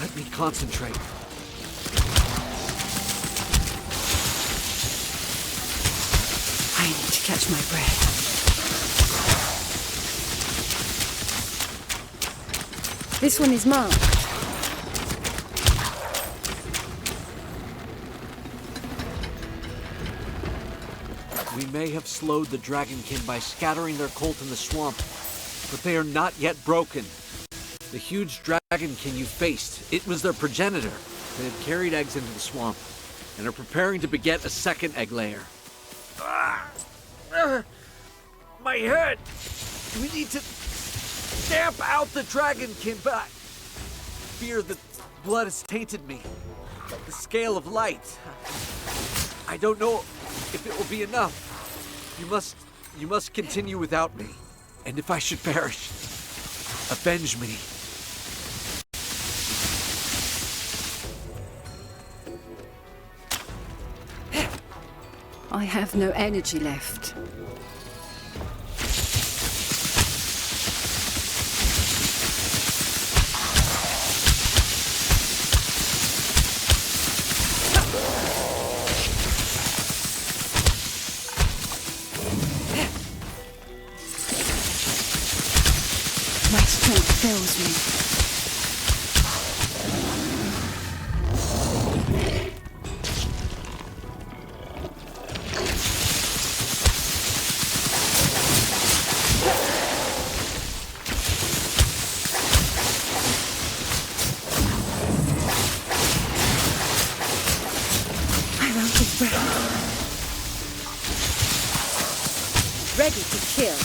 [SPEAKER 9] Let me concentrate.
[SPEAKER 4] I need to catch my breath. This one is marked.
[SPEAKER 9] We may have slowed the Dragonkin by scattering their cult in the swamp, but they are not yet broken. The huge Dragonkin you faced, it was their progenitor. They have carried eggs into the swamp and are preparing to beget a second egg layer.
[SPEAKER 16] My head! We need to stamp out the Dragonkin, but I fear that blood has tainted me. The scale of light. I don't know if it will be enough. You must continue without me. And if I should perish, avenge me.
[SPEAKER 4] I have no energy left. My strength fails me. Ready to kill.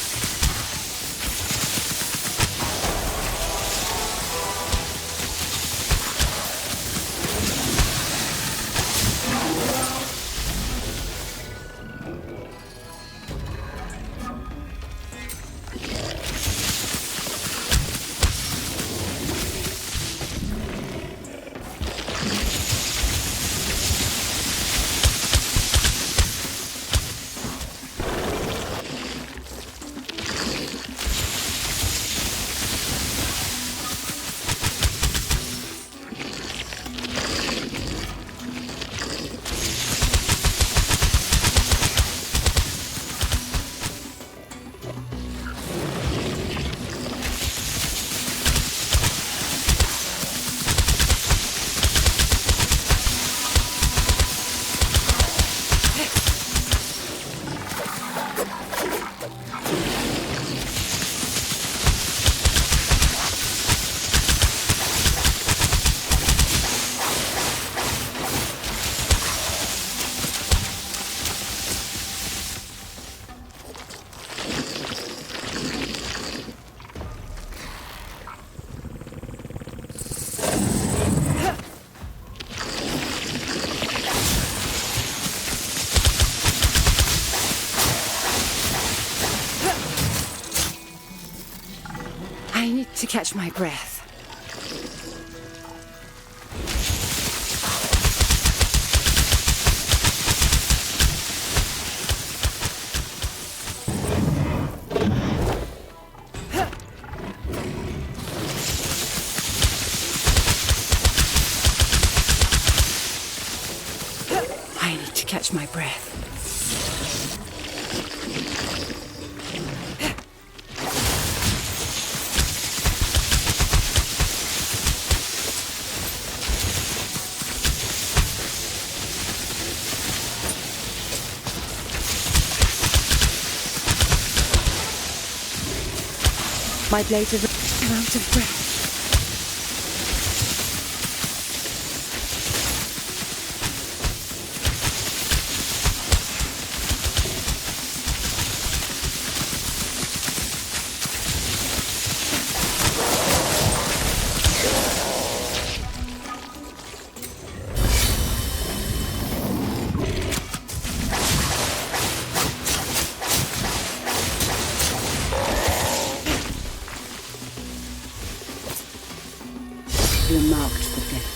[SPEAKER 4] catch my breath. I need to catch my breath. My blades are out of breath. You're marked for death.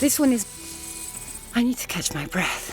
[SPEAKER 4] This one is... I need to catch my breath.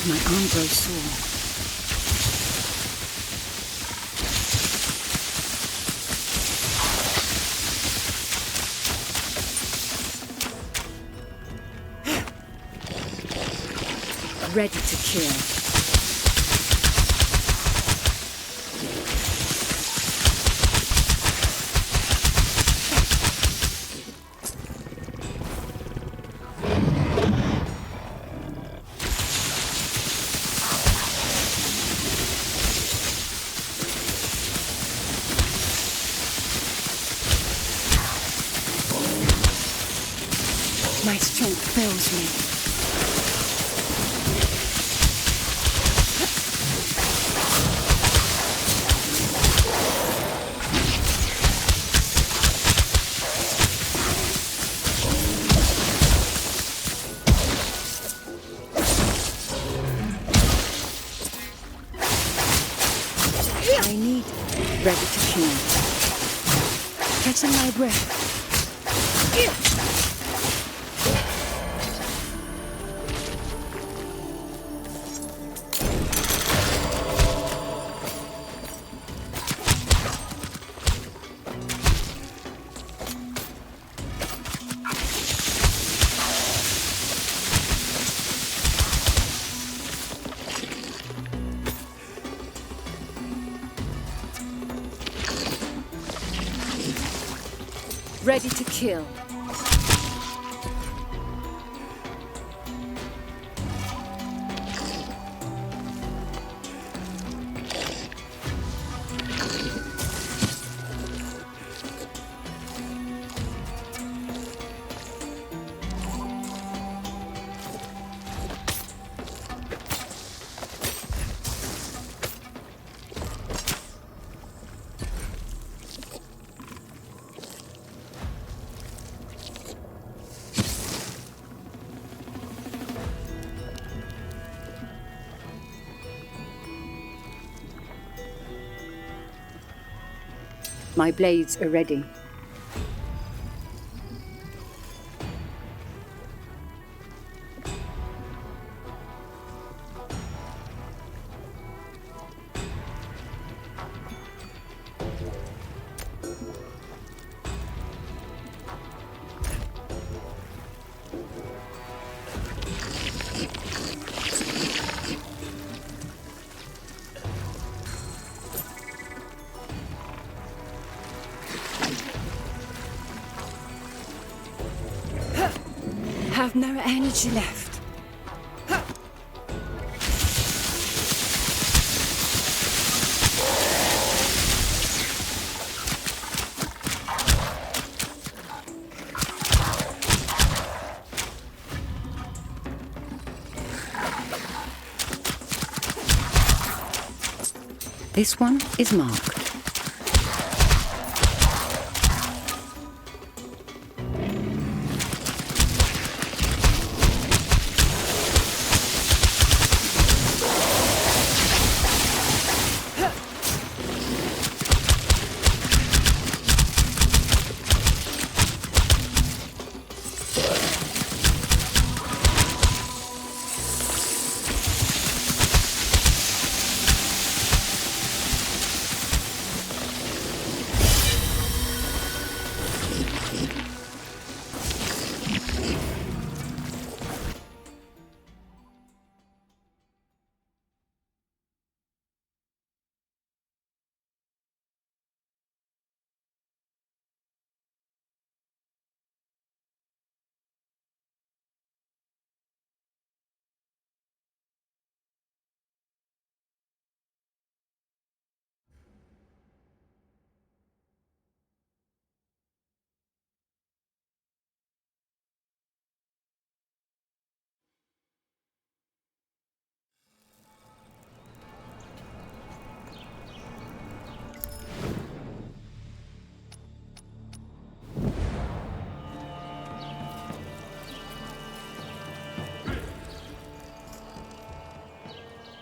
[SPEAKER 4] My arm grows sore. Ready to kill. My strength fails me. I need ready to kill. Catching my breath. Ready to kill. My blades are ready. Have no energy left. This one is marked.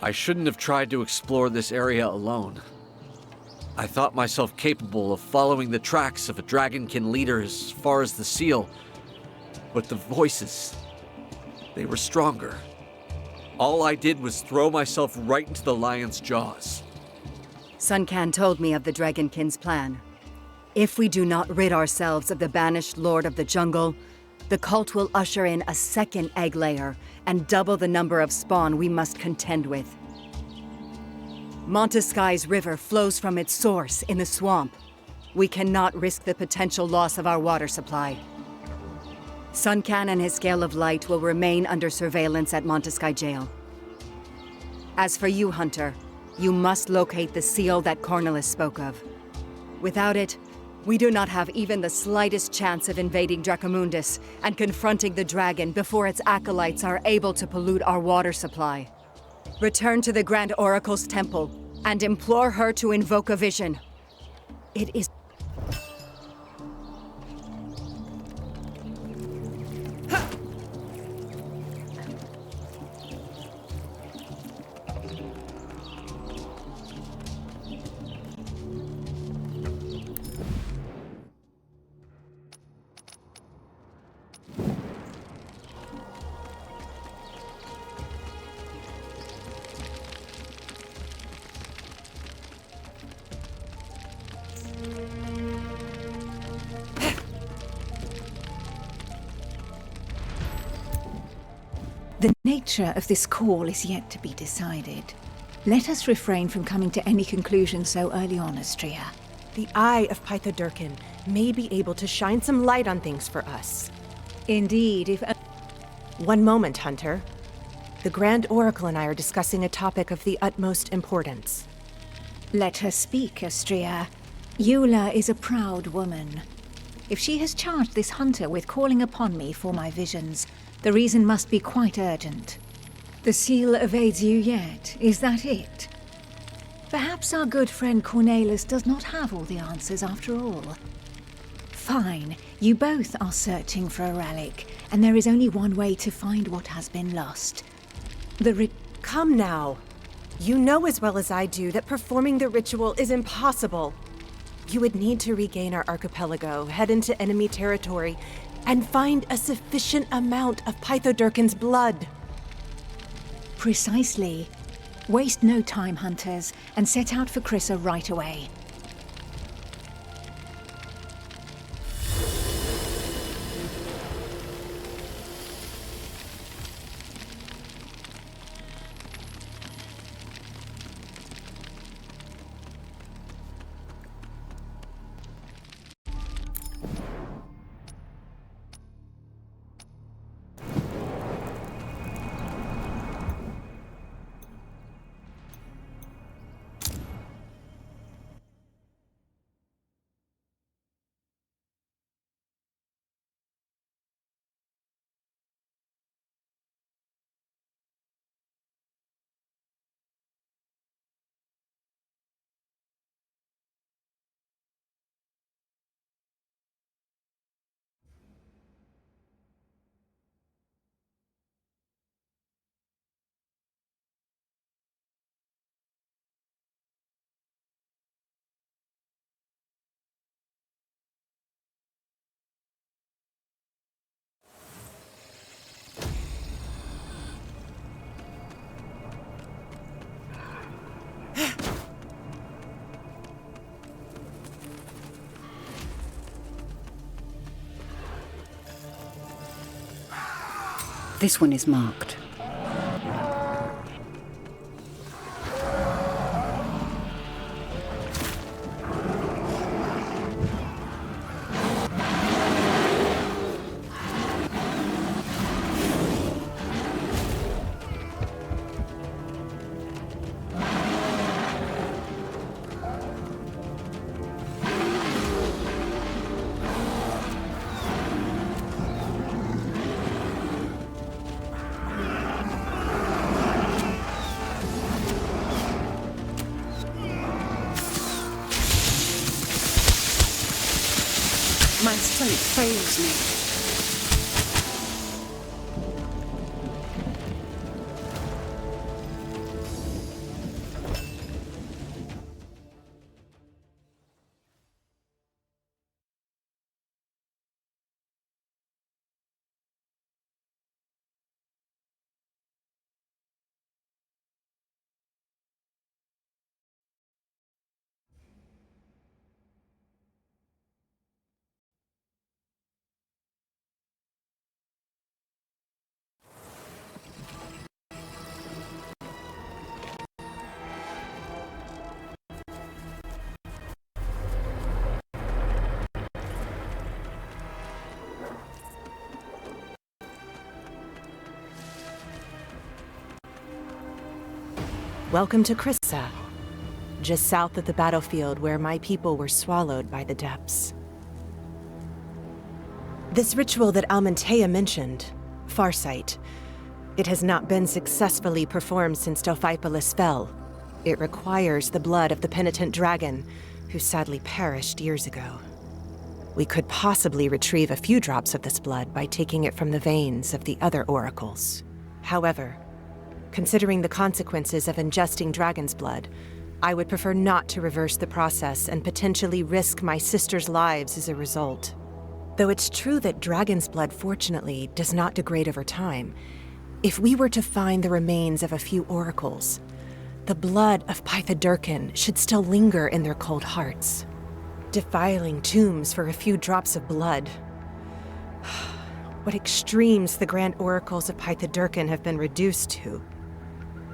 [SPEAKER 9] I shouldn't have tried to explore this area alone. I thought myself capable of following the tracks of a Dragonkin leader as far as the seal, but the voices, they were stronger. All I did was throw myself right into the lion's jaws.
[SPEAKER 6] Sun Can told me of the Dragonkin's plan. If we do not rid ourselves of the banished Lord of the Jungle, The cult will usher in a second egg layer and double the number of spawn we must contend with. Montesky's river flows from its source in the swamp. We cannot risk the potential loss of our water supply. Suncan and his Scale of Light will remain under surveillance at Montesky Jail. As for you, Hunter, you must locate the seal that Cornelis spoke of. Without it, we do not have even the slightest chance of invading Dracomundus and confronting the dragon before its acolytes are able to pollute our water supply. Return to the Grand Oracle's temple and implore her to invoke a vision. It is...
[SPEAKER 1] The nature of this call is yet to be decided. Let us refrain from coming to any conclusion so early on, Astrea.
[SPEAKER 7] The eye of Pythodurkin may be able to shine some light on things for us.
[SPEAKER 1] Indeed, if...
[SPEAKER 7] One moment, Hunter. The Grand Oracle and I are discussing a topic of the utmost importance.
[SPEAKER 1] Let her speak, Astrea. Eula is a proud woman. If she has charged this hunter with calling upon me for my visions, the reason must be quite urgent. The seal evades you yet, is that it? Perhaps our good friend Cornelis does not have all the answers after all. Fine, you both are searching for a relic, and there is only one way to find what has been lost.
[SPEAKER 7] Come now. You know as well as I do that performing the ritual is impossible. You would need to regain our archipelago, head into enemy territory, and find a sufficient amount of Pythodurkin's blood.
[SPEAKER 1] Precisely. Waste no time, hunters, and set out for Crissa right away.
[SPEAKER 6] This one is marked.
[SPEAKER 4] My strength fails me.
[SPEAKER 7] Welcome to Krissa, just south of the battlefield where my people were swallowed by the depths. This ritual that Almantea mentioned, Farsight, it has not been successfully performed since Delphipolis fell. It requires the blood of the penitent dragon, who sadly perished years ago. We could possibly retrieve a few drops of this blood by taking it from the veins of the other oracles. However, considering the consequences of ingesting dragon's blood, I would prefer not to reverse the process and potentially risk my sister's lives as a result. Though it's true that dragon's blood, fortunately, does not degrade over time, if we were to find the remains of a few oracles, the blood of Pythodurkin should still linger in their cold hearts. Defiling tombs for a few drops of blood. What extremes the grand oracles of Pythodurkin have been reduced to.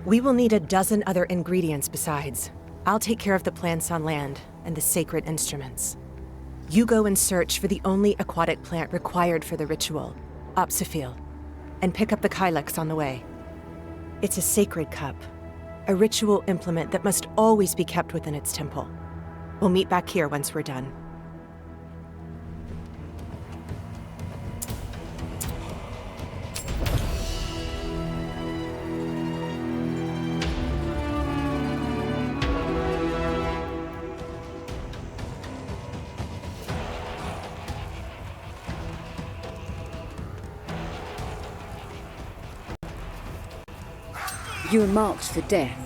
[SPEAKER 7] We will need a dozen other ingredients besides. I'll take care of the plants on land and the sacred instruments. You go and search for the only aquatic plant required for the ritual, Opsophil, and pick up the Kylex on the way. It's a sacred cup, a ritual implement that must always be kept within its temple. We'll meet back here once we're done.
[SPEAKER 4] You are marked for death.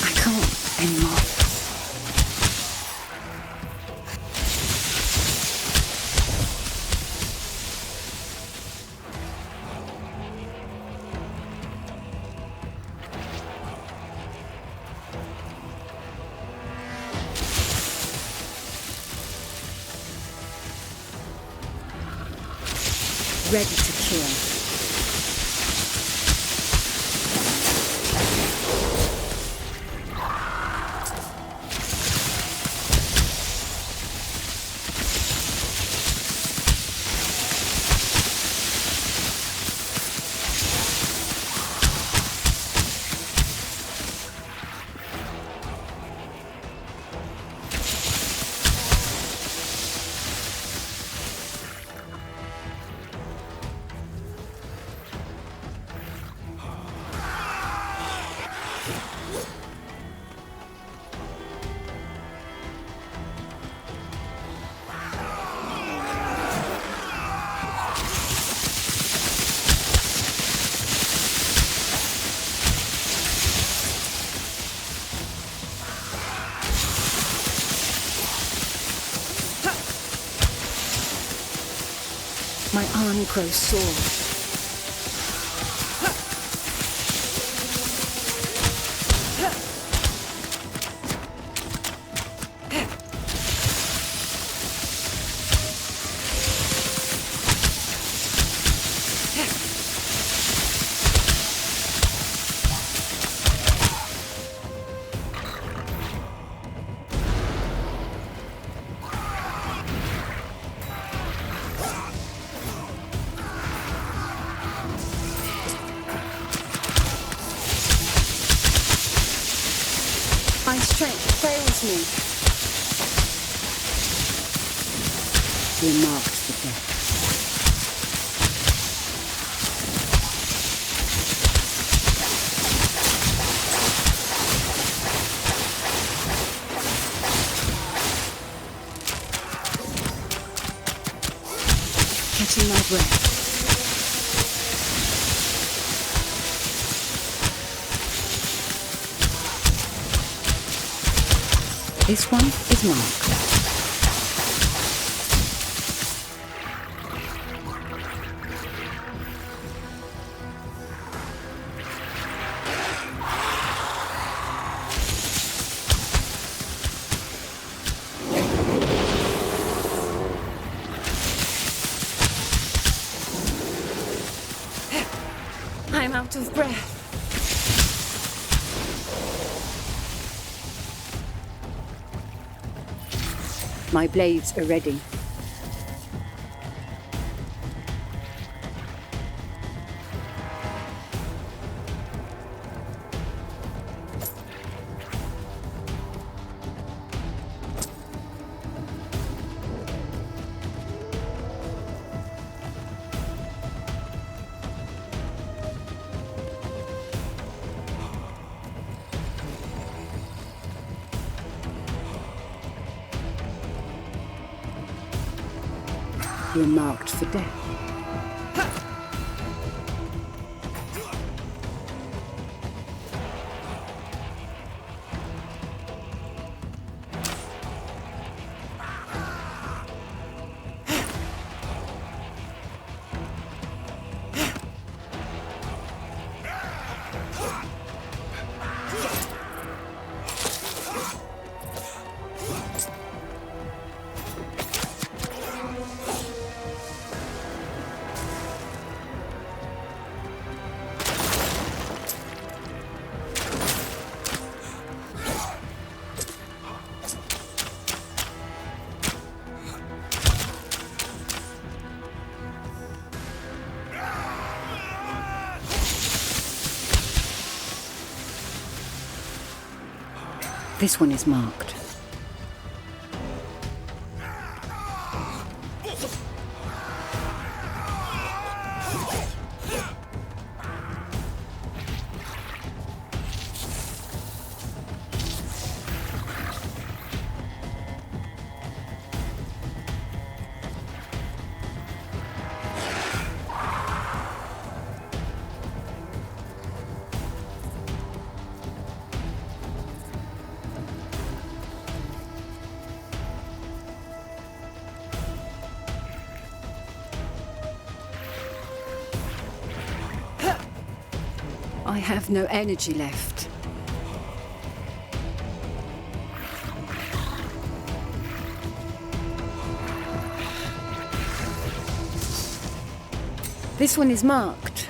[SPEAKER 4] I can't anymore. Ready to kill. My arm grows sore. My strength fails me. We're marked for death. Catching my breath. This one is marked.
[SPEAKER 18] I'm out of breath.
[SPEAKER 4] My blades are ready. You're marked for death. This one is marked. I have no energy left. This one is marked.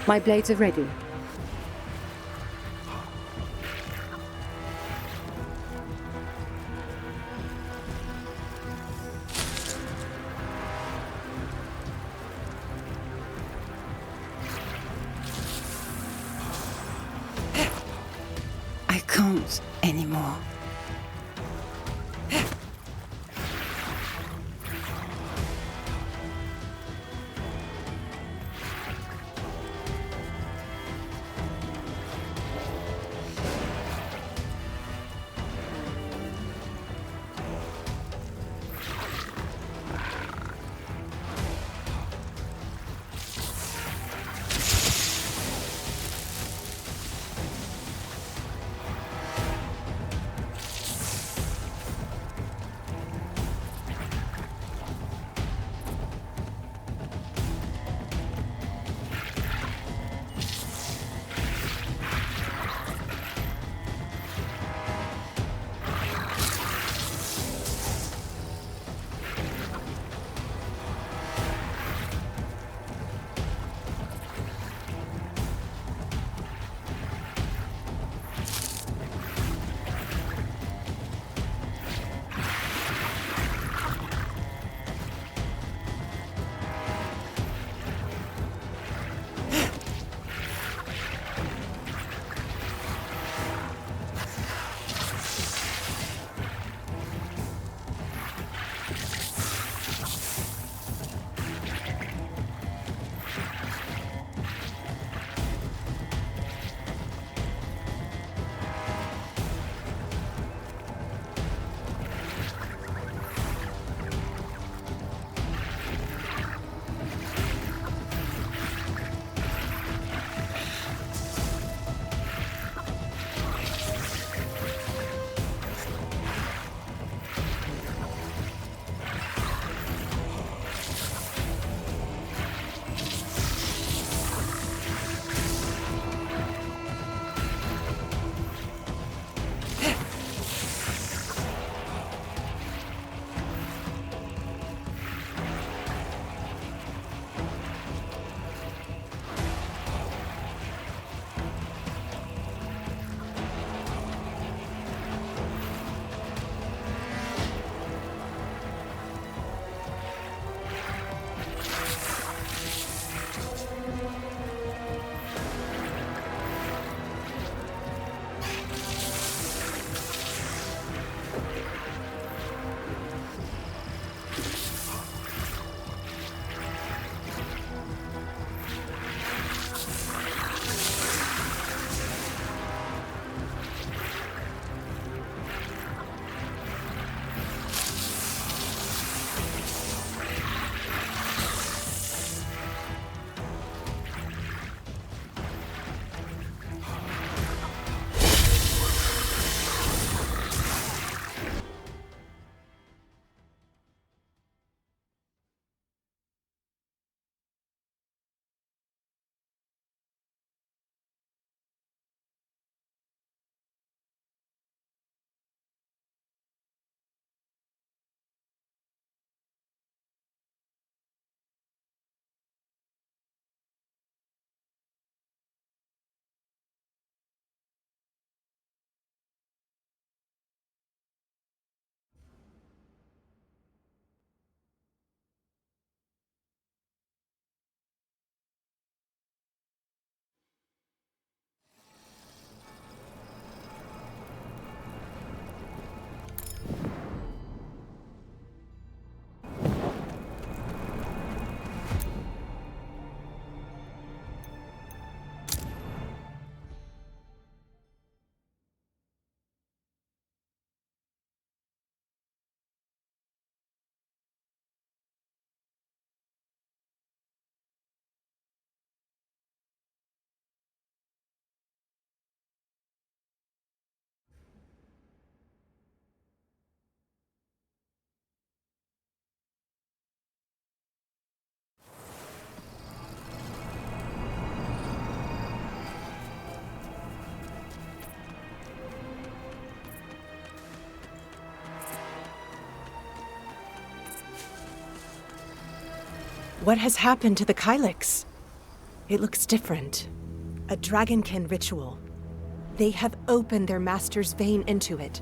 [SPEAKER 4] My blades are ready. I can't anymore.
[SPEAKER 7] What has happened to the Kylix? It looks different. A Dragonkin ritual. They have opened their master's vein into it,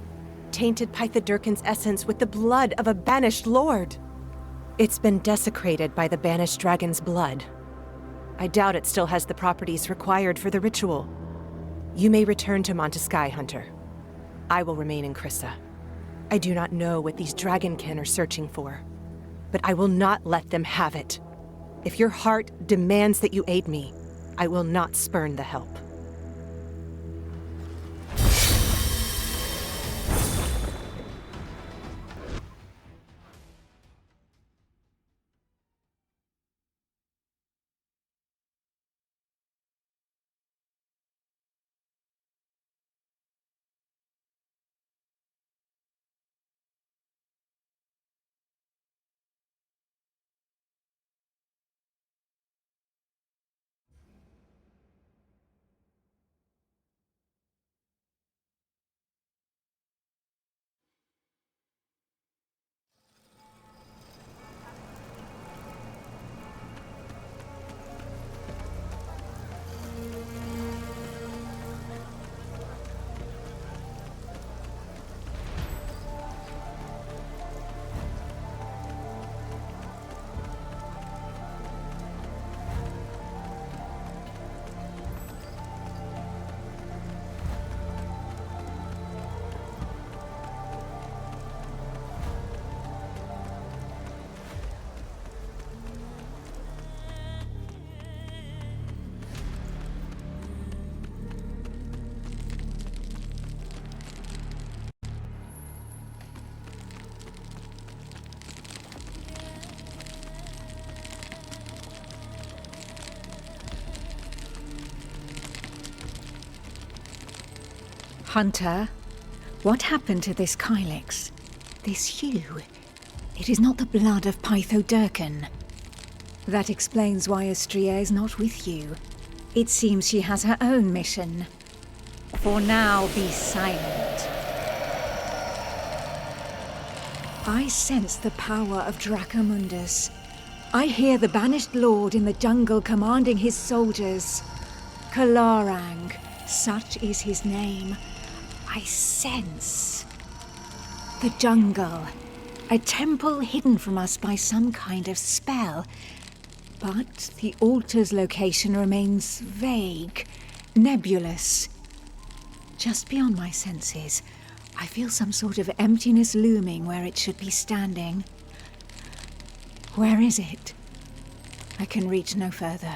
[SPEAKER 7] tainted Pythodurkin's essence with the blood of a banished lord. It's been desecrated by the banished dragon's blood. I doubt it still has the properties required for the ritual. You may return to Montesky, Hunter. I will remain in Crissa. I do not know what these Dragonkin are searching for, but I will not let them have it. If your heart demands that you aid me, I will not spurn the help.
[SPEAKER 1] Hunter, what happened to this Kylix? This hue? It is not the blood of Pythodurkin. That explains why Astrea is not with you. It seems she has her own mission. For now, be silent. I sense the power of Dracomundus. I hear the Banished Lord in the jungle commanding his soldiers. Kalaarang, such is his name. I sense the jungle, a temple hidden from us by some kind of spell. But the altar's location remains vague, nebulous. Just beyond my senses, I feel some sort of emptiness looming where it should be standing. Where is it? I can reach no further.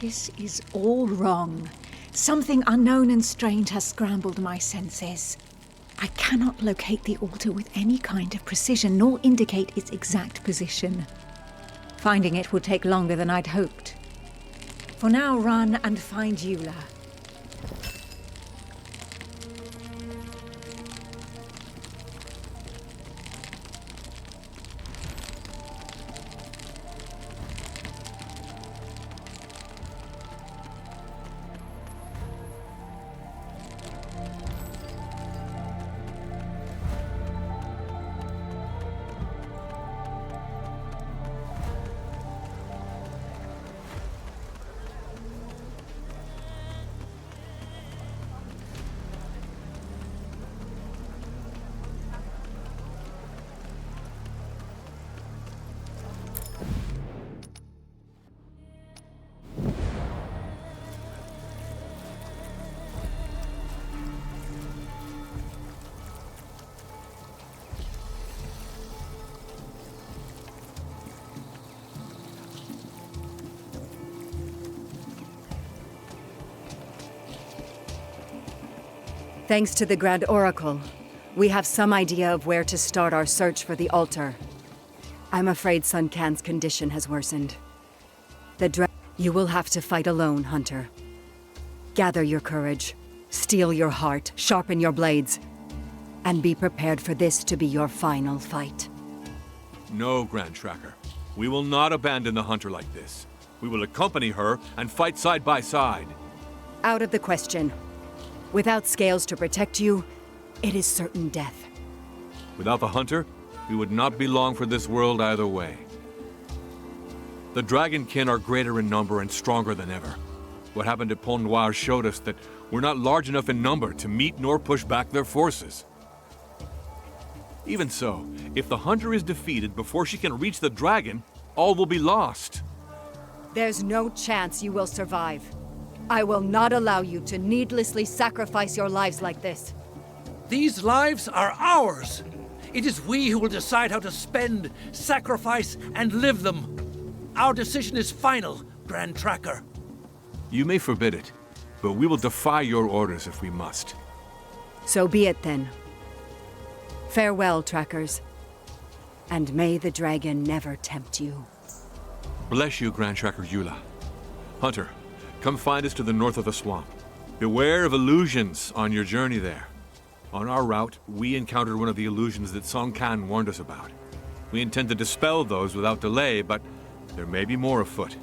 [SPEAKER 1] This is all wrong. Something unknown and strange has scrambled my senses. I cannot locate the altar with any kind of precision, nor indicate its exact position. Finding it will take longer than I'd hoped. For now, run and find Eula.
[SPEAKER 6] Thanks to the Grand Oracle, we have some idea of where to start our search for the altar. I'm afraid Sun Can's condition has worsened. You will have to fight alone, Hunter. Gather your courage, steel your heart, sharpen your blades, and be prepared for this to be your final fight.
[SPEAKER 14] No, Grand Tracker. We will not abandon the Hunter like this. We will accompany her and fight side by side.
[SPEAKER 6] Out of the question. Without scales to protect you, it is certain death.
[SPEAKER 14] Without the Hunter, we would not be long for this world either way. The Dragonkin are greater in number and stronger than ever. What happened at Pont Noir showed us that we're not large enough in number to meet nor push back their forces. Even so, if the Hunter is defeated before she can reach the dragon, all will be lost.
[SPEAKER 6] There's no chance you will survive. I will not allow you to needlessly sacrifice your lives like this.
[SPEAKER 3] These lives are ours. It is we who will decide how to spend, sacrifice, and live them. Our decision is final, Grand Tracker.
[SPEAKER 14] You may forbid it, but we will defy your orders if we must.
[SPEAKER 6] So be it then. Farewell, Trackers. And may the dragon never tempt you.
[SPEAKER 14] Bless you, Grand Tracker Eula. Hunter, come find us to the north of the swamp. Beware of illusions on your journey there. On our route, we encountered one of the illusions that Song Kan warned us about. We intend to dispel those without delay, but there may be more afoot.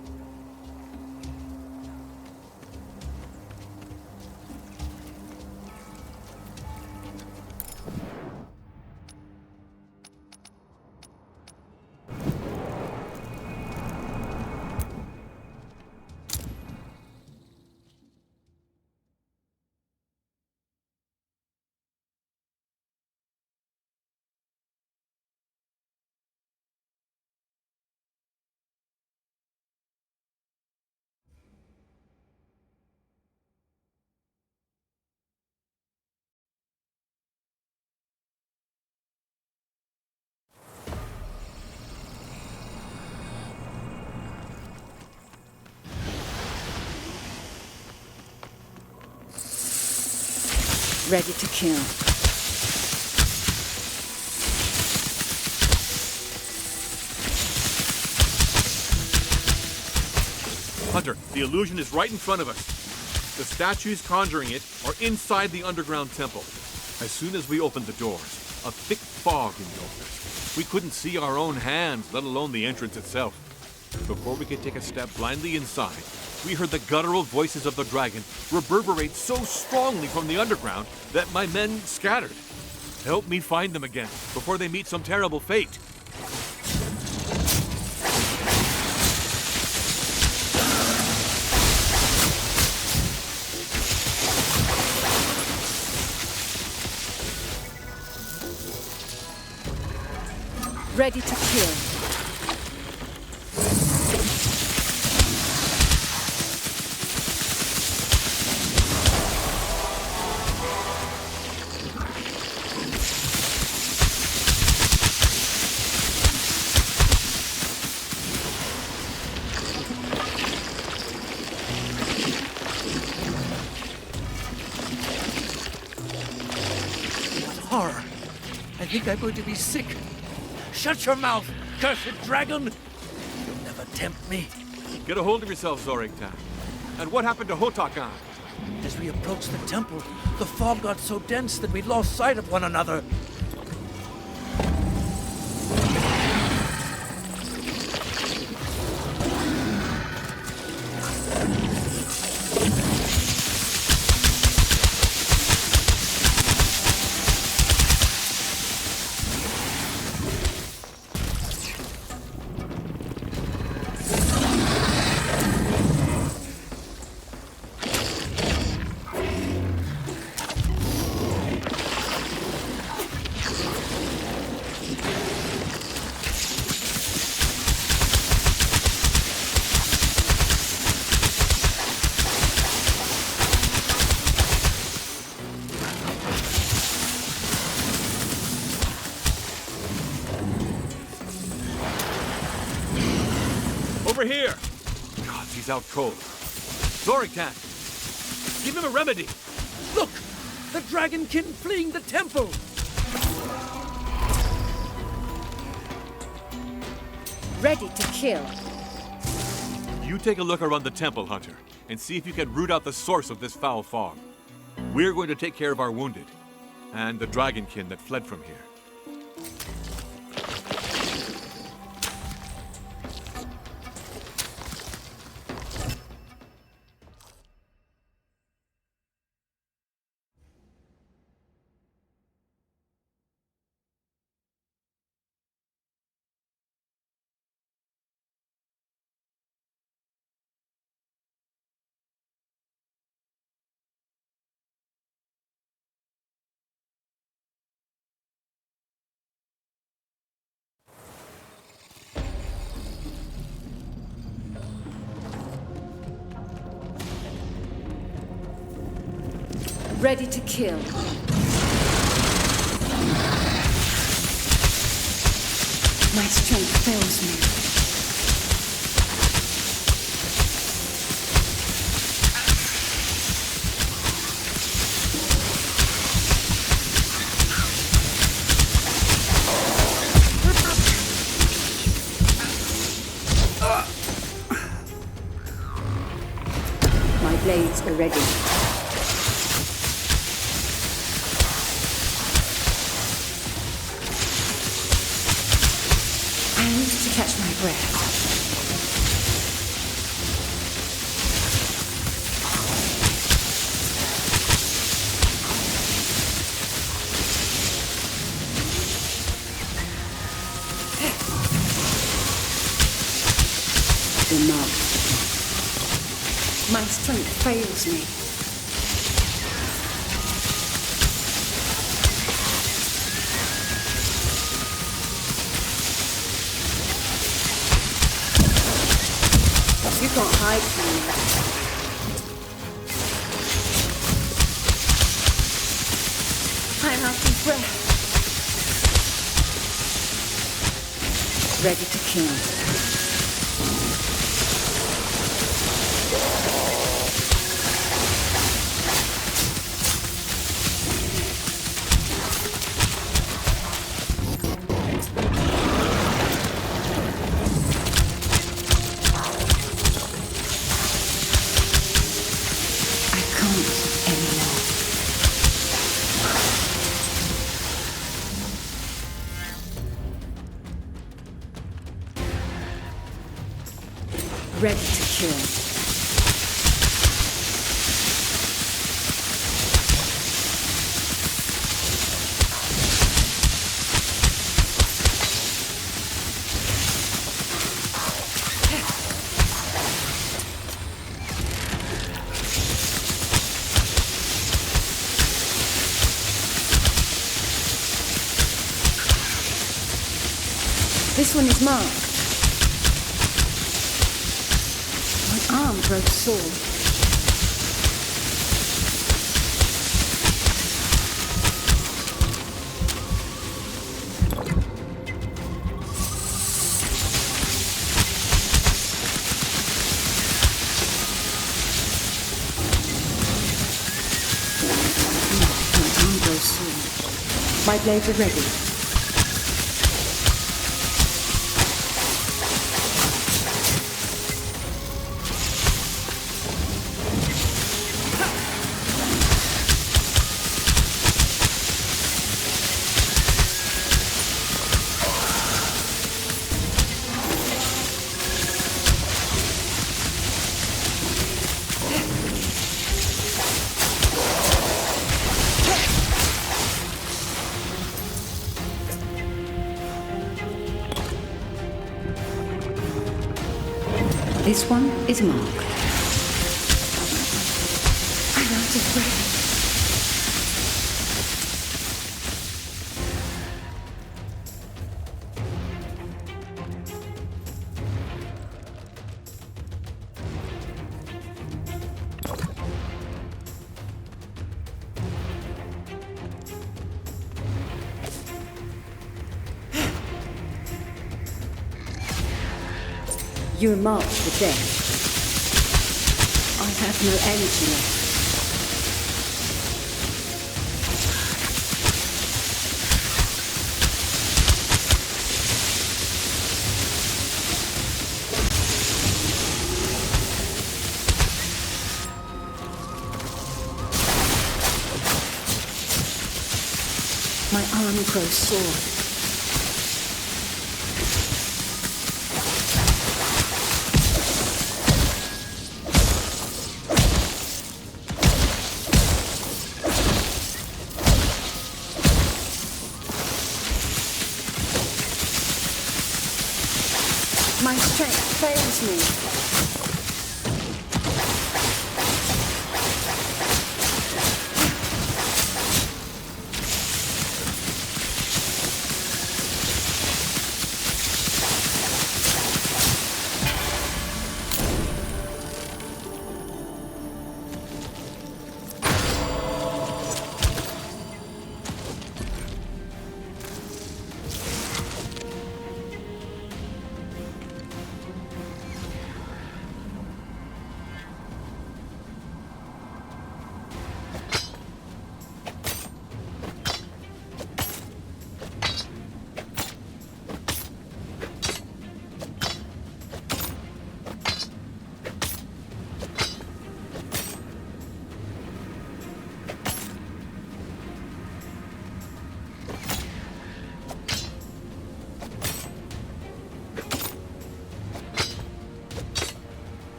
[SPEAKER 4] Ready to kill.
[SPEAKER 14] Hunter, the illusion is right in front of us. The statues conjuring it are inside the underground temple. As soon as we opened the doors, a thick fog engulfed us. We couldn't see our own hands, let alone the entrance itself. Before we could take a step blindly inside, we heard the guttural voices of the dragon reverberate so strongly from the underground that my men scattered. Help me find them again before they meet some terrible fate.
[SPEAKER 4] Ready to kill.
[SPEAKER 3] Horror. I think I'm going to be sick. Shut your mouth, cursed dragon! You'll never tempt me.
[SPEAKER 14] Get a hold of yourself, Zoriktan. And what happened to Hotakan?
[SPEAKER 3] As we approached the temple, the fog got so dense that we lost sight of one another.
[SPEAKER 14] Over here! God, he's out cold. Zoriktan! Give him a remedy!
[SPEAKER 3] Look! The Dragonkin fleeing the temple!
[SPEAKER 4] Ready to kill.
[SPEAKER 14] You take a look around the temple, Hunter, and see if you can root out the source of this foul fog. We're going to take care of our wounded, and the Dragonkin that fled from here.
[SPEAKER 4] Ready to kill. My strength fails me. My blades are ready. Catch my breath. Enough. My strength fails me. You can't hide from me. I'm out of breath. Ready to kill. Ready to kill. This one is marked. Arm grows sore. My arm grows sore. My blades are ready. This one is marked. I'm out of breath. You're marked for death. I have no energy left. My arm grows sore. My strength fails me.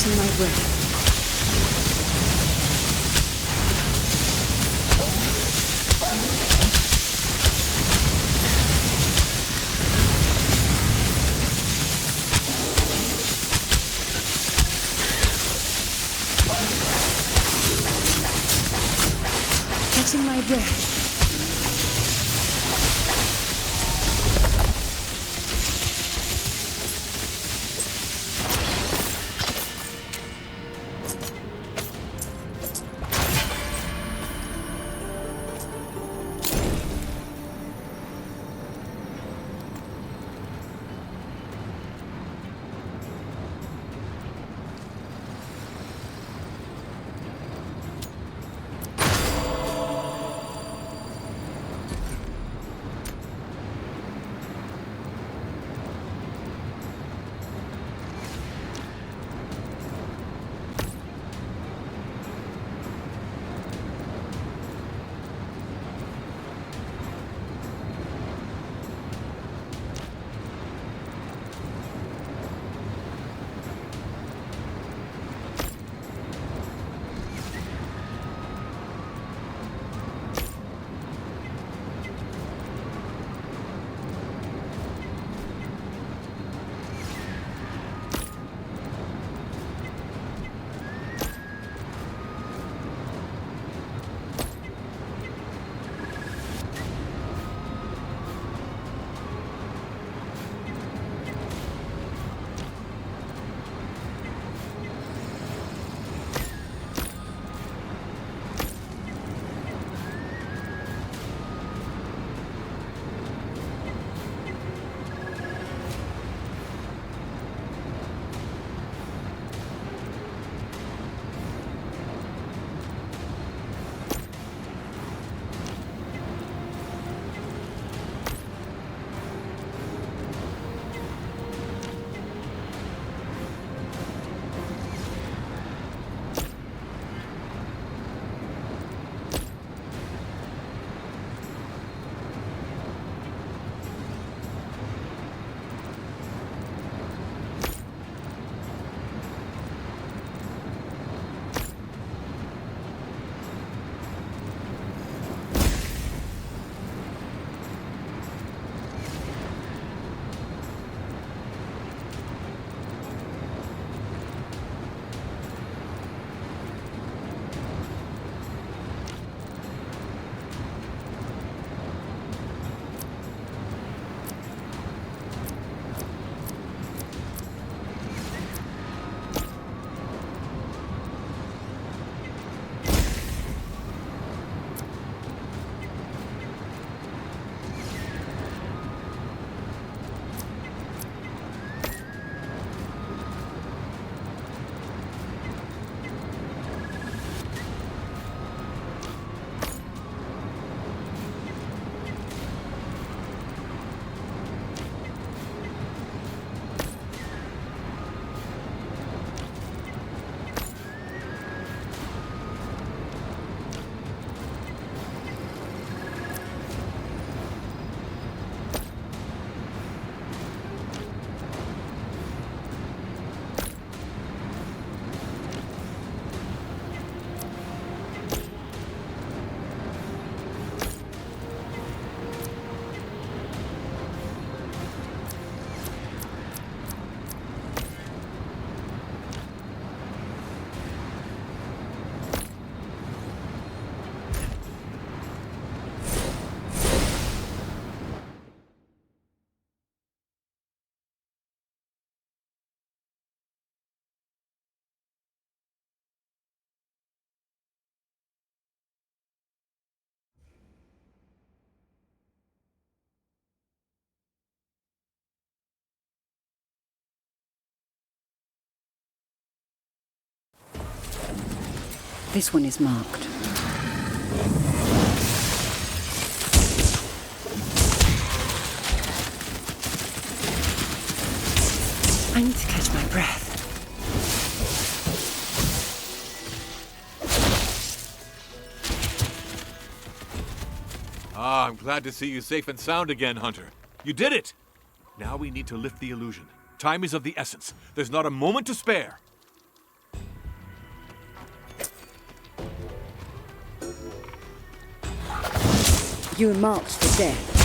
[SPEAKER 4] catching my breath. Catching my breath.
[SPEAKER 6] This one is marked. I need to catch my breath.
[SPEAKER 14] Ah, I'm glad to see you safe and sound again, Hunter. You did it! Now we need to lift the illusion. Time is of the essence. There's not a moment to spare.
[SPEAKER 4] You're marked for death.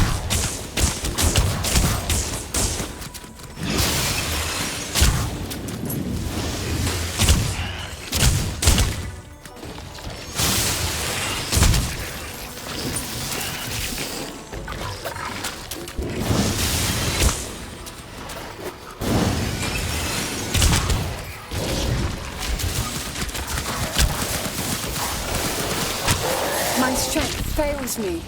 [SPEAKER 4] My strength fails me.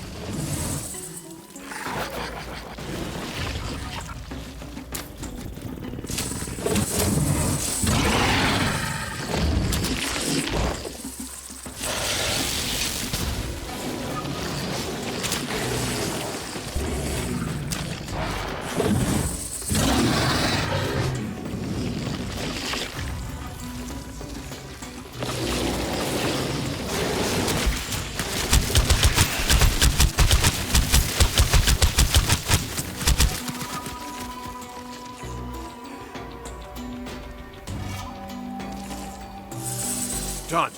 [SPEAKER 14] Done.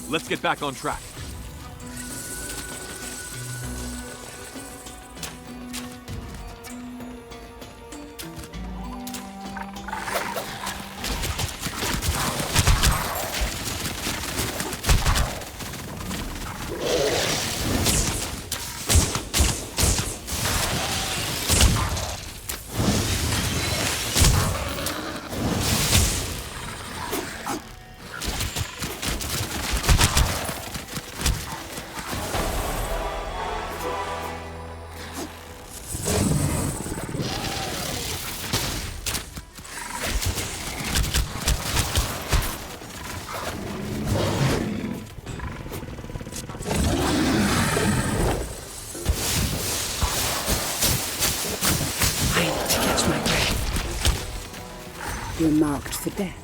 [SPEAKER 14] Let's get back on track. You're marked for death.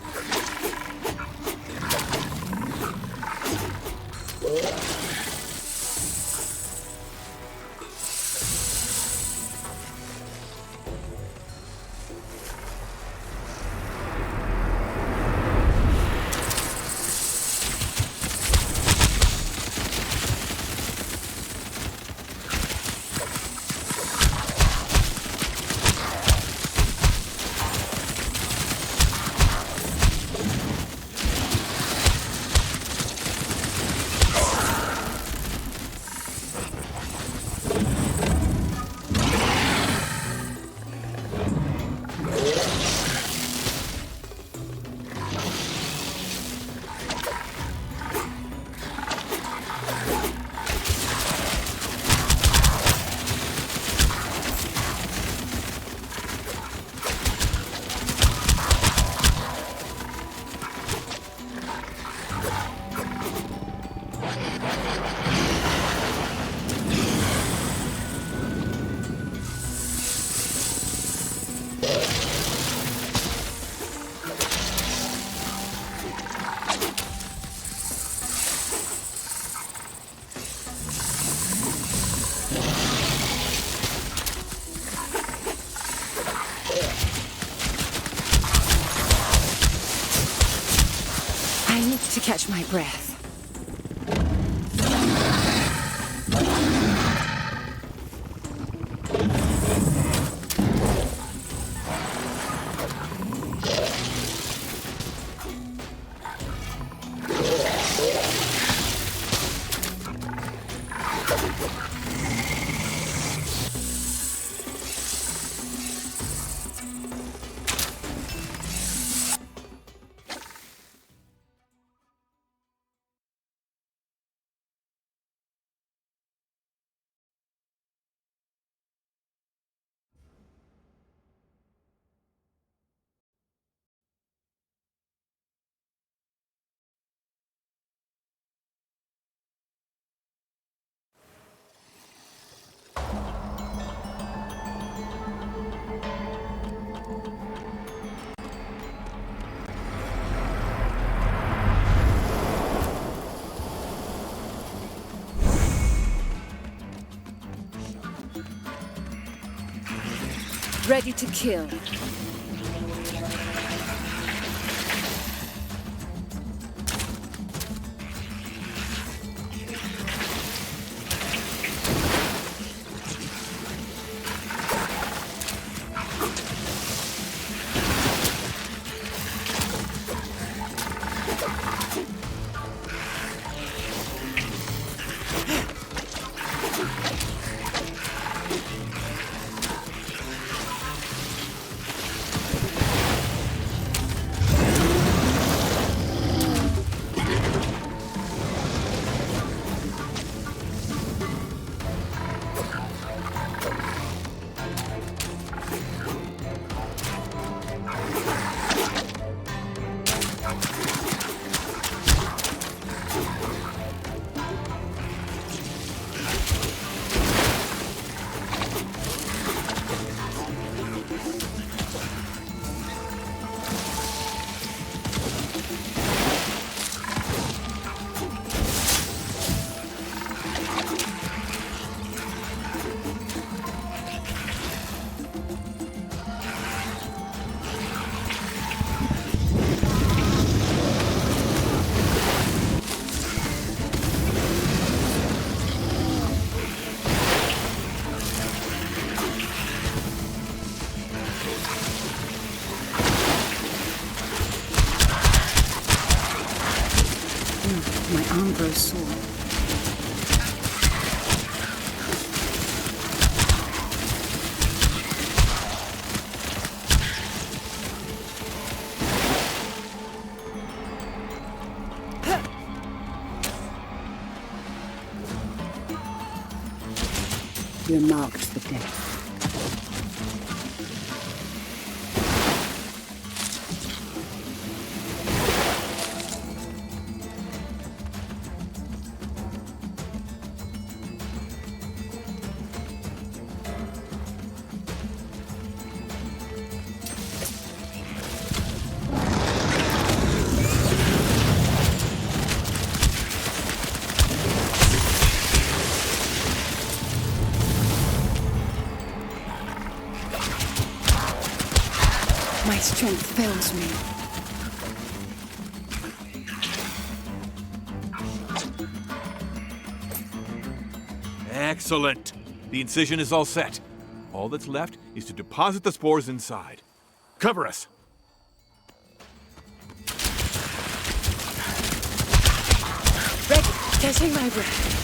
[SPEAKER 14] To catch my breath. Ready to kill.
[SPEAKER 4] grows sore. You're marked for death. My strength fails me.
[SPEAKER 14] Excellent. The incision is all set. All that's left is to deposit the spores inside. Cover us.
[SPEAKER 4] Ready, catching my breath.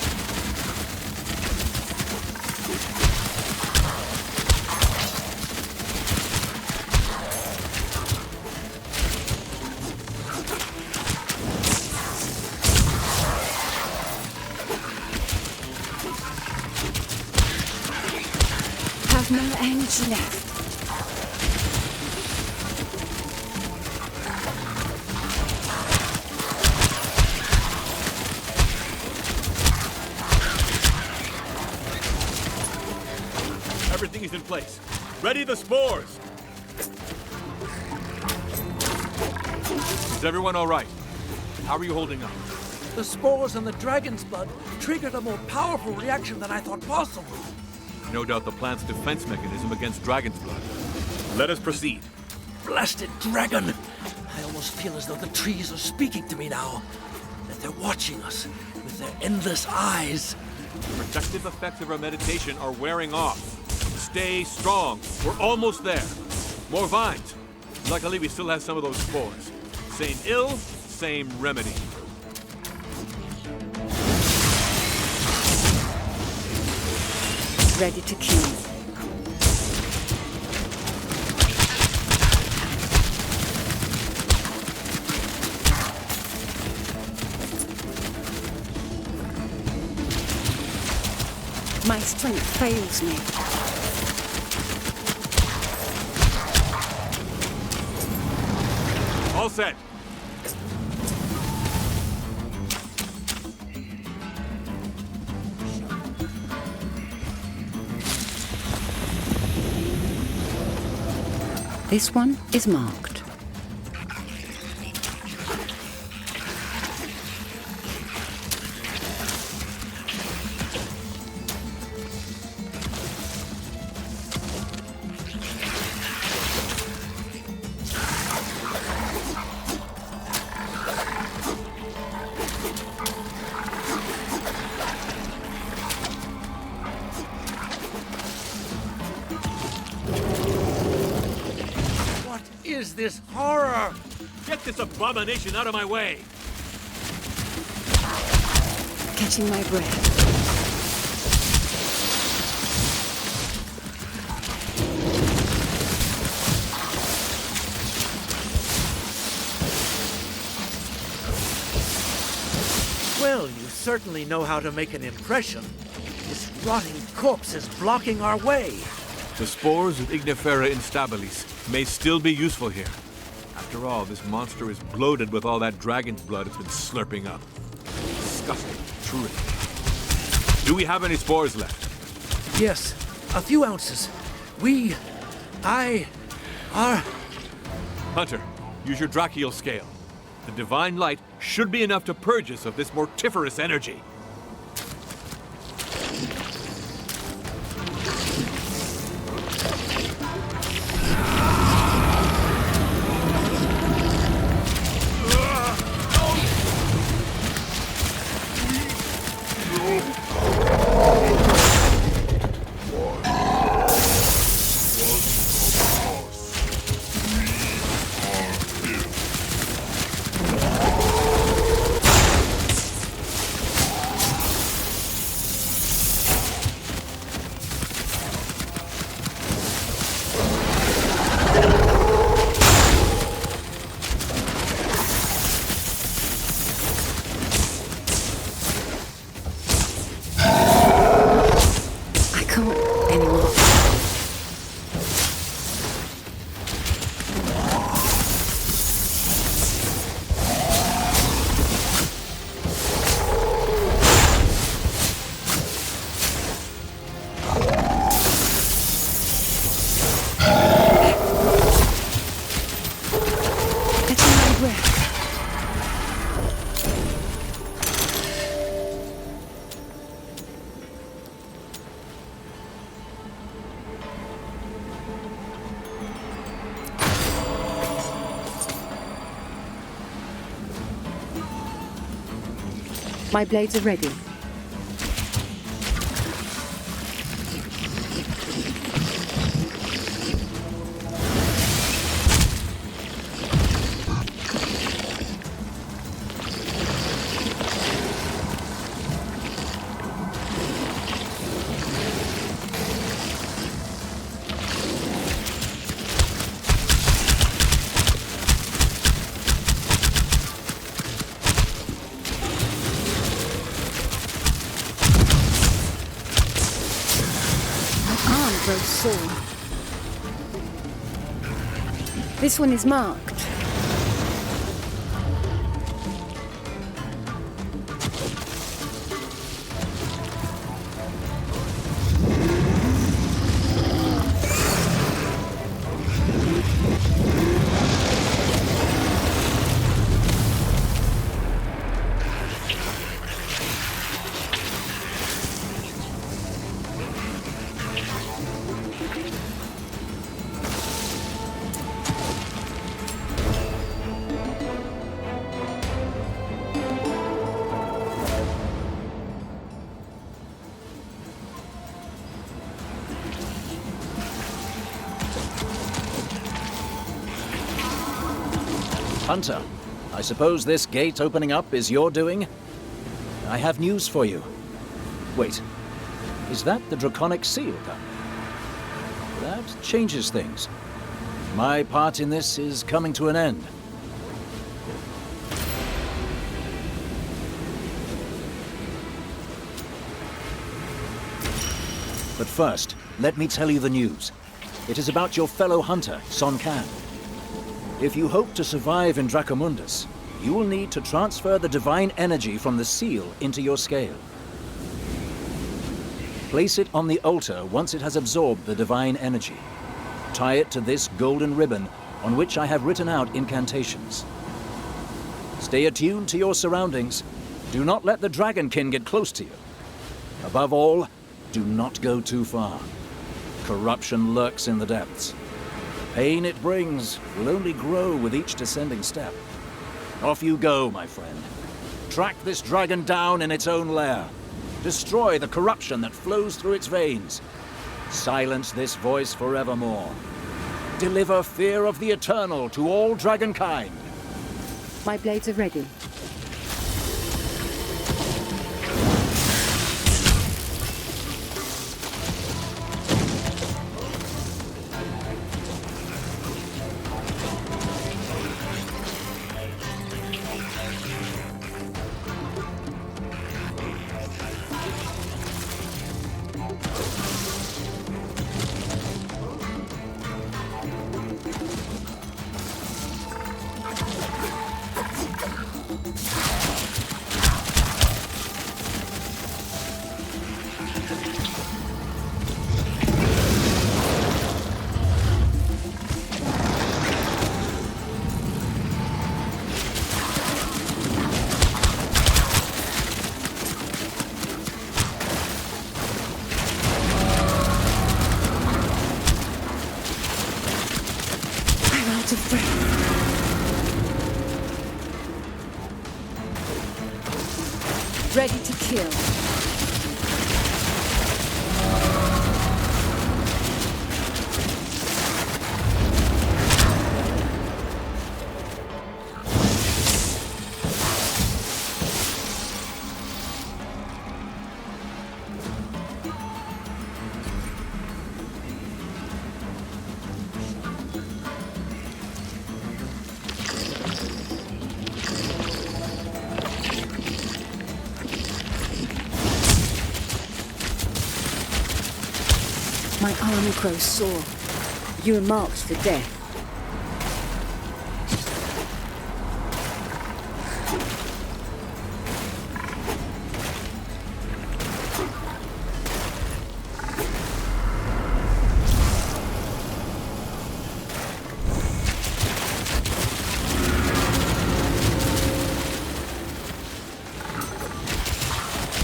[SPEAKER 4] Have no energy left.
[SPEAKER 14] Everything is in place. Ready the spores! Is everyone all right? How are you holding up?
[SPEAKER 3] The spores and the dragon's blood triggered a more powerful reaction than I thought possible.
[SPEAKER 14] No doubt the plant's defense mechanism against dragon's blood. Let us proceed.
[SPEAKER 3] Blasted dragon! I almost feel as though the trees are speaking to me now. That they're watching us with their endless eyes.
[SPEAKER 14] The protective effects of our meditation are wearing off. Stay strong. We're almost there. More vines. Luckily, we still have some of those spores. Same ill, same remedy.
[SPEAKER 4] Ready to kill. My strength fails me.
[SPEAKER 14] All set.
[SPEAKER 4] This one is marked.
[SPEAKER 3] Is this horror?
[SPEAKER 14] Get this abomination out of my way!
[SPEAKER 4] Catching my breath.
[SPEAKER 3] Well, you certainly know how to make an impression. This rotting corpse is blocking our way.
[SPEAKER 14] The spores of Ignifera instabilis may still be useful here. After all, this monster is bloated with all that dragon's blood it's been slurping up. Disgusting, truly. Do we have any spores left?
[SPEAKER 3] Yes, a few ounces.
[SPEAKER 14] Hunter, use your Drachial scale. The divine light should be enough to purge us of this mortiferous energy.
[SPEAKER 4] can't anymore. My blades are ready. Sore. This one is marked.
[SPEAKER 2] Hunter, I suppose this gate opening up is your doing? I have news for you. Wait, is that the draconic seal gun? That changes things. My part in this is coming to an end. But first, let me tell you the news. It is about your fellow hunter, Son Kan. If you hope to survive in Dracomundus, you will need to transfer the divine energy from the seal into your scale. Place it on the altar once it has absorbed the divine energy. Tie it to this golden ribbon on which I have written out incantations. Stay attuned to your surroundings. Do not let the Dragonkin get close to you. Above all, do not go too far. Corruption lurks in the depths. The pain it brings will only grow with each descending step. Off you go, my friend. Track this dragon down in its own lair. Destroy the corruption that flows through its veins. Silence this voice forevermore. Deliver fear of the eternal to all dragonkind.
[SPEAKER 4] My blades are ready. Ready to kill. My arm grows sore. You are marked for death.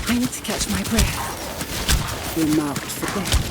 [SPEAKER 4] I need to catch my breath. You're marked for death.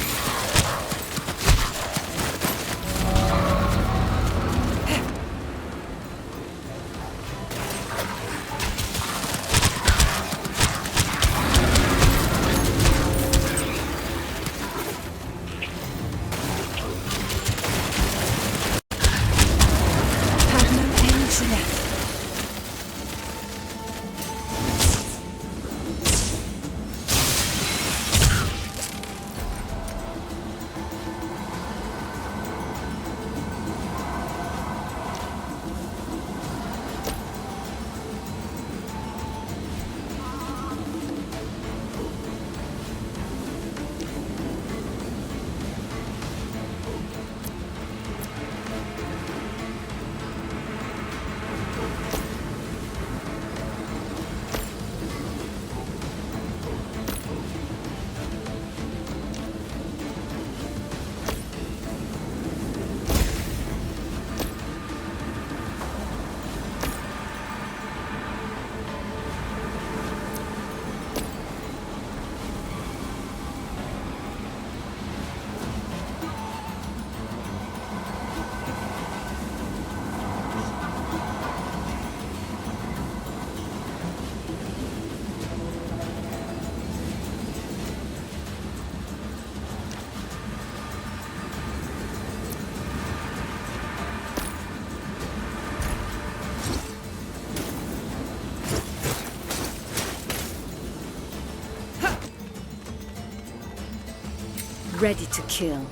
[SPEAKER 4] Ready to kill.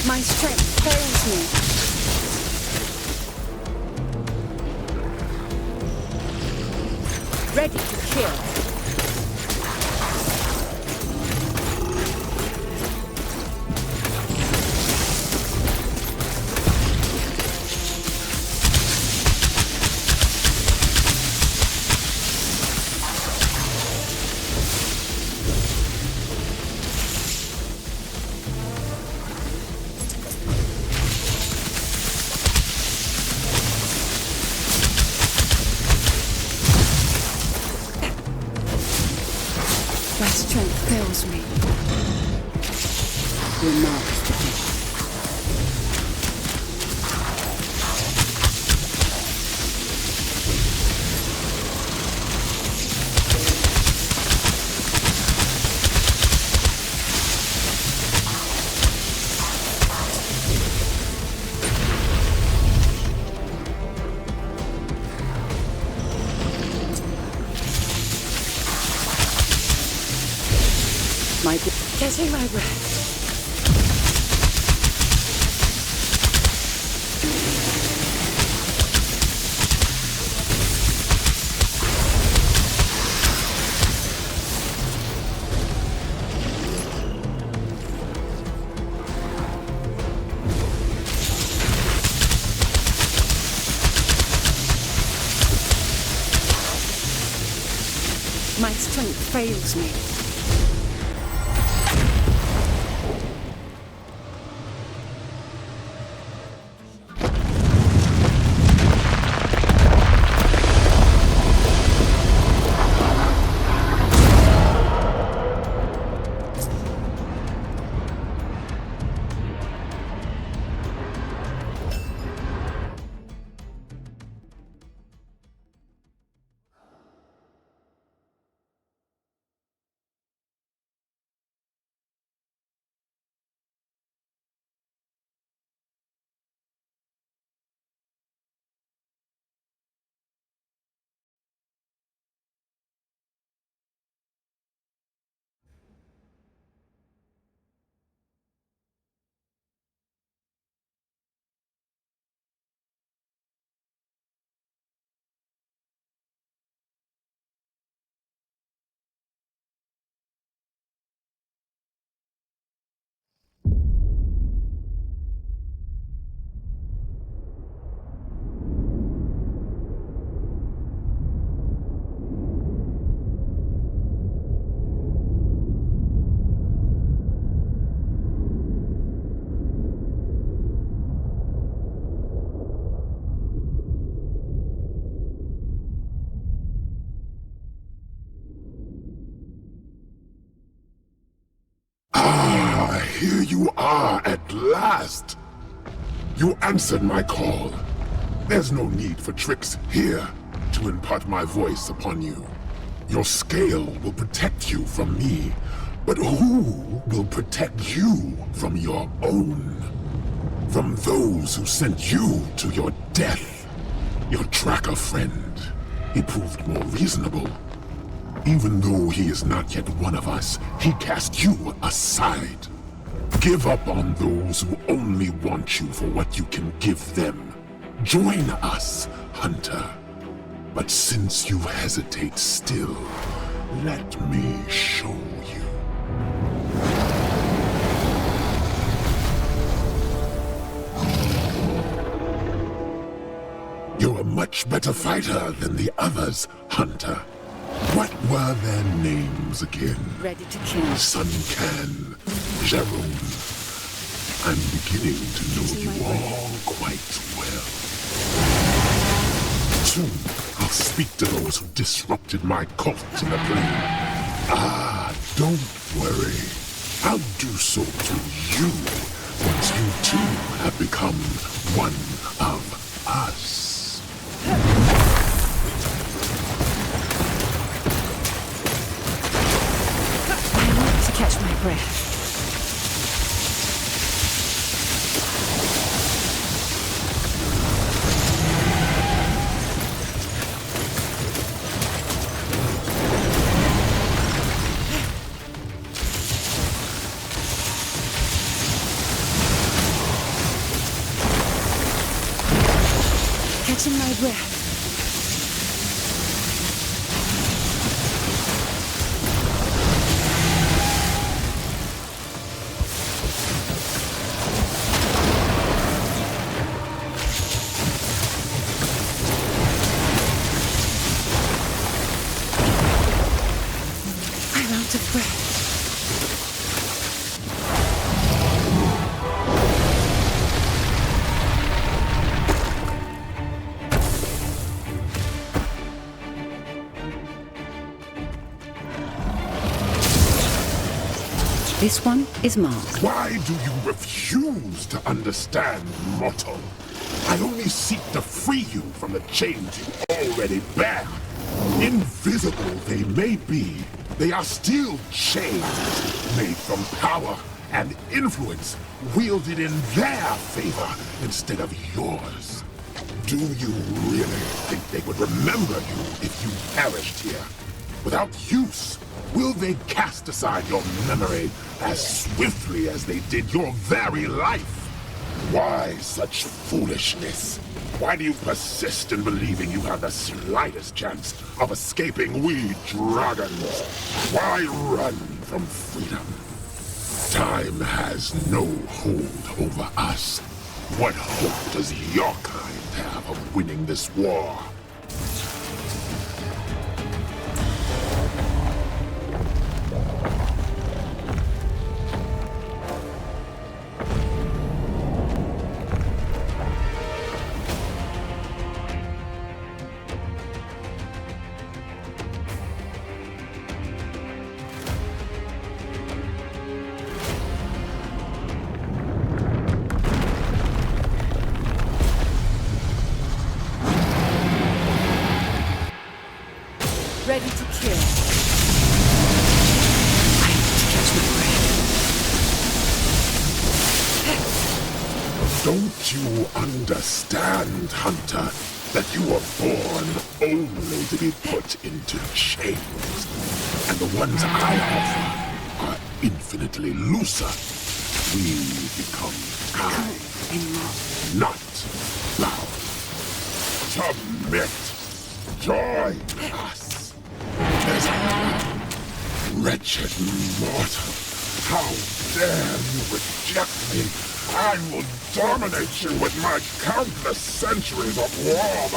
[SPEAKER 4] My strength fails me. Ready to kill. My strength fails me. You're marked for death. Catching my breath. My strength fails me.
[SPEAKER 17] last. You answered my call. There's no need for tricks here to impart my voice upon you. Your scale will protect you from me, but who will protect you from your own? From those who sent you to your death? Your tracker friend, he proved more reasonable. Even though he is not yet one of us, he cast you aside. Give up on those who only want you for what you can give them. Join us, Hunter. But since you hesitate still, let me show you. You're a much better fighter than the others, Hunter. What were their names again?
[SPEAKER 6] Ready to kill.
[SPEAKER 17] Suncan, Jerome. I'm beginning to know you all quite well. Soon, I'll speak to those who disrupted my cult in the plane. Don't worry. I'll do so to you once you too have become one of us.
[SPEAKER 1] To catch my breath. Catching my breath. I'm out of breath.
[SPEAKER 6] This one is marked.
[SPEAKER 17] Why do you refuse to understand, mortal? I only seek to free you from the chains you already bear. Invisible they may be, they are still chains, made from power and influence, wielded in their favor instead of yours. Do you really think they would remember you if you perished here? Without use, will they cast aside your memory as swiftly as they did your very life? Why such foolishness? Why do you persist in believing you have the slightest chance of escaping we dragons? Why run from freedom? Time has no hold over us. What hope does your kind have of winning this war?
[SPEAKER 6] Ready to kill.
[SPEAKER 1] I need to catch my breath.
[SPEAKER 17] Don't you understand, Hunter, that you were born only to be put into chains? And the ones I offer are infinitely looser. We become tied, not bound. Submit. Join us. As wretched mortal, how dare you reject me? I will dominate you with my countless centuries of war.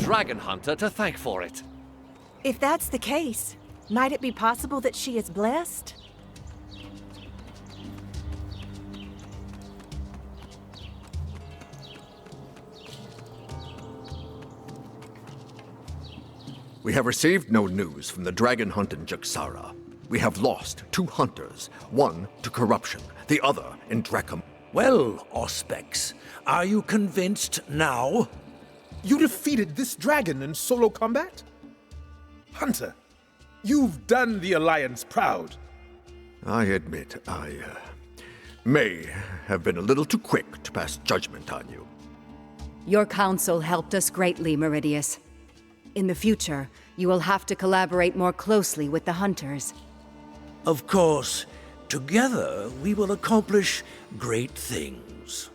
[SPEAKER 8] dragon hunter to thank for it.
[SPEAKER 7] If that's the case, might it be possible that she is blessed?
[SPEAKER 10] We have received no news from the dragon hunt in Jaxara. We have lost 2 hunters, one to corruption, the other in Dracom.
[SPEAKER 3] Well, Auspex, are you convinced now?
[SPEAKER 11] You defeated this dragon in solo combat? Hunter, you've done the Alliance proud.
[SPEAKER 10] I admit, I may have been a little too quick to pass judgment on you.
[SPEAKER 6] Your counsel helped us greatly, Meridius. In the future, you will have to collaborate more closely with the hunters.
[SPEAKER 3] Of course, together we will accomplish great things.